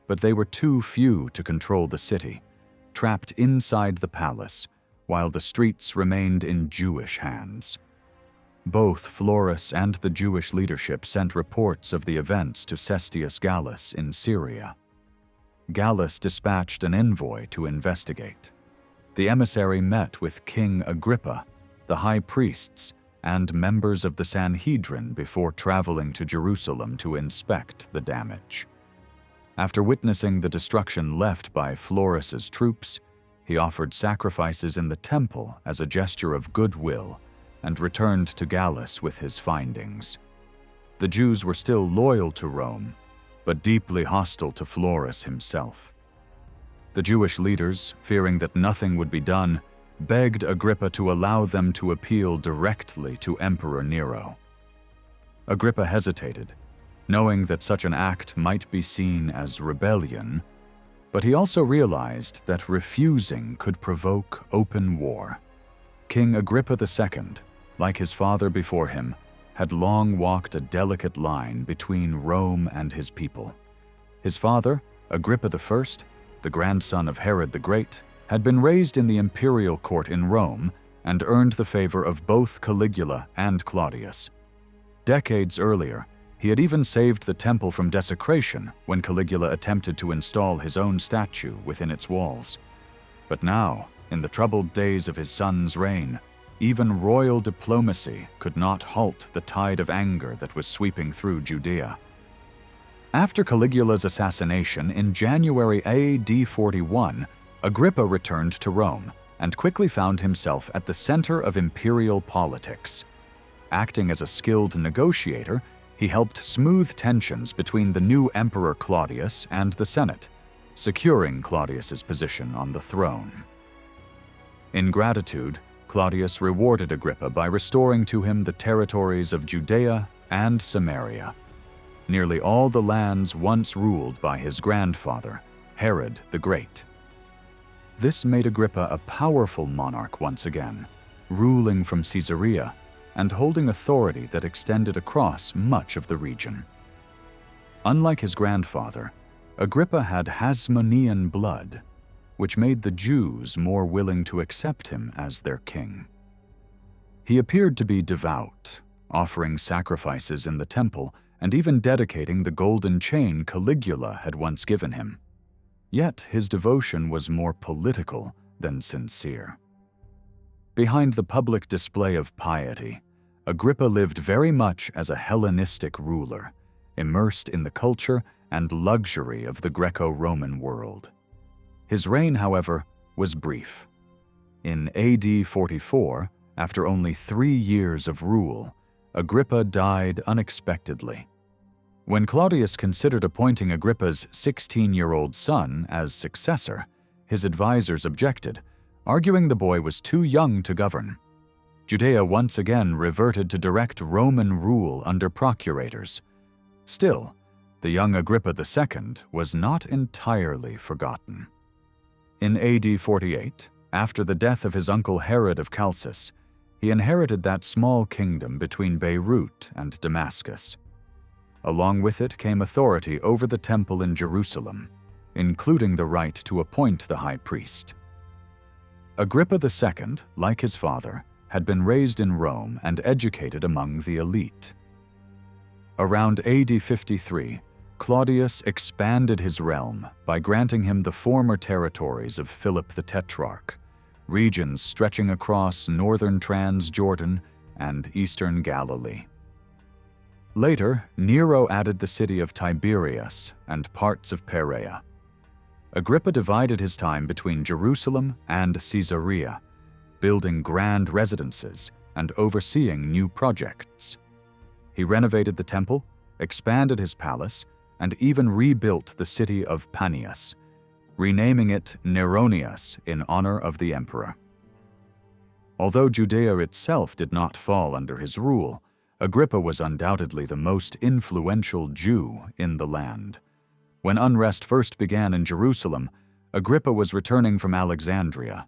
But they were too few to control the city, trapped inside the palace, while the streets remained in Jewish hands. Both Florus and the Jewish leadership sent reports of the events to Cestius Gallus in Syria. Gallus dispatched an envoy to investigate. The emissary met with King Agrippa, the high priests, and members of the Sanhedrin before traveling to Jerusalem to inspect the damage. After witnessing the destruction left by Florus's troops, he offered sacrifices in the temple as a gesture of goodwill and returned to Gallus with his findings. The Jews were still loyal to Rome, but deeply hostile to Florus himself. The Jewish leaders, fearing that nothing would be done, begged Agrippa to allow them to appeal directly to Emperor Nero. Agrippa hesitated, knowing that such an act might be seen as rebellion, but he also realized that refusing could provoke open war. King Agrippa II, like his father before him, had long walked a delicate line between Rome and his people. His father, Agrippa I, the grandson of Herod the Great, had been raised in the imperial court in Rome and earned the favor of both Caligula and Claudius. Decades earlier, he had even saved the temple from desecration when Caligula attempted to install his own statue within its walls. But now, in the troubled days of his son's reign, even royal diplomacy could not halt the tide of anger that was sweeping through Judea. After Caligula's assassination in January AD 41, Agrippa returned to Rome and quickly found himself at the center of imperial politics. Acting as a skilled negotiator, he helped smooth tensions between the new Emperor Claudius and the Senate, securing Claudius's position on the throne. In gratitude, Claudius rewarded Agrippa by restoring to him the territories of Judea and Samaria, nearly all the lands once ruled by his grandfather, Herod the Great. This made Agrippa a powerful monarch once again, ruling from Caesarea and holding authority that extended across much of the region. Unlike his grandfather, Agrippa had Hasmonean blood, which made the Jews more willing to accept him as their king. He appeared to be devout, offering sacrifices in the temple and even dedicating the golden chain Caligula had once given him. Yet his devotion was more political than sincere. Behind the public display of piety, Agrippa lived very much as a Hellenistic ruler, immersed in the culture and luxury of the Greco-Roman world. His reign, however, was brief. In AD 44, after only 3 years of rule, Agrippa died unexpectedly. When Claudius considered appointing Agrippa's 16-year-old son as successor, his advisors objected, arguing the boy was too young to govern. Judea once again reverted to direct Roman rule under procurators. Still, the young Agrippa II was not entirely forgotten. In AD 48, after the death of his uncle Herod of Chalcis, he inherited that small kingdom between Beirut and Damascus. Along with it came authority over the temple in Jerusalem, including the right to appoint the high priest. Agrippa II, like his father, had been raised in Rome and educated among the elite. Around AD 53, Claudius expanded his realm by granting him the former territories of Philip the Tetrarch, regions stretching across northern Transjordan and eastern Galilee. Later, Nero added the city of Tiberias and parts of Perea. Agrippa divided his time between Jerusalem and Caesarea, building grand residences and overseeing new projects. He renovated the temple, expanded his palace, and even rebuilt the city of Panias, renaming it Neronias in honor of the emperor. Although Judea itself did not fall under his rule, Agrippa was undoubtedly the most influential Jew in the land. When unrest first began in Jerusalem, Agrippa was returning from Alexandria.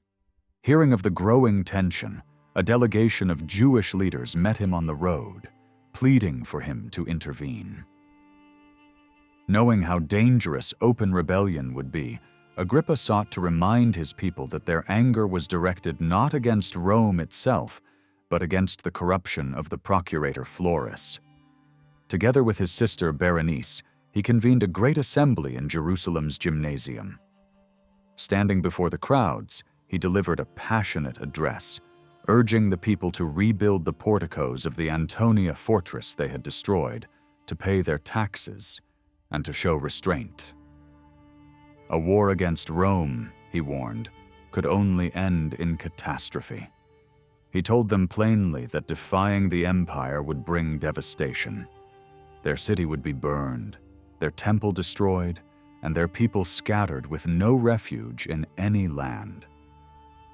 Hearing of the growing tension, a delegation of Jewish leaders met him on the road, pleading for him to intervene. Knowing how dangerous open rebellion would be, Agrippa sought to remind his people that their anger was directed not against Rome itself, but against the corruption of the procurator Florus. Together with his sister Berenice, he convened a great assembly in Jerusalem's gymnasium. Standing before the crowds, he delivered a passionate address, urging the people to rebuild the porticos of the Antonia fortress they had destroyed, to pay their taxes, and to show restraint. A war against Rome, he warned, could only end in catastrophe. He told them plainly that defying the empire would bring devastation. Their city would be burned, their temple destroyed, and their people scattered with no refuge in any land.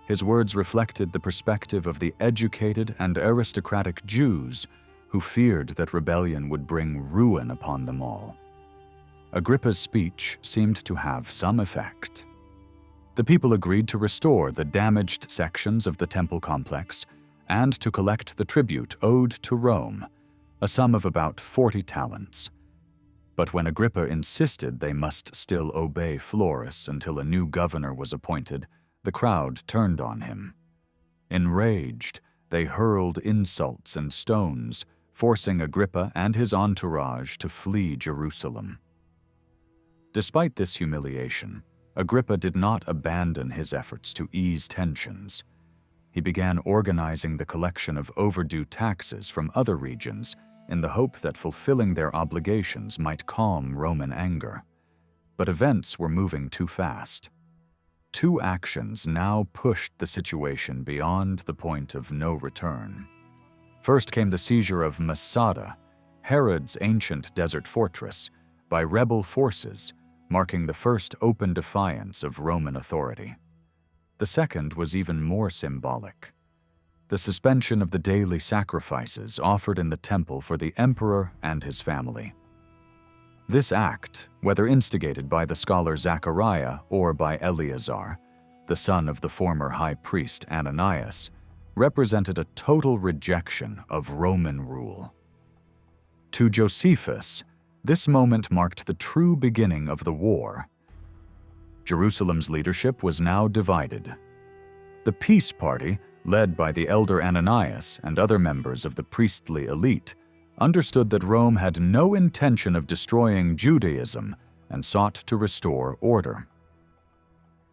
His words reflected the perspective of the educated and aristocratic Jews who feared that rebellion would bring ruin upon them all. Agrippa's speech seemed to have some effect. The people agreed to restore the damaged sections of the temple complex and to collect the tribute owed to Rome, a sum of about 40 talents. But when Agrippa insisted they must still obey Florus until a new governor was appointed, the crowd turned on him. Enraged, they hurled insults and stones, forcing Agrippa and his entourage to flee Jerusalem. Despite this humiliation, Agrippa did not abandon his efforts to ease tensions. He began organizing the collection of overdue taxes from other regions in the hope that fulfilling their obligations might calm Roman anger. But events were moving too fast. Two actions now pushed the situation beyond the point of no return. First came the seizure of Masada, Herod's ancient desert fortress, by rebel forces, marking the first open defiance of Roman authority. The second was even more symbolic: the suspension of the daily sacrifices offered in the temple for the emperor and his family. This act, whether instigated by the scholar Zechariah or by Eleazar, the son of the former high priest Ananias, represented a total rejection of Roman rule. To Josephus, this moment marked the true beginning of the war. Jerusalem's leadership was now divided. The peace party, led by the elder Ananias and other members of the priestly elite, understood that Rome had no intention of destroying Judaism and sought to restore order.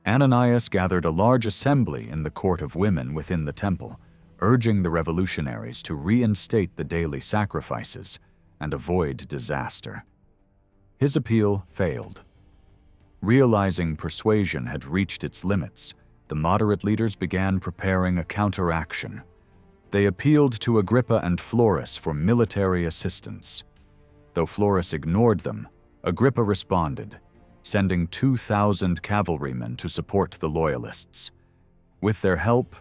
Ananias gathered a large assembly in the court of women within the temple, urging the revolutionaries to reinstate the daily sacrifices and avoid disaster. His appeal failed. Realizing persuasion had reached its limits, the moderate leaders began preparing a counteraction. They appealed to Agrippa and Florus for military assistance. Though Florus ignored them, Agrippa responded, sending 2,000 cavalrymen to support the loyalists. With their help,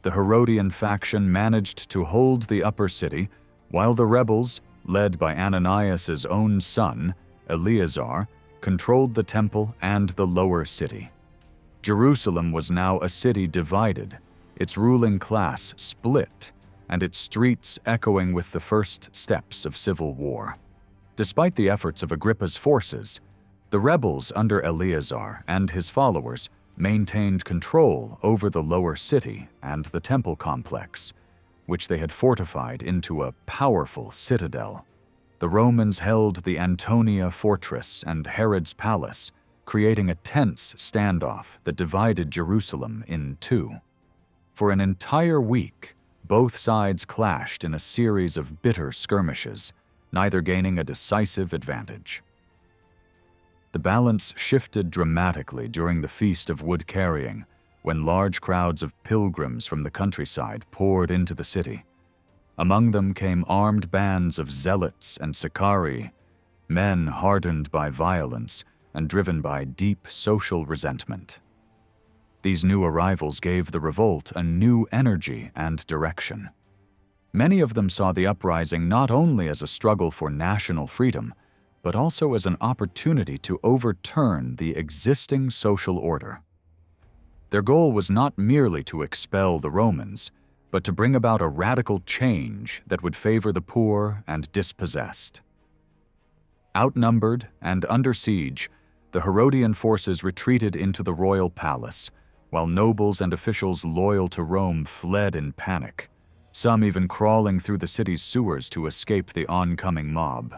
the Herodian faction managed to hold the upper city, while the rebels, led by Ananias's own son, Eleazar, controlled the temple and the lower city. Jerusalem was now a city divided, its ruling class split, and its streets echoing with the first steps of civil war. Despite the efforts of Agrippa's forces, the rebels under Eleazar and his followers maintained control over the lower city and the temple complex, which they had fortified into a powerful citadel. The Romans held the Antonia fortress and Herod's palace, creating a tense standoff that divided Jerusalem in two. For an entire week, both sides clashed in a series of bitter skirmishes, neither gaining a decisive advantage. The balance shifted dramatically during the Feast of Wood Carrying, when large crowds of pilgrims from the countryside poured into the city. Among them came armed bands of zealots and Sicarii, men hardened by violence and driven by deep social resentment. These new arrivals gave the revolt a new energy and direction. Many of them saw the uprising not only as a struggle for national freedom, but also as an opportunity to overturn the existing social order. Their goal was not merely to expel the Romans, but to bring about a radical change that would favor the poor and dispossessed. Outnumbered and under siege, the Herodian forces retreated into the royal palace, while nobles and officials loyal to Rome fled in panic, some even crawling through the city's sewers to escape the oncoming mob.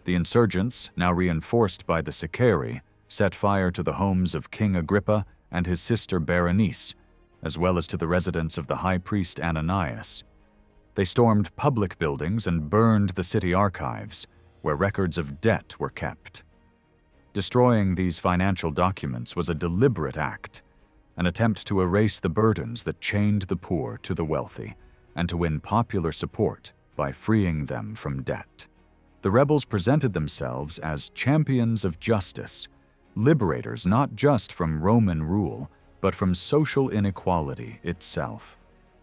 The insurgents, now reinforced by the Sicarii, set fire to the homes of King Agrippa and his sister Berenice, as well as to the residence of the high priest Ananias. They stormed public buildings and burned the city archives, where records of debt were kept. Destroying these financial documents was a deliberate act, an attempt to erase the burdens that chained the poor to the wealthy, and to win popular support by freeing them from debt. The rebels presented themselves as champions of justice, liberators not just from Roman rule, but from social inequality itself.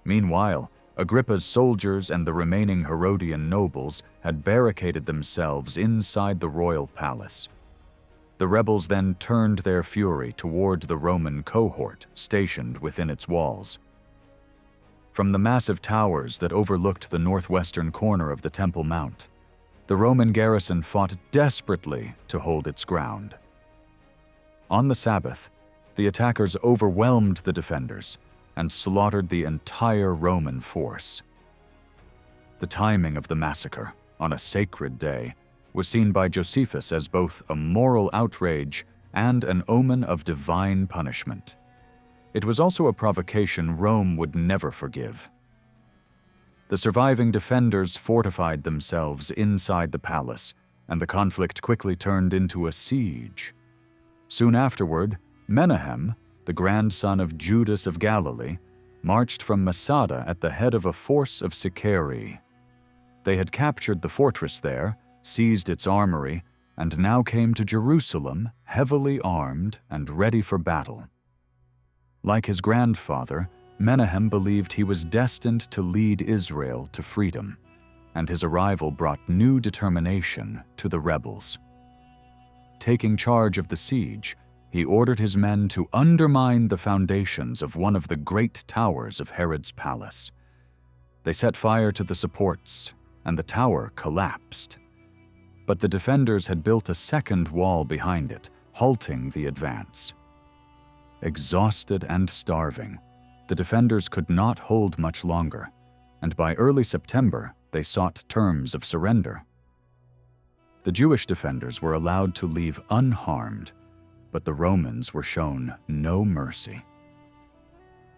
Meanwhile, Agrippa's soldiers and the remaining Herodian nobles had barricaded themselves inside the royal palace. The rebels then turned their fury toward the Roman cohort stationed within its walls. From the massive towers that overlooked the northwestern corner of the Temple Mount, the Roman garrison fought desperately to hold its ground. On the Sabbath, the attackers overwhelmed the defenders and slaughtered the entire Roman force. The timing of the massacre, on a sacred day, was seen by Josephus as both a moral outrage and an omen of divine punishment. It was also a provocation Rome would never forgive. The surviving defenders fortified themselves inside the palace, and the conflict quickly turned into a siege. Soon afterward, Menahem, the grandson of Judas of Galilee, marched from Masada at the head of a force of Sicarii. They had captured the fortress there, seized its armory, and now came to Jerusalem heavily armed and ready for battle. Like his grandfather, Menahem believed he was destined to lead Israel to freedom, and his arrival brought new determination to the rebels. Taking charge of the siege, he ordered his men to undermine the foundations of one of the great towers of Herod's palace. They set fire to the supports, and the tower collapsed. But the defenders had built a second wall behind it, halting the advance. Exhausted and starving, the defenders could not hold much longer, and by early September, they sought terms of surrender. The Jewish defenders were allowed to leave unharmed, but the Romans were shown no mercy.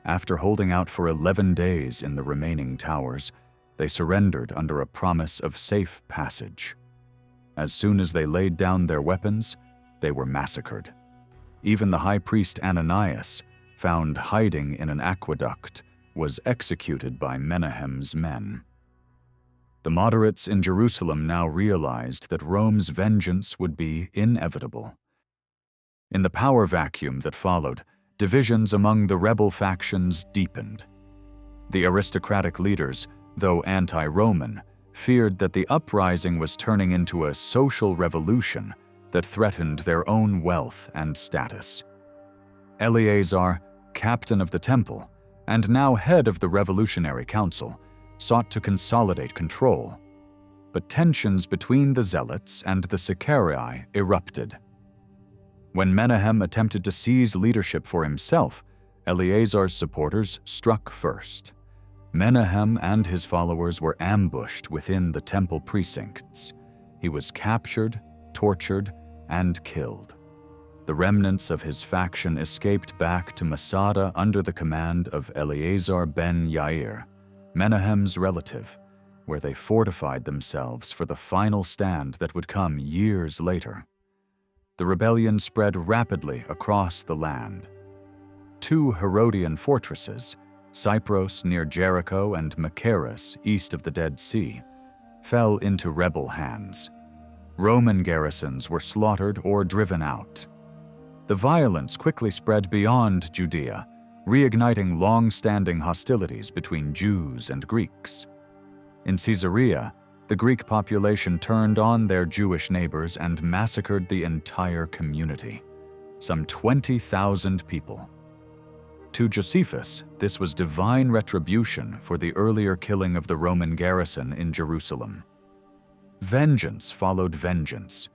After holding out for 11 days in the remaining towers, they surrendered under a promise of safe passage. As soon as they laid down their weapons, they were massacred. Even the high priest Ananias, found hiding in an aqueduct, was executed by Menahem's men. The moderates in Jerusalem now realized that Rome's vengeance would be inevitable. In the power vacuum that followed, divisions among the rebel factions deepened. The aristocratic leaders, though anti-Roman, feared that the uprising was turning into a social revolution that threatened their own wealth and status. Eleazar, captain of the temple, and now head of the Revolutionary Council, sought to consolidate control. But tensions between the zealots and the Sicarii erupted. When Menahem attempted to seize leadership for himself, Eleazar's supporters struck first. Menahem and his followers were ambushed within the temple precincts. He was captured, tortured, and killed. The remnants of his faction escaped back to Masada under the command of Eleazar ben Yair, Menahem's relative, where they fortified themselves for the final stand that would come years later. The rebellion spread rapidly across the land. 2 Herodian fortresses, Cypros near Jericho and Machaerus east of the Dead Sea, fell into rebel hands. Roman garrisons were slaughtered or driven out. The violence quickly spread beyond Judea, reigniting long-standing hostilities between Jews and Greeks. In Caesarea, the Greek population turned on their Jewish neighbors and massacred the entire community, some 20,000 people. To Josephus, this was divine retribution for the earlier killing of the Roman garrison in Jerusalem. Vengeance followed vengeance.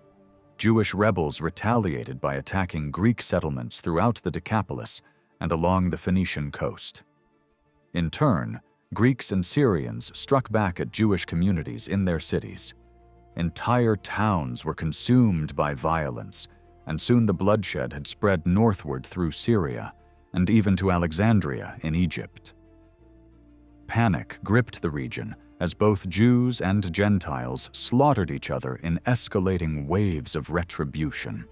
Jewish rebels retaliated by attacking Greek settlements throughout the Decapolis and along the Phoenician coast. In turn, Greeks and Syrians struck back at Jewish communities in their cities. Entire towns were consumed by violence, and soon the bloodshed had spread northward through Syria and even to Alexandria in Egypt. Panic gripped the region as both Jews and Gentiles slaughtered each other in escalating waves of retribution.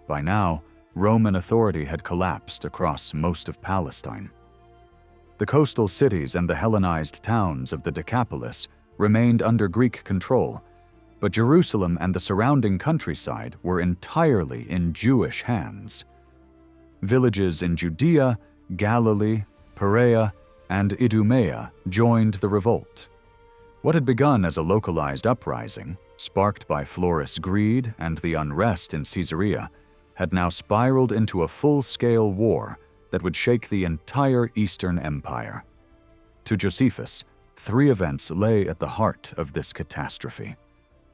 By now, Roman authority had collapsed across most of Palestine. The coastal cities and the Hellenized towns of the Decapolis remained under Greek control, but Jerusalem and the surrounding countryside were entirely in Jewish hands. Villages in Judea, Galilee, Perea, and Idumea joined the revolt. What had begun as a localized uprising, sparked by Florist greed and the unrest in Caesarea, had now spiraled into a full-scale war that would shake the entire Eastern Empire. To Josephus, three events lay at the heart of this catastrophe: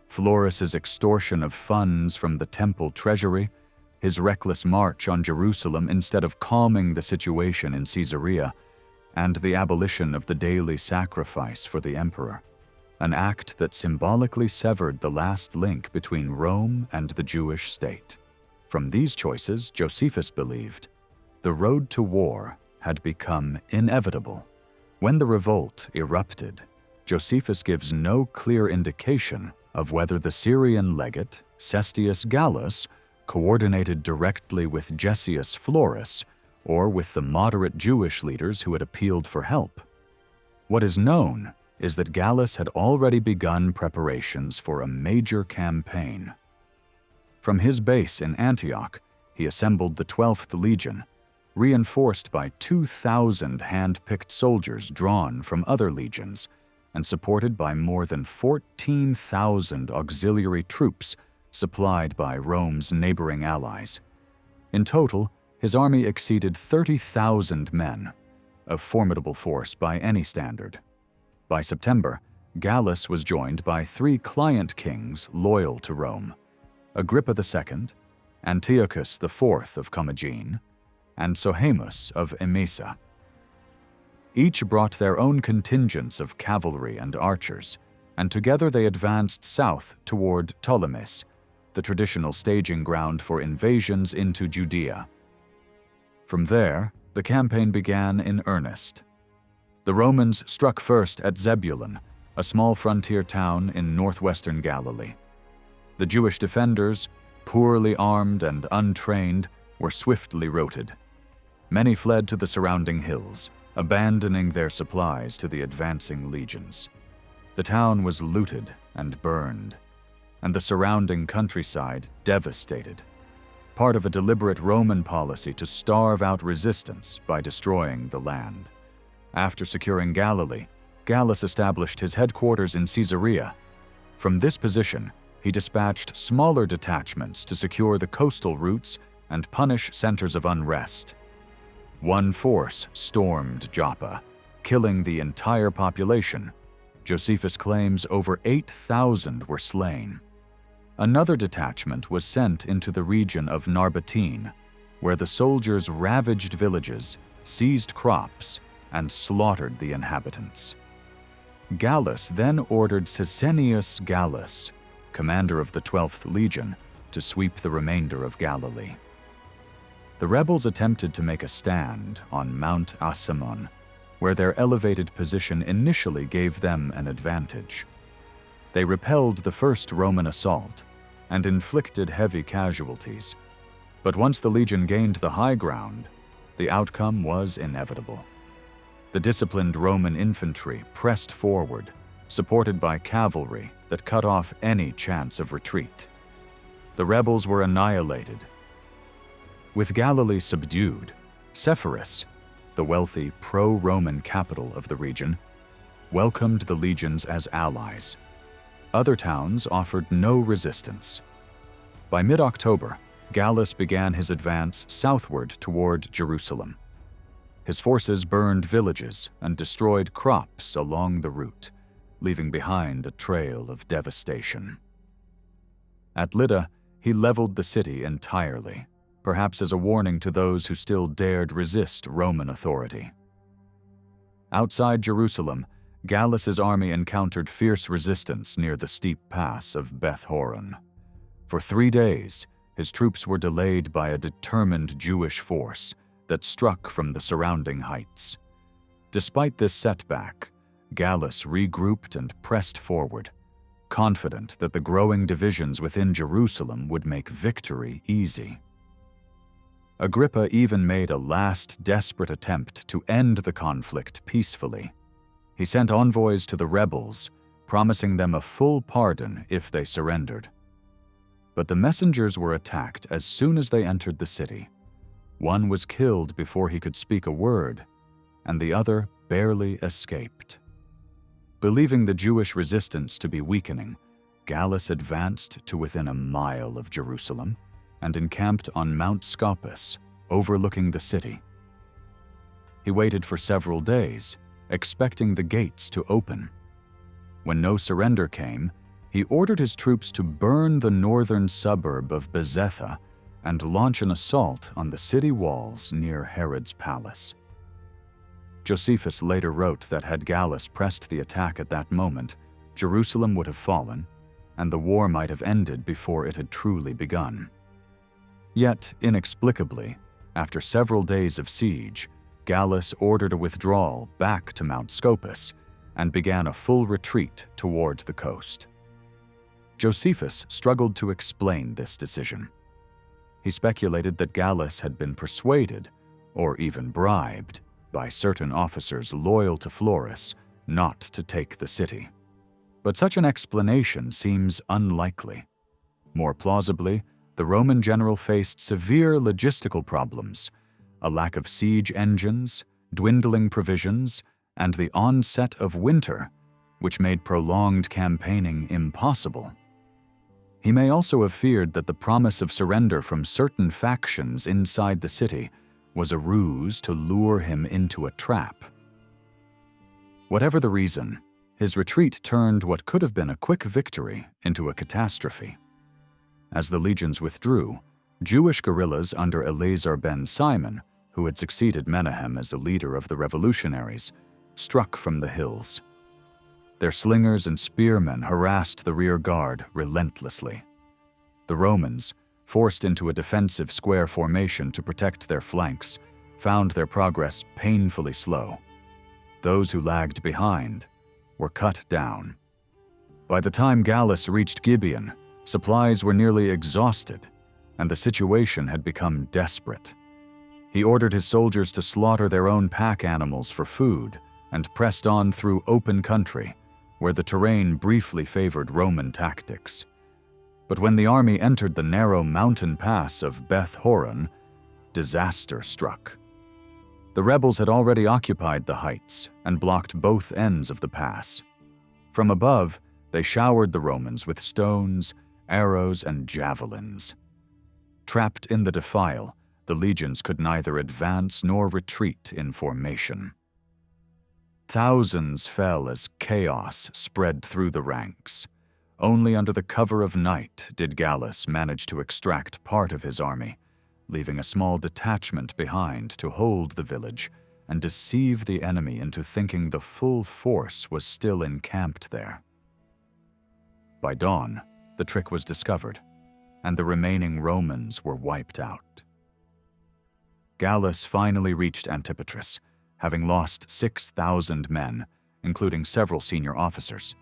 Florus's extortion of funds from the temple treasury, his reckless march on Jerusalem instead of calming the situation in Caesarea, and the abolition of the daily sacrifice for the emperor, an act that symbolically severed the last link between Rome and the Jewish state. From these choices, Josephus believed, the road to war had become inevitable. When the revolt erupted, Josephus gives no clear indication of whether the Syrian legate, Cestius Gallus, coordinated directly with Gessius Florus or with the moderate Jewish leaders who had appealed for help. What is known is that Gallus had already begun preparations for a major campaign. From his base in Antioch, he assembled the 12th Legion, reinforced by 2,000 hand-picked soldiers drawn from other legions and supported by more than 14,000 auxiliary troops supplied by Rome's neighboring allies. In total, his army exceeded 30,000 men, a formidable force by any standard. By September, Gallus was joined by three client kings loyal to Rome: Agrippa II, Antiochus IV of Commagene, and Sohaemus of Emesa. Each brought their own contingents of cavalry and archers, and together they advanced south toward Ptolemais, the traditional staging ground for invasions into Judea. From there, the campaign began in earnest. The Romans struck first at Zebulun, a small frontier town in northwestern Galilee. The Jewish defenders, poorly armed and untrained, were swiftly routed. Many fled to the surrounding hills, abandoning their supplies to the advancing legions. The town was looted and burned, and the surrounding countryside devastated, part of a deliberate Roman policy to starve out resistance by destroying the land. After securing Galilee, Gallus established his headquarters in Caesarea. From this position, he dispatched smaller detachments to secure the coastal routes and punish centers of unrest. One force stormed Joppa, killing the entire population. Josephus claims over 8,000 were slain. Another detachment was sent into the region of Narbatene, where the soldiers ravaged villages, seized crops, and slaughtered the inhabitants. Gallus then ordered Sicinius Gallus, commander of the 12th Legion, to sweep the remainder of Galilee. The rebels attempted to make a stand on Mount Asimon, where their elevated position initially gave them an advantage. They repelled the first Roman assault and inflicted heavy casualties. But once the legion gained the high ground, the outcome was inevitable. The disciplined Roman infantry pressed forward, supported by cavalry that cut off any chance of retreat. The rebels were annihilated. With Galilee subdued, Sepphoris, the wealthy pro-Roman capital of the region, welcomed the legions as allies. Other towns offered no resistance. By mid-October, Gallus began his advance southward toward Jerusalem. His forces burned villages and destroyed crops along the route, leaving behind a trail of devastation. At Lydda, he leveled the city entirely, perhaps as a warning to those who still dared resist Roman authority. Outside Jerusalem, Gallus's army encountered fierce resistance near the steep pass of Beth Horon. For 3 days, his troops were delayed by a determined Jewish force that struck from the surrounding heights. Despite this setback, Gallus regrouped and pressed forward, confident that the growing divisions within Jerusalem would make victory easy. Agrippa even made a last desperate attempt to end the conflict peacefully. He sent envoys to the rebels, promising them a full pardon if they surrendered. But the messengers were attacked as soon as they entered the city. One was killed before he could speak a word, and the other barely escaped. Believing the Jewish resistance to be weakening, Gallus advanced to within a mile of Jerusalem and encamped on Mount Scopus, overlooking the city. He waited for several days, expecting the gates to open. When no surrender came, he ordered his troops to burn the northern suburb of Bezetha and launch an assault on the city walls near Herod's palace. Josephus later wrote that had Gallus pressed the attack at that moment, Jerusalem would have fallen, and the war might have ended before it had truly begun. Yet, inexplicably, after several days of siege, Gallus ordered a withdrawal back to Mount Scopus and began a full retreat toward the coast. Josephus struggled to explain this decision. He speculated that Gallus had been persuaded, or even bribed, by certain officers loyal to Florus not to take the city. But such an explanation seems unlikely. More plausibly, the Roman general faced severe logistical problems, a lack of siege engines, dwindling provisions, and the onset of winter, which made prolonged campaigning impossible. He may also have feared that the promise of surrender from certain factions inside the city was a ruse to lure him into a trap. Whatever the reason, his retreat turned what could have been a quick victory into a catastrophe. As the legions withdrew, Jewish guerrillas under Eleazar ben Simon, who had succeeded Menahem as the leader of the revolutionaries, struck from the hills. Their slingers and spearmen harassed the rear guard relentlessly. The Romans, forced into a defensive square formation to protect their flanks, found their progress painfully slow. Those who lagged behind were cut down. By the time Gallus reached Gibeon, supplies were nearly exhausted, and the situation had become desperate. He ordered his soldiers to slaughter their own pack animals for food and pressed on through open country, where the terrain briefly favored Roman tactics. But when the army entered the narrow mountain pass of Beth Horon, disaster struck. The rebels had already occupied the heights and blocked both ends of the pass. From above, they showered the Romans with stones, arrows, and javelins. Trapped in the defile, the legions could neither advance nor retreat in formation. Thousands fell as chaos spread through the ranks. Only under the cover of night did Gallus manage to extract part of his army, leaving a small detachment behind to hold the village and deceive the enemy into thinking the full force was still encamped there. By dawn, the trick was discovered, and the remaining Romans were wiped out. Gallus finally reached Antipatris, having lost 6,000 men, including several senior officers.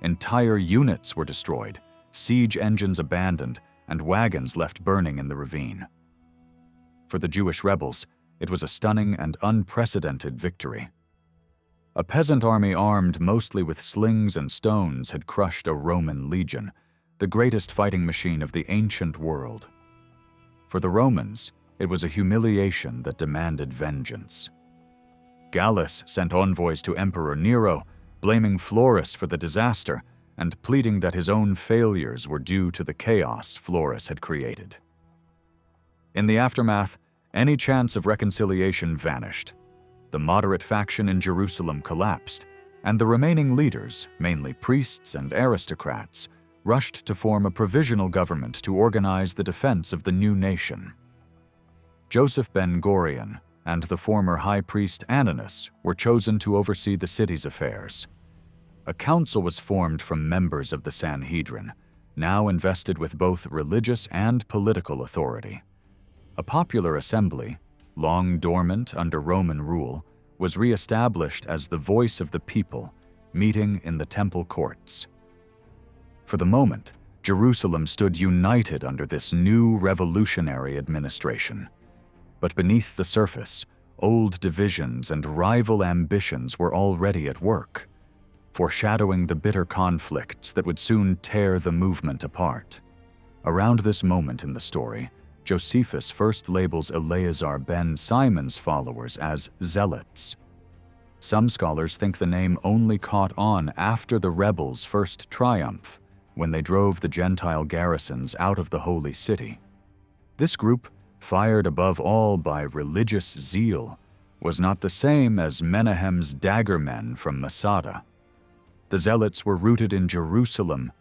Entire units were destroyed, siege engines abandoned, and wagons left burning in the ravine. For the Jewish rebels, it was a stunning and unprecedented victory. A peasant army armed mostly with slings and stones had crushed a Roman legion, the greatest fighting machine of the ancient world. For the Romans, it was a humiliation that demanded vengeance. Gallus sent envoys to Emperor Nero, blaming Florus for the disaster and pleading that his own failures were due to the chaos Florus had created. In the aftermath, any chance of reconciliation vanished. The moderate faction in Jerusalem collapsed, and the remaining leaders, mainly priests and aristocrats, rushed to form a provisional government to organize the defense of the new nation. Joseph ben Gurion and the former high priest Ananus were chosen to oversee the city's affairs. A council was formed from members of the Sanhedrin, now invested with both religious and political authority. A popular assembly, long dormant under Roman rule, was re-established as the voice of the people, meeting in the temple courts. For the moment, Jerusalem stood united under this new revolutionary administration. But beneath the surface, old divisions and rival ambitions were already at work, foreshadowing the bitter conflicts that would soon tear the movement apart. Around this moment in the story, Josephus first labels Eleazar ben Simon's followers as zealots. Some scholars think the name only caught on after the rebels' first triumph, when they drove the Gentile garrisons out of the holy city. This group, fired above all by religious zeal, was not the same as Menahem's daggermen from Masada. The zealots were rooted in Jerusalem,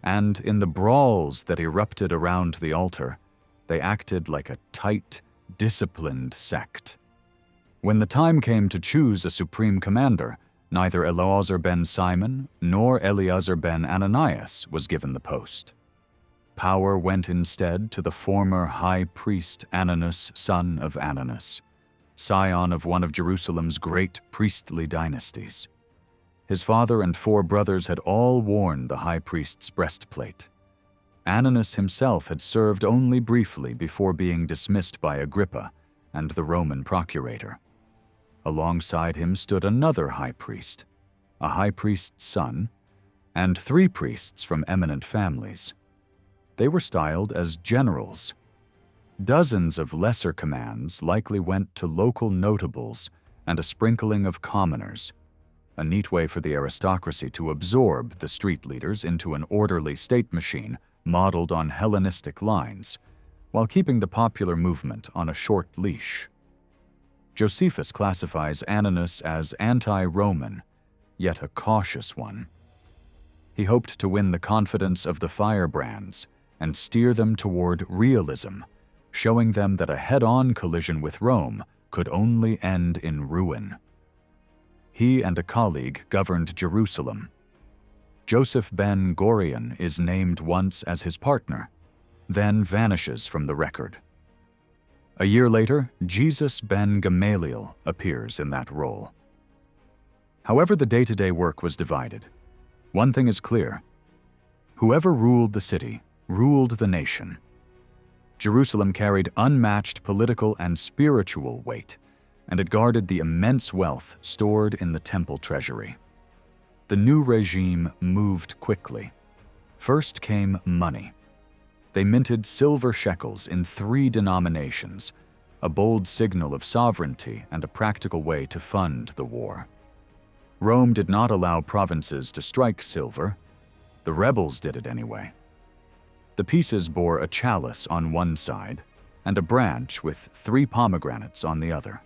and in the brawls that erupted around the altar, they acted like a tight, disciplined sect. When the time came to choose a supreme commander, neither Eleazar ben Simon nor Eleazar ben Ananias was given the post. Power went instead to the former high priest Ananus, son of Ananus, scion of one of Jerusalem's great priestly dynasties. His father and 4 brothers had all worn the high priest's breastplate. Ananus himself had served only briefly before being dismissed by Agrippa and the Roman procurator. Alongside him stood another high priest, a high priest's son, and 3 priests from eminent families. They were styled as generals. Dozens of lesser commands likely went to local notables and a sprinkling of commoners, a neat way for the aristocracy to absorb the street leaders into an orderly state machine modeled on Hellenistic lines, while keeping the popular movement on a short leash. Josephus classifies Ananus as anti-Roman, yet a cautious one. He hoped to win the confidence of the firebrands and steer them toward realism, showing them that a head-on collision with Rome could only end in ruin. He and a colleague governed Jerusalem. Joseph ben Gurion is named once as his partner, then vanishes from the record. A year later, Jesus ben Gamaliel appears in that role. However, the day-to-day work was divided. One thing is clear: whoever ruled the city ruled the nation. Jerusalem carried unmatched political and spiritual weight, and it guarded the immense wealth stored in the temple treasury. The new regime moved quickly. First came money. They minted silver shekels in 3 denominations, a bold signal of sovereignty and a practical way to fund the war. Rome did not allow provinces to strike silver. The rebels did it anyway. The pieces bore a chalice on one side and a branch with 3 pomegranates on the other.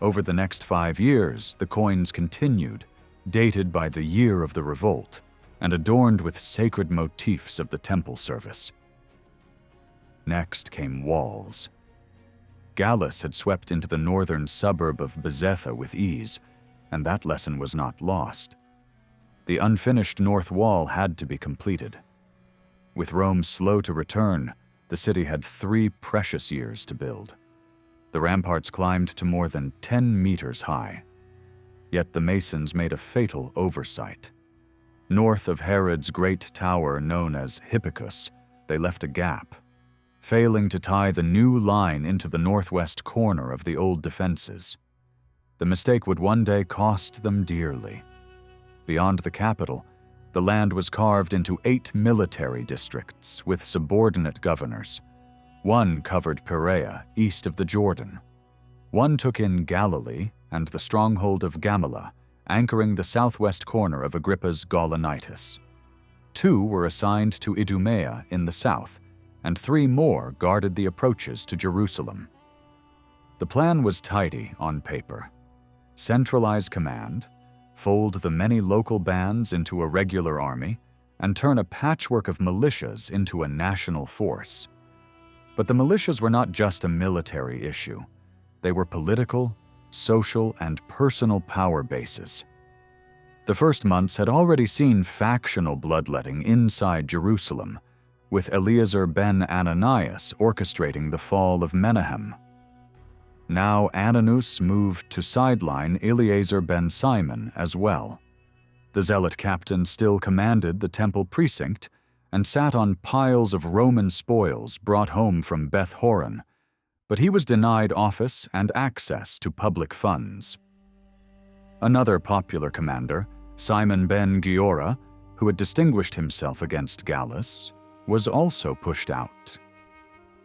Over the next 5 years, the coins continued, dated by the year of the Revolt, and adorned with sacred motifs of the temple service. Next came walls. Gallus had swept into the northern suburb of Bezetha with ease, and that lesson was not lost. The unfinished north wall had to be completed. With Rome slow to return, the city had 3 precious years to build. The ramparts climbed to more than 10 meters high. Yet the masons made a fatal oversight. North of Herod's great tower known as Hippicus, they left a gap, failing to tie the new line into the northwest corner of the old defenses. The mistake would one day cost them dearly. Beyond the capital, the land was carved into 8 military districts with subordinate governors. One covered Perea, east of the Jordan. One took in Galilee and the stronghold of Gamala, anchoring the southwest corner of Agrippa's Gaulonitis. 2 were assigned to Idumea in the south, and 3 more guarded the approaches to Jerusalem. The plan was tidy on paper. Centralize command, fold the many local bands into a regular army, and turn a patchwork of militias into a national force. But the militias were not just a military issue. They were political, social, and personal power bases. The first months had already seen factional bloodletting inside Jerusalem, with Eleazar ben Ananias orchestrating the fall of Menahem. Now Ananus moved to sideline Eleazar ben Simon as well. The zealot captain still commanded the temple precinct and sat on piles of Roman spoils brought home from Beth Horon, but he was denied office and access to public funds. Another popular commander, Simon ben Giora, who had distinguished himself against Gallus, was also pushed out.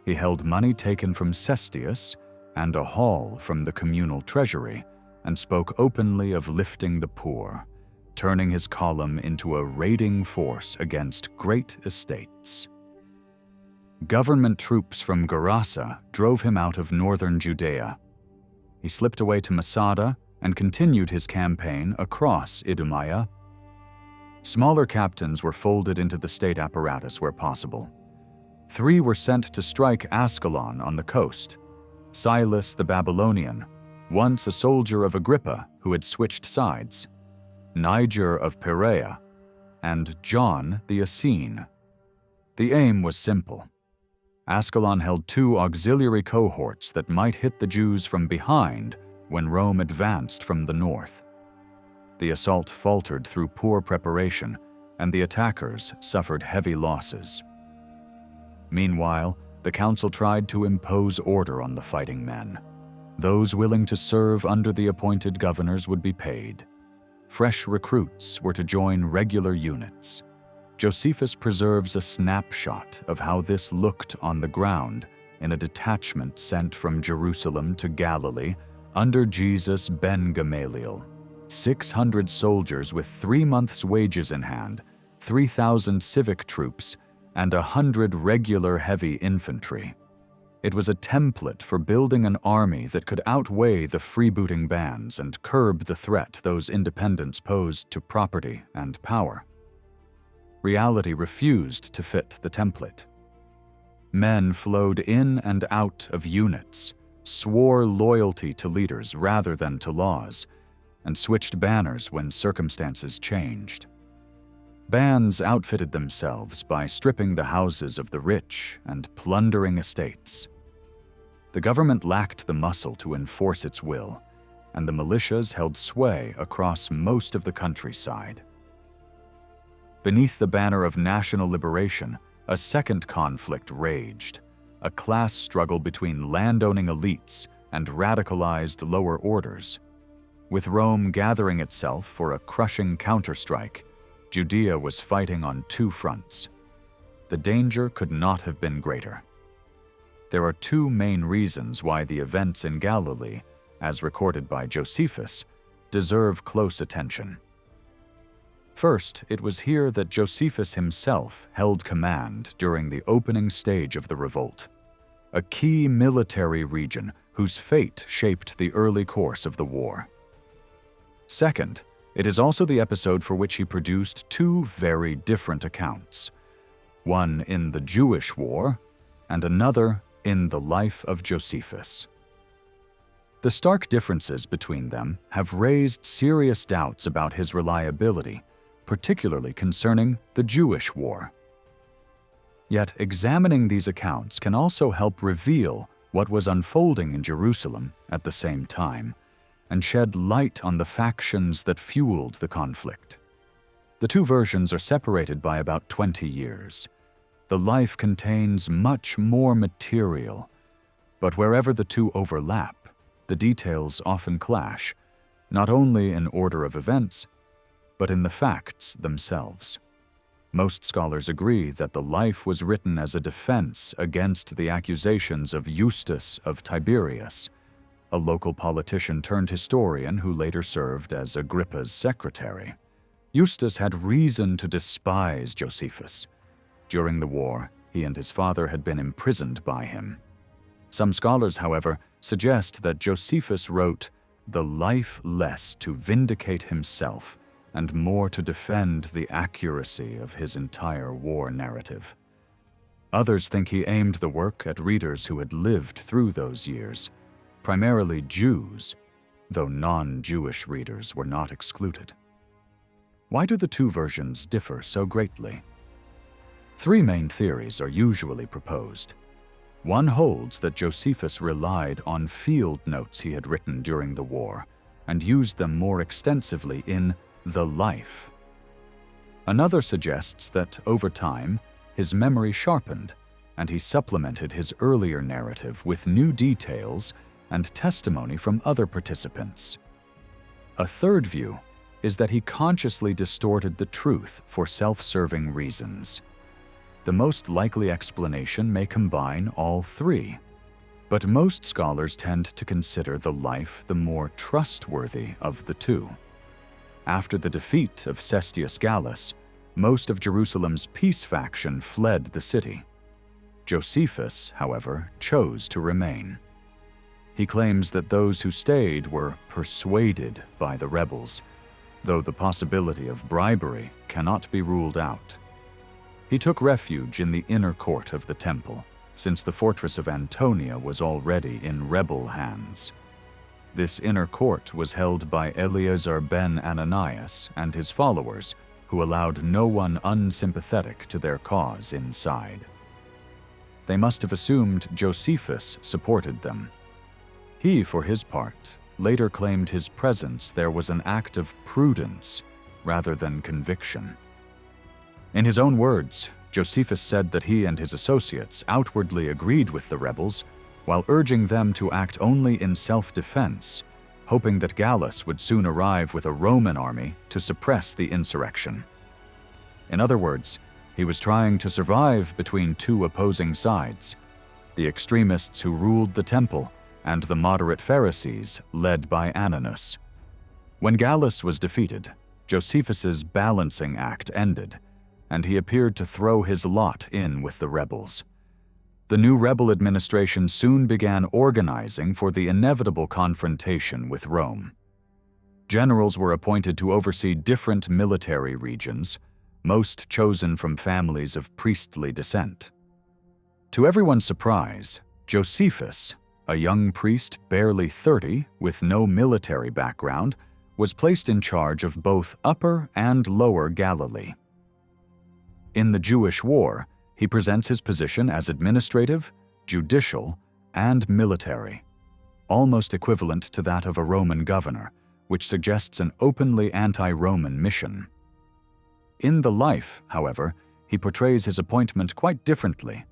He held money taken from Cestius and a haul from the communal treasury, and spoke openly of lifting the poor, turning his column into a raiding force against great estates. Government troops from Gerasa drove him out of northern Judea. He slipped away to Masada and continued his campaign across Idumea. Smaller captains were folded into the state apparatus where possible. 3 were sent to strike Ascalon on the coast. Silas the Babylonian, once a soldier of Agrippa who had switched sides, Niger of Perea, and John the Essene. The aim was simple. Ascalon held 2 auxiliary cohorts that might hit the Jews from behind when Rome advanced from the north. The assault faltered through poor preparation, and the attackers suffered heavy losses. Meanwhile, the council tried to impose order on the fighting men. Those willing to serve under the appointed governors would be paid. Fresh recruits were to join regular units. Josephus preserves a snapshot of how this looked on the ground in a detachment sent from Jerusalem to Galilee under Jesus ben Gamaliel. 600 soldiers with 3 months' wages in hand, 3,000 civic troops, and 100 regular heavy infantry. It was a template for building an army that could outweigh the freebooting bands and curb the threat those independents posed to property and power. Reality refused to fit the template. Men flowed in and out of units, swore loyalty to leaders rather than to laws, and switched banners when circumstances changed. Bands outfitted themselves by stripping the houses of the rich and plundering estates. The government lacked the muscle to enforce its will, and the militias held sway across most of the countryside. Beneath the banner of national liberation, a second conflict raged, a class struggle between landowning elites and radicalized lower orders. With Rome gathering itself for a crushing counterstrike, Judea was fighting on 2 fronts. The danger could not have been greater. There are 2 main reasons why the events in Galilee, as recorded by Josephus, deserve close attention. First, it was here that Josephus himself held command during the opening stage of the revolt, a key military region whose fate shaped the early course of the war. Second, it is also the episode for which he produced 2 very different accounts, one in the Jewish War and another in the life of Josephus. The stark differences between them have raised serious doubts about his reliability, particularly concerning the Jewish War. Yet examining these accounts can also help reveal what was unfolding in Jerusalem at the same time, and shed light on the factions that fueled the conflict. The 2 versions are separated by about 20 years. The life contains much more material, but wherever the 2 overlap, the details often clash, not only in order of events, but in the facts themselves. Most scholars agree that the life was written as a defense against the accusations of Eustace of Tiberias, a local politician turned historian who later served as Agrippa's secretary. Eustace had reason to despise Josephus. During the war, he and his father had been imprisoned by him. Some scholars, however, suggest that Josephus wrote the life less to vindicate himself and more to defend the accuracy of his entire war narrative. Others think he aimed the work at readers who had lived through those years, primarily Jews, though non-Jewish readers were not excluded. Why do the two versions differ so greatly? Three main theories are usually proposed. One holds that Josephus relied on field notes he had written during the war and used them more extensively in the life. Another suggests that, over time, his memory sharpened and he supplemented his earlier narrative with new details and testimony from other participants. A third view is that he consciously distorted the truth for self-serving reasons. The most likely explanation may combine all three, but most scholars tend to consider the life the more trustworthy of the two. After the defeat of Cestius Gallus, most of Jerusalem's peace faction fled the city. Josephus, however, chose to remain. He claims that those who stayed were persuaded by the rebels, though the possibility of bribery cannot be ruled out. He took refuge in the inner court of the temple, since the fortress of Antonia was already in rebel hands. This inner court was held by Eleazar ben Ananias and his followers, who allowed no one unsympathetic to their cause inside. They must have assumed Josephus supported them. He, for his part, later claimed his presence there was an act of prudence rather than conviction. In his own words, Josephus said that he and his associates outwardly agreed with the rebels, while urging them to act only in self-defense, hoping that Gallus would soon arrive with a Roman army to suppress the insurrection. In other words, he was trying to survive between two opposing sides, the extremists who ruled the temple and the moderate Pharisees led by Ananus. When Gallus was defeated, Josephus's balancing act ended, and he appeared to throw his lot in with the rebels. The new rebel administration soon began organizing for the inevitable confrontation with Rome. Generals were appointed to oversee different military regions, most chosen from families of priestly descent. To everyone's surprise, Josephus, a young priest barely 30 with no military background, was placed in charge of both Upper and Lower Galilee. In the Jewish War, he presents his position as administrative, judicial, and military, almost equivalent to that of a Roman governor, which suggests an openly anti-Roman mission. In the life, however, he portrays his appointment quite differently,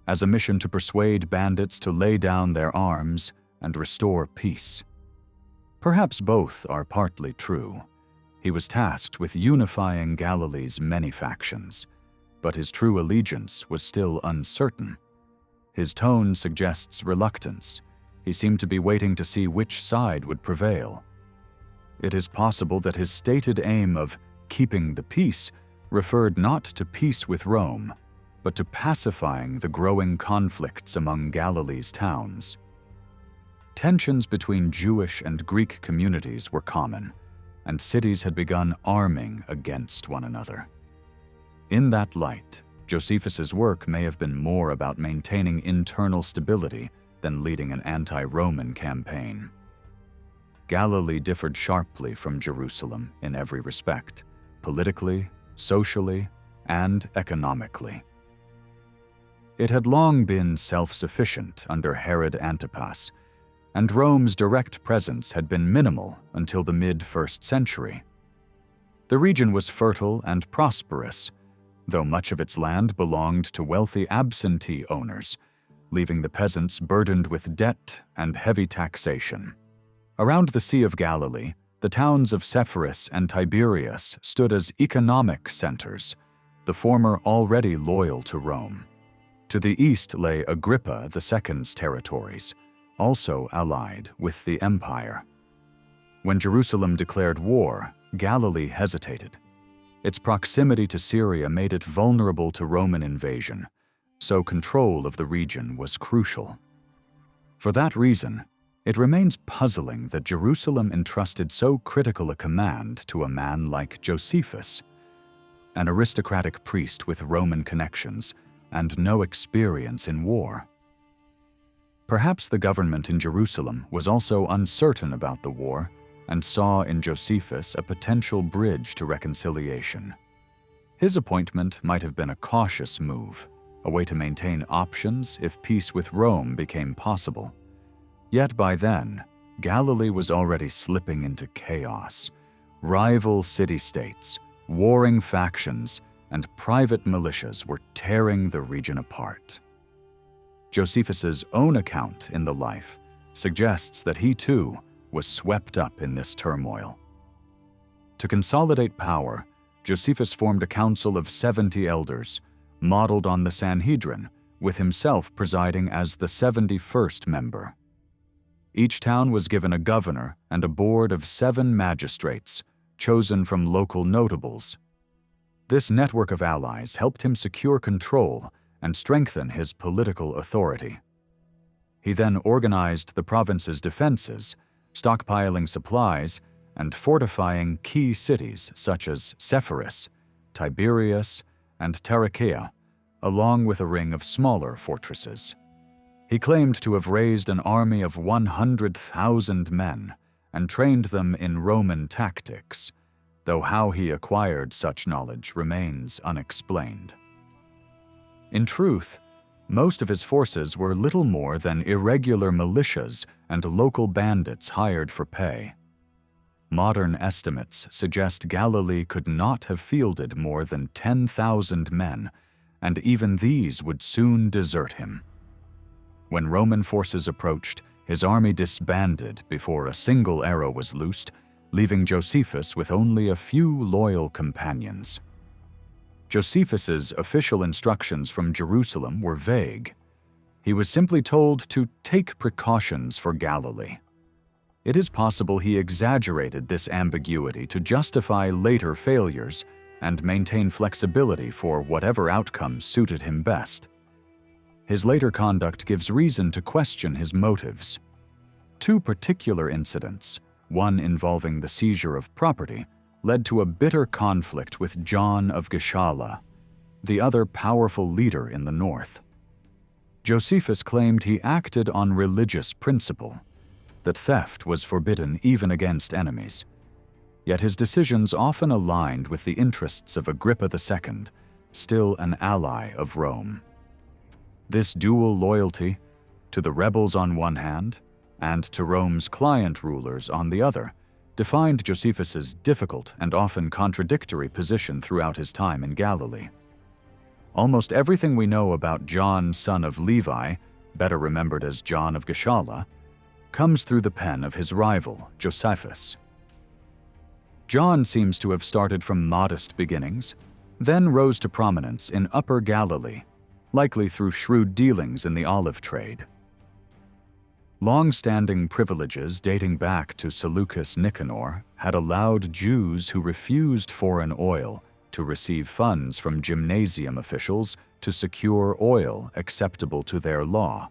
as a mission to persuade bandits to lay down their arms and restore peace. Perhaps both are partly true. He was tasked with unifying Galilee's many factions, but his true allegiance was still uncertain. His tone suggests reluctance. He seemed to be waiting to see which side would prevail. It is possible that his stated aim of keeping the peace referred not to peace with Rome, but to pacifying the growing conflicts among Galilee's towns. Tensions between Jewish and Greek communities were common, and cities had begun arming against one another. In that light, Josephus's work may have been more about maintaining internal stability than leading an anti-Roman campaign. Galilee differed sharply from Jerusalem in every respect, politically, socially, and economically. It had long been self-sufficient under Herod Antipas, and Rome's direct presence had been minimal until the mid-1st century. The region was fertile and prosperous, though much of its land belonged to wealthy absentee owners, leaving the peasants burdened with debt and heavy taxation. Around the Sea of Galilee, The towns of Sepphoris and Tiberias stood as economic centers, the former already loyal to Rome. To the east lay Agrippa II's territories, also allied with the empire. When Jerusalem declared war, Galilee hesitated. Its proximity to Syria made it vulnerable to Roman invasion, so control of the region was crucial. For that reason, it remains puzzling that Jerusalem entrusted so critical a command to a man like Josephus, an aristocratic priest with Roman connections and no experience in war. Perhaps the government in Jerusalem was also uncertain about the war and saw in Josephus a potential bridge to reconciliation. His appointment might have been a cautious move, a way to maintain options if peace with Rome became possible. Yet by then, Galilee was already slipping into chaos. Rival city-states, warring factions, and private militias were tearing the region apart. Josephus's own account in the Life suggests that he too was swept up in this turmoil. To consolidate power, Josephus formed a council of 70 elders, modeled on the Sanhedrin, with himself presiding as the 71st member. Each town was given a governor and a board of 7 magistrates, chosen from local notables. This network of allies helped him secure control and strengthen his political authority. He then organized the province's defenses, stockpiling supplies and fortifying key cities such as Sepphoris, Tiberias, and Tarichaea, along with a ring of smaller fortresses. He claimed to have raised an army of 100,000 men and trained them in Roman tactics, though how he acquired such knowledge remains unexplained. In truth, most of his forces were little more than irregular militias and local bandits hired for pay. Modern estimates suggest Galilee could not have fielded more than 10,000 men, and even these would soon desert him. When Roman forces approached, his army disbanded before a single arrow was loosed, leaving Josephus with only a few loyal companions. Josephus's official instructions from Jerusalem were vague. He was simply told to take precautions for Galilee. It is possible he exaggerated this ambiguity to justify later failures and maintain flexibility for whatever outcome suited him best. His later conduct gives reason to question his motives. 2 particular incidents, one involving the seizure of property, led to a bitter conflict with John of Gischala, the other powerful leader in the north. Josephus claimed he acted on religious principle, that theft was forbidden even against enemies. Yet his decisions often aligned with the interests of Agrippa II, still an ally of Rome. This dual loyalty, to the rebels on one hand and to Rome's client rulers on the other, defined Josephus's difficult and often contradictory position throughout his time in Galilee. Almost everything we know about John, son of Levi, better remembered as John of Gischala, comes through the pen of his rival, Josephus. John seems to have started from modest beginnings, then rose to prominence in Upper Galilee, likely through shrewd dealings in the olive trade. Long-standing privileges dating back to Seleucus Nicanor had allowed Jews who refused foreign oil to receive funds from gymnasium officials to secure oil acceptable to their law.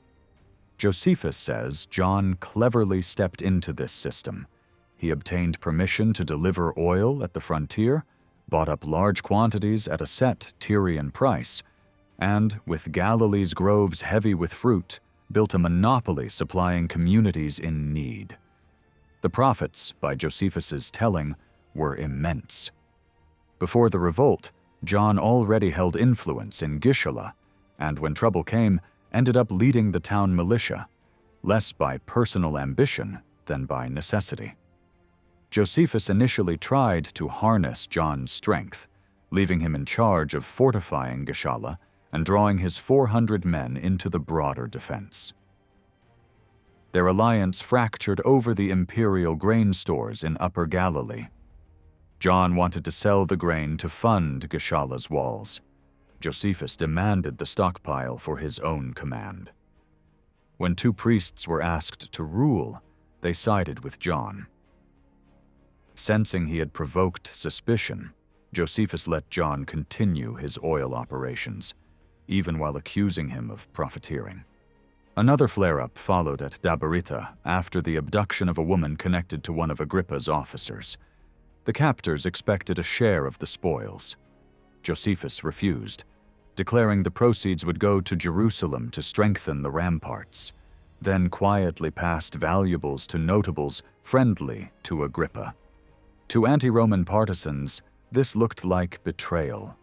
Josephus says John cleverly stepped into this system. He obtained permission to deliver oil at the frontier, bought up large quantities at a set Tyrian price, and, with Galilee's groves heavy with fruit, built a monopoly supplying communities in need. The profits, by Josephus's telling, were immense. Before the revolt, John already held influence in Gischala, and when trouble came, ended up leading the town militia, less by personal ambition than by necessity. Josephus initially tried to harness John's strength, leaving him in charge of fortifying Gischala and drawing his 400 men into the broader defense. Their alliance fractured over the imperial grain stores in Upper Galilee. John wanted to sell the grain to fund Gishala's walls. Josephus demanded the stockpile for his own command. When two priests were asked to rule, they sided with John. Sensing he had provoked suspicion, Josephus let John continue his oil operations, even while accusing him of profiteering. Another flare-up followed at Dabaritha after the abduction of a woman connected to one of Agrippa's officers. The captors expected a share of the spoils. Josephus refused, declaring the proceeds would go to Jerusalem to strengthen the ramparts, then quietly passed valuables to notables friendly to Agrippa. To anti-Roman partisans, this looked like betrayal.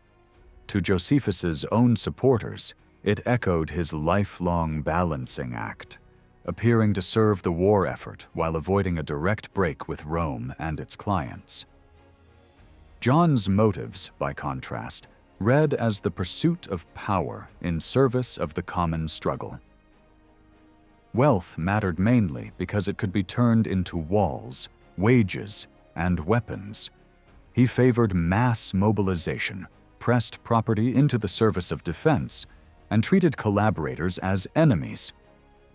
To Josephus's own supporters, it echoed his lifelong balancing act, appearing to serve the war effort while avoiding a direct break with Rome and its clients. John's motives, by contrast, read as the pursuit of power in service of the common struggle. Wealth mattered mainly because it could be turned into walls, wages, and weapons. He favored mass mobilization, pressed property into the service of defense, and treated collaborators as enemies.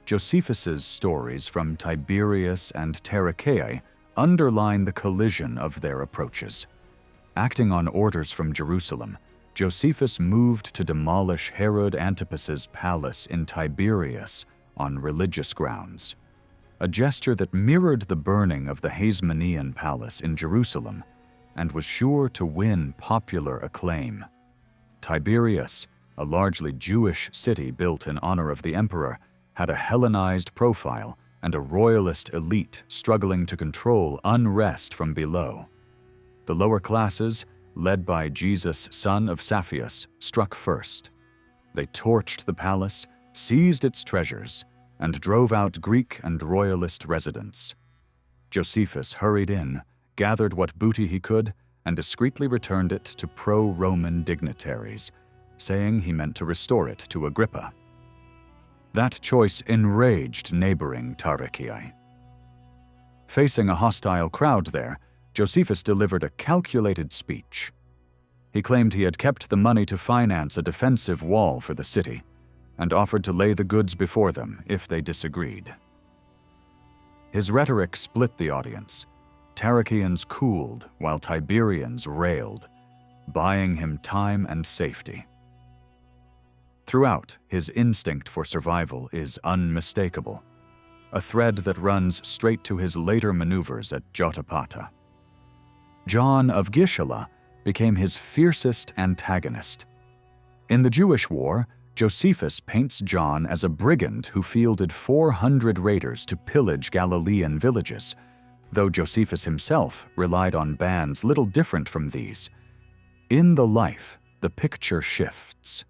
Josephus's stories from Tiberias and Tarichaea underline the collision of their approaches. Acting on orders from Jerusalem, Josephus moved to demolish Herod Antipas's palace in Tiberias on religious grounds, a gesture that mirrored the burning of the Hasmonean palace in Jerusalem and was sure to win popular acclaim. Tiberias, a largely Jewish city built in honor of the emperor, had a Hellenized profile and a royalist elite struggling to control unrest from below. The lower classes, led by Jesus, son of Saphias, struck first. They torched the palace, seized its treasures, and drove out Greek and royalist residents. Josephus hurried in, gathered what booty he could, and discreetly returned it to pro-Roman dignitaries, saying he meant to restore it to Agrippa. That choice enraged neighboring Tarichaea. Facing a hostile crowd there, Josephus delivered a calculated speech. He claimed he had kept the money to finance a defensive wall for the city, and offered to lay the goods before them if they disagreed. His rhetoric split the audience. Tarichaeans cooled while Tiberians railed, buying him time and safety. Throughout, his instinct for survival is unmistakable, a thread that runs straight to his later maneuvers at Jotapata. John of Gishala became his fiercest antagonist. In the Jewish War, Josephus paints John as a brigand who fielded 400 raiders to pillage Galilean villages, though Josephus himself relied on bands little different from these. In the life, the picture shifts.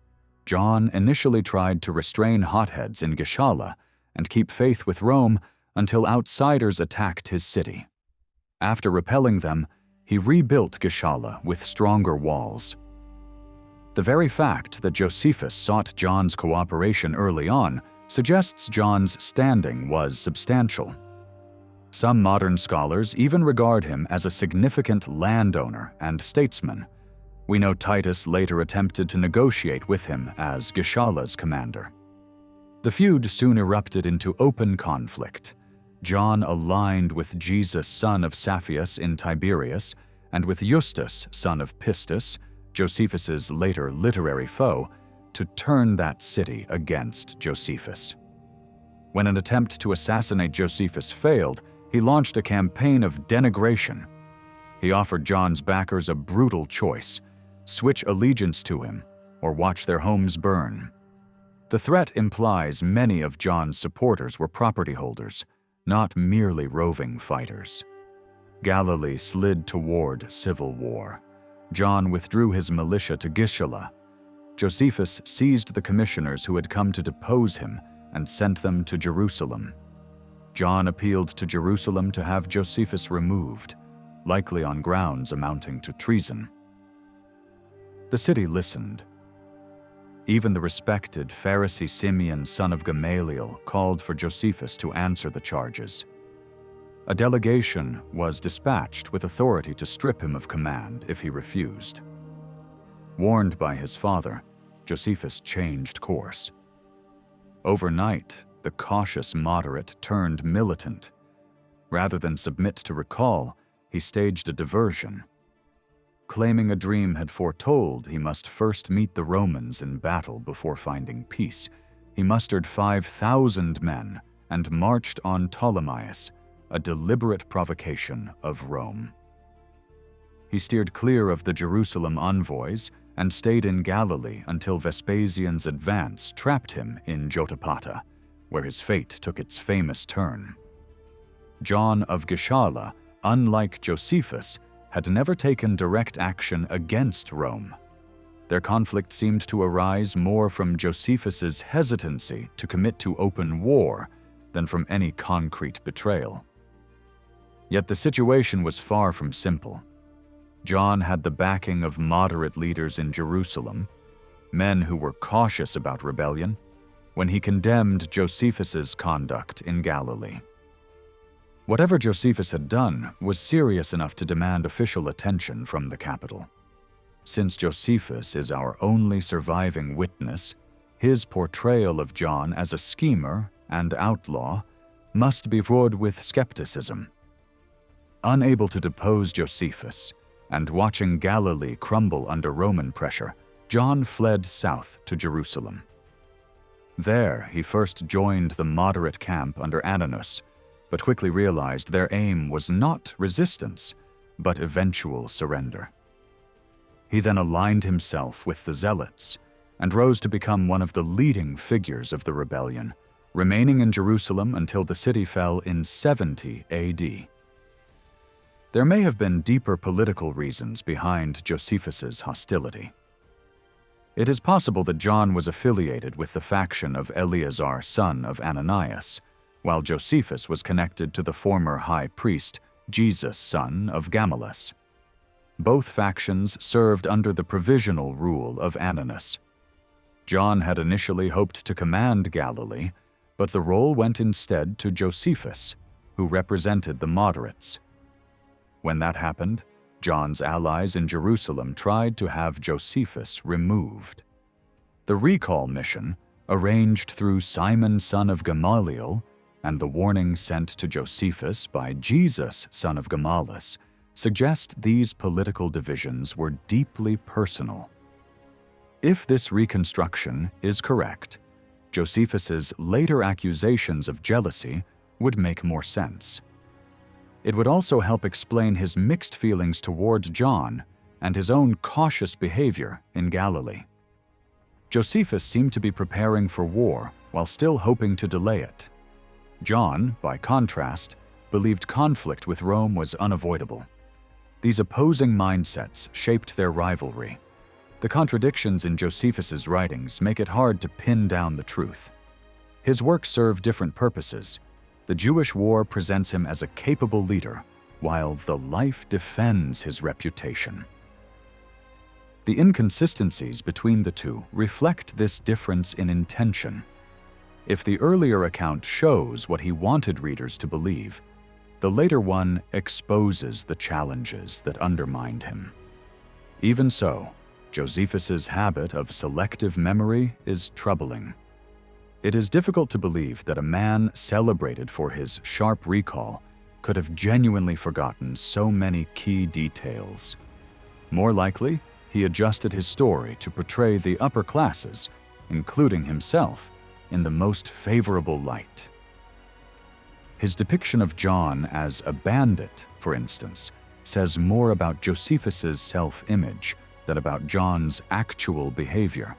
John initially tried to restrain hotheads in Gishala and keep faith with Rome until outsiders attacked his city. After repelling them, he rebuilt Gishala with stronger walls. The very fact that Josephus sought John's cooperation early on suggests John's standing was substantial. Some modern scholars even regard him as a significant landowner and statesman. We know Titus later attempted to negotiate with him as Gishala's commander. The feud soon erupted into open conflict. John aligned with Jesus, son of Saphias in Tiberias, and with Justus, son of Pistis, Josephus's later literary foe, to turn that city against Josephus. When an attempt to assassinate Josephus failed, he launched a campaign of denigration. He offered John's backers a brutal choice: switch allegiance to him or watch their homes burn. The threat implies many of John's supporters were property holders, not merely roving fighters. Galilee slid toward civil war. John withdrew his militia to Gishala. Josephus seized the commissioners who had come to depose him and sent them to Jerusalem. John appealed to Jerusalem to have Josephus removed, likely on grounds amounting to treason. The city listened. Even the respected Pharisee Simeon, son of Gamaliel, called for Josephus to answer the charges. A delegation was dispatched with authority to strip him of command if he refused. Warned by his father, Josephus changed course. Overnight, the cautious moderate turned militant. Rather than submit to recall, he staged a diversion. Claiming a dream had foretold he must first meet the Romans in battle before finding peace, he mustered 5,000 men and marched on Ptolemais, a deliberate provocation of Rome. He steered clear of the Jerusalem envoys and stayed in Galilee until Vespasian's advance trapped him in Jotapata, where his fate took its famous turn. John of Gischala, unlike Josephus, had never taken direct action against Rome. Their conflict seemed to arise more from Josephus's hesitancy to commit to open war than from any concrete betrayal. Yet the situation was far from simple. John had the backing of moderate leaders in Jerusalem, men who were cautious about rebellion, when he condemned Josephus's conduct in Galilee. Whatever Josephus had done was serious enough to demand official attention from the capital. Since Josephus is our only surviving witness, his portrayal of John as a schemer and outlaw must be viewed with skepticism. Unable to depose Josephus, and watching Galilee crumble under Roman pressure, John fled south to Jerusalem. There, he first joined the moderate camp under Ananus, but quickly realized their aim was not resistance, but eventual surrender. He then aligned himself with the Zealots and rose to become one of the leading figures of the rebellion, remaining in Jerusalem until the city fell in 70 AD. There may have been deeper political reasons behind Josephus's hostility. It is possible that John was affiliated with the faction of Eleazar, son of Ananias, while Josephus was connected to the former high priest, Jesus, son of Gamaliel. Both factions served under the provisional rule of Ananus. John had initially hoped to command Galilee, but the role went instead to Josephus, who represented the moderates. When that happened, John's allies in Jerusalem tried to have Josephus removed. The recall mission, arranged through Simon, son of Gamaliel, and the warning sent to Josephus by Jesus, son of Gamaliel, suggest these political divisions were deeply personal. If this reconstruction is correct, Josephus's later accusations of jealousy would make more sense. It would also help explain his mixed feelings towards John and his own cautious behavior in Galilee. Josephus seemed to be preparing for war while still hoping to delay it. John, by contrast, believed conflict with Rome was unavoidable. These opposing mindsets shaped their rivalry. The contradictions in Josephus's writings make it hard to pin down the truth. His works serve different purposes. The Jewish war presents him as a capable leader, while the life defends his reputation. The inconsistencies between the two reflect this difference in intention. If the earlier account shows what he wanted readers to believe, the later one exposes the challenges that undermined him. Even so, Josephus's habit of selective memory is troubling. It is difficult to believe that a man celebrated for his sharp recall could have genuinely forgotten so many key details. More likely, he adjusted his story to portray the upper classes, including himself, in the most favorable light. His depiction of John as a bandit, for instance, says more about Josephus's self-image than about John's actual behavior.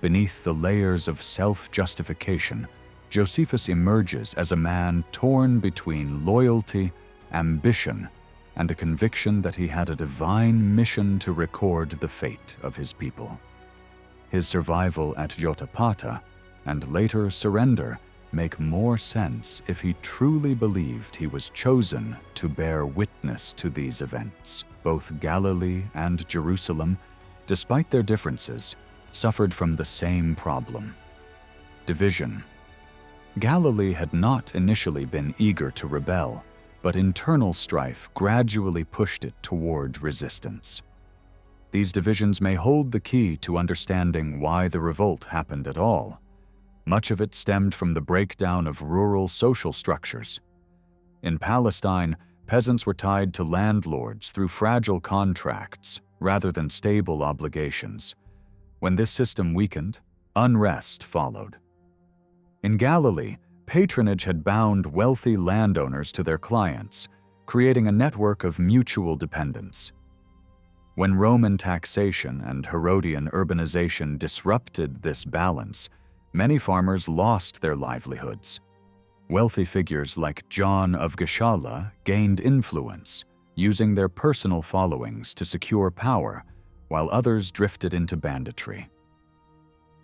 Beneath the layers of self-justification, Josephus emerges as a man torn between loyalty, ambition, and a conviction that he had a divine mission to record the fate of his people. His survival at Jotapata and later surrender make more sense if he truly believed he was chosen to bear witness to these events. Both Galilee and Jerusalem, despite their differences, suffered from the same problem: division. Galilee had not initially been eager to rebel, but internal strife gradually pushed it toward resistance. These divisions may hold the key to understanding why the revolt happened at all. Much of it stemmed from the breakdown of rural social structures. In Palestine, peasants were tied to landlords through fragile contracts rather than stable obligations. When this system weakened, unrest followed. In Galilee, patronage had bound wealthy landowners to their clients, creating a network of mutual dependence. When Roman taxation and Herodian urbanization disrupted this balance, many farmers lost their livelihoods. Wealthy figures like John of Gischala gained influence, using their personal followings to secure power, while others drifted into banditry.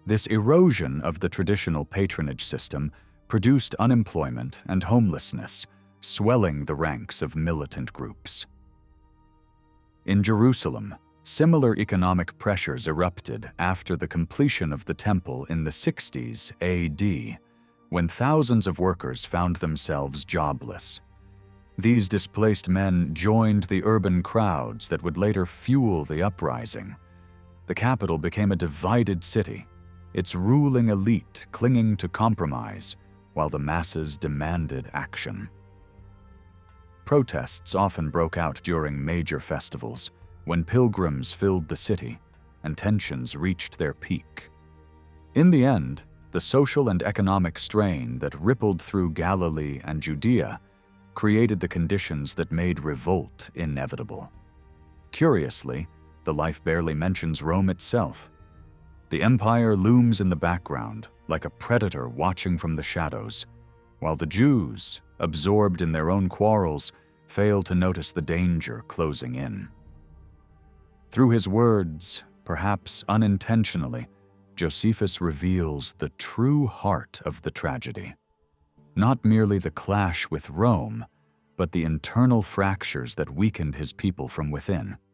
This erosion of the traditional patronage system produced unemployment and homelessness, swelling the ranks of militant groups. In Jerusalem, similar economic pressures erupted after the completion of the temple in the 60s AD, when thousands of workers found themselves jobless. These displaced men joined the urban crowds that would later fuel the uprising. The capital became a divided city, its ruling elite clinging to compromise, while the masses demanded action. Protests often broke out during major festivals, when pilgrims filled the city and tensions reached their peak. In the end, the social and economic strain that rippled through Galilee and Judea created the conditions that made revolt inevitable. Curiously, the life barely mentions Rome itself. The empire looms in the background, like a predator watching from the shadows, while the Jews, absorbed in their own quarrels, fail to notice the danger closing in. Through his words, perhaps unintentionally, Josephus reveals the true heart of the tragedy. Not merely the clash with Rome, but the internal fractures that weakened his people from within.